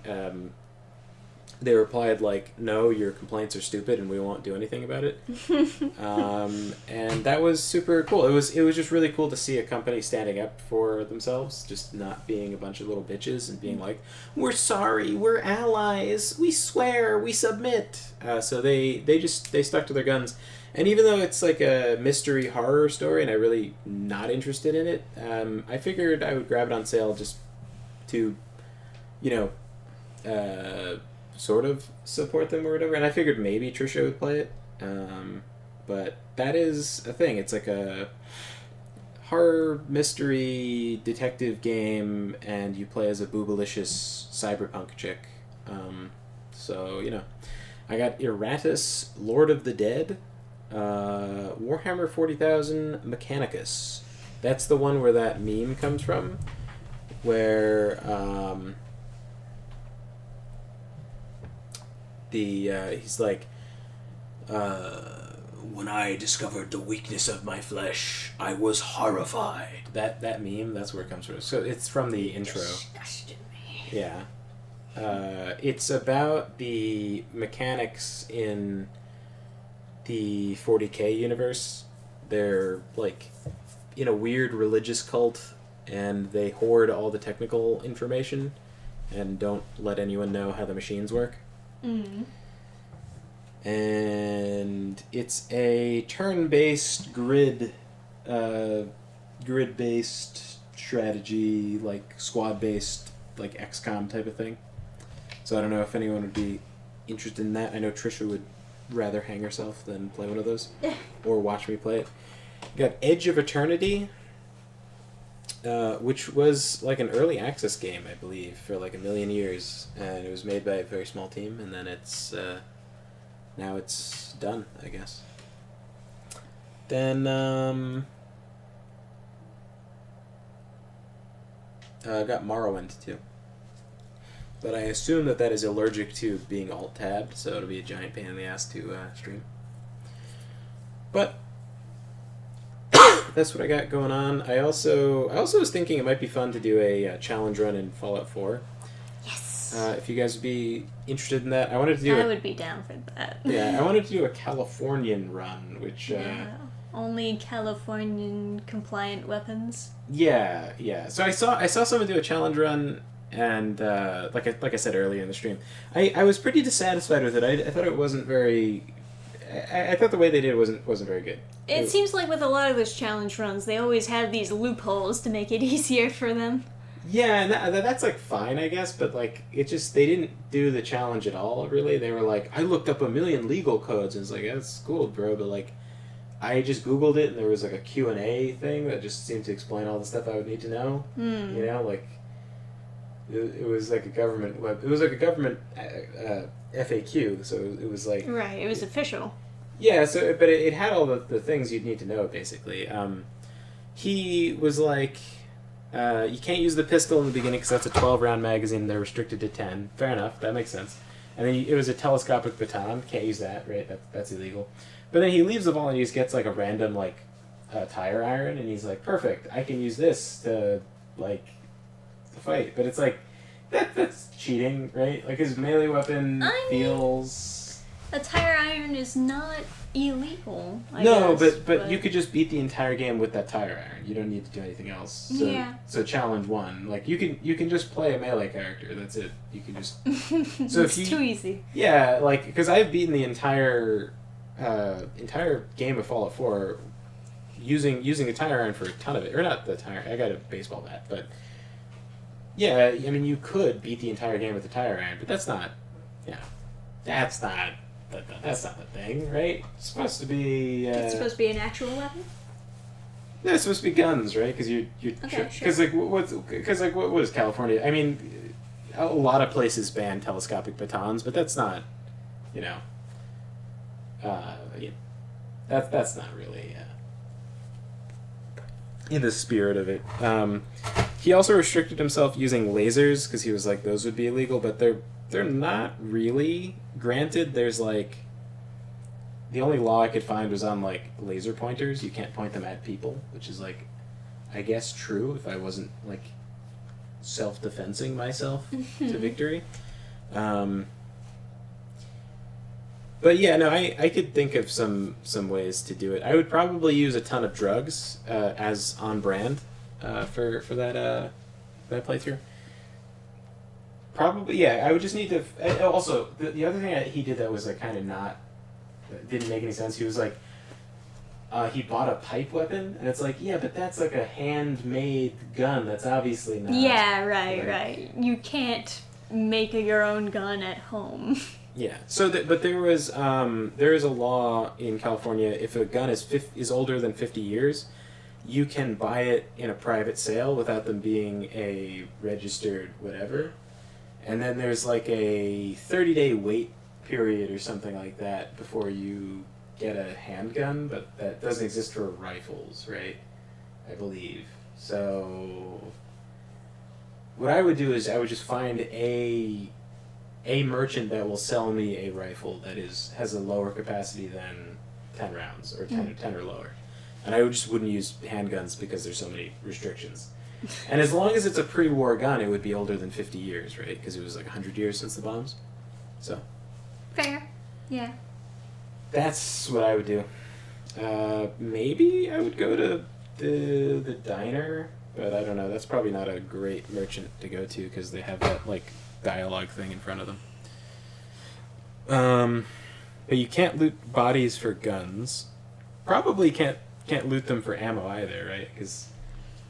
replied like, no, your complaints are stupid and we won't do anything about it. And that was super cool. It was just really cool to see a company standing up for themselves, just not being a bunch of little bitches and being like, we're sorry, we're allies, we swear, we submit. So they stuck to their guns. And even though it's like a mystery horror story and I'm really not interested in it, I figured I would grab it on sale just to, you sort of support them or whatever. And I figured maybe Trisha would play it. But that is a thing. It's like a horror mystery detective game, and you play as a boobalicious cyberpunk chick. So, I got Erratus, Lord of the Dead, Warhammer 40,000, Mechanicus. That's the one where that meme comes from, where he's like, when I discovered the weakness of my flesh, I was horrified. That meme, that's where it comes from. So it's from the intro. Disgusted me. Yeah. It's about the mechanics in the 40K universe. They're like in a weird religious cult, and they hoard all the technical information and don't let anyone know how the machines work. Mm-hmm. And it's a turn-based grid-based strategy, like squad-based, like XCOM type of thing. So I don't know if anyone would be interested in that. I know Trisha would rather hang herself than play one of those, or watch me play it. Got Edge of Eternity, which was like an early access game, I believe, for like a million years, and it was made by a very small team, and then it's now it's done, I guess. Then I got Morrowind too. But I assume that is allergic to being alt-tabbed, so it'll be a giant pain in the ass to stream. But that's what I got going on. I also was thinking it might be fun to do a challenge run in Fallout 4. Yes. If you guys would be interested in that, I would be down for that. Yeah, I wanted to do a Californian run, which only Californian compliant weapons. Yeah. So I saw someone do a challenge run. And like I said earlier in the stream, I was pretty dissatisfied with it. I thought it wasn't very. I thought the way they did it wasn't very good. It seems like with a lot of those challenge runs, they always have these loopholes to make it easier for them. Yeah, and that's like fine, I guess, but like it just they didn't do the challenge at all. Really, they were like, I looked up 1 million legal codes, and it's like that's cool, bro, but like I just Googled it, and there was like a Q&A thing that just seemed to explain all the stuff I would need to know. You know, like. It was like a government FAQ, so it was like right. It was official. Yeah, so but it had all the things you'd need to know basically. He was like, you can't use the pistol in the beginning because that's a 12-round magazine. They're restricted to 10. Fair enough, that makes sense. And then it was a telescopic baton. Can't use that, right? That's illegal. But then he leaves the vault and he just gets like a random like tire iron, and he's like, perfect. I can use this to like. Fight, but it's like that's cheating, right? Like his melee weapon feels. A tire iron is not illegal. I no, guess, but you could just beat the entire game with that tire iron. You don't need to do anything else. So, yeah. So challenge 1, like you can just play a melee character. That's it. You can just. So it's too easy. Yeah, like because I've beaten the entire game of Fallout 4 using a tire iron for a ton of it, or not the tire. I got a baseball bat, but. Yeah, I mean, you could beat the entire game with the tire iron, but that's not the thing, right? It's supposed to be. It's supposed to be an actual weapon. Yeah, it's supposed to be guns, right? Because Okay, sure. Because what is California? I mean, a lot of places ban telescopic batons, but that's not, that's not really in the spirit of it. He also restricted himself using lasers because he was like those would be illegal, but they're not really. Granted, there's like the only law I could find was on like laser pointers. You can't point them at people, which is like I guess true if I wasn't like self-defensing myself to victory. But yeah, no, I could think of some ways to do it. I would probably use a ton of drugs as on brand for that playthrough. Probably, yeah. I would just need to. Also, the other thing he did that was like kind of not didn't make any sense. He was like, he bought a pipe weapon, and it's like, yeah, but that's like a handmade gun. That's obviously not. Yeah, right, like- right. You can't make your own gun at home. Yeah. So, but there is a law in California. If a gun is older than 50 years, you can buy it in a private sale without them being a registered whatever. And then there's like a 30-day wait period or something like that before you get a handgun, but that doesn't exist for rifles, right? I believe. So what I would do is I would just find a merchant that will sell me a rifle that has a lower capacity than 10 rounds or 10 or lower. And I wouldn't use handguns because there's so many restrictions. And as long as it's a pre-war gun, it would be older than 50 years, right? Because it was like 100 years since the bombs. So Fair. Yeah. that's what I would do. Maybe I would go to the diner, but I don't know. That's probably not a great merchant to go to because they have that like dialogue thing in front of them. But you can't loot bodies for guns. Probably can't loot them for ammo either, right? Because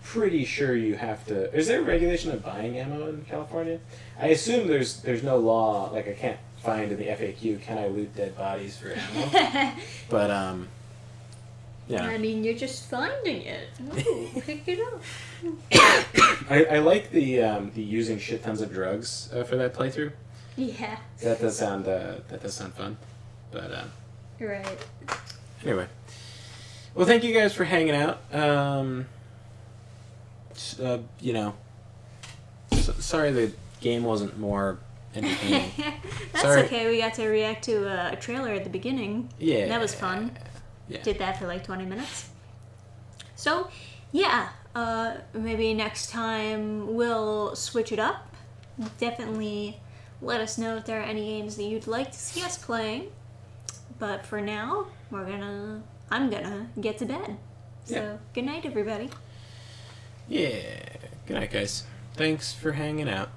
pretty sure you have to. Is there a regulation of buying ammo in California? I assume there's no law. Like I can't find in the FAQ. Can I loot dead bodies for ammo? But yeah. I mean, you're just finding it. Ooh, pick it up. I like the using shit tons of drugs for that playthrough. Yeah. That does sound fun. But Right. anyway, well, thank you guys for hanging out. You know, sorry the game wasn't more entertaining. That's Sorry. okay. We got to react to a trailer at the beginning. Yeah, That was fun. Yeah. Did that for like 20 minutes. So, yeah. Maybe next time we'll switch it up. Definitely let us know if there are any games that you'd like to see us playing. But for now, I'm gonna get to bed. So, Yeah. good night, everybody. Yeah. Good night, guys. Thanks for hanging out.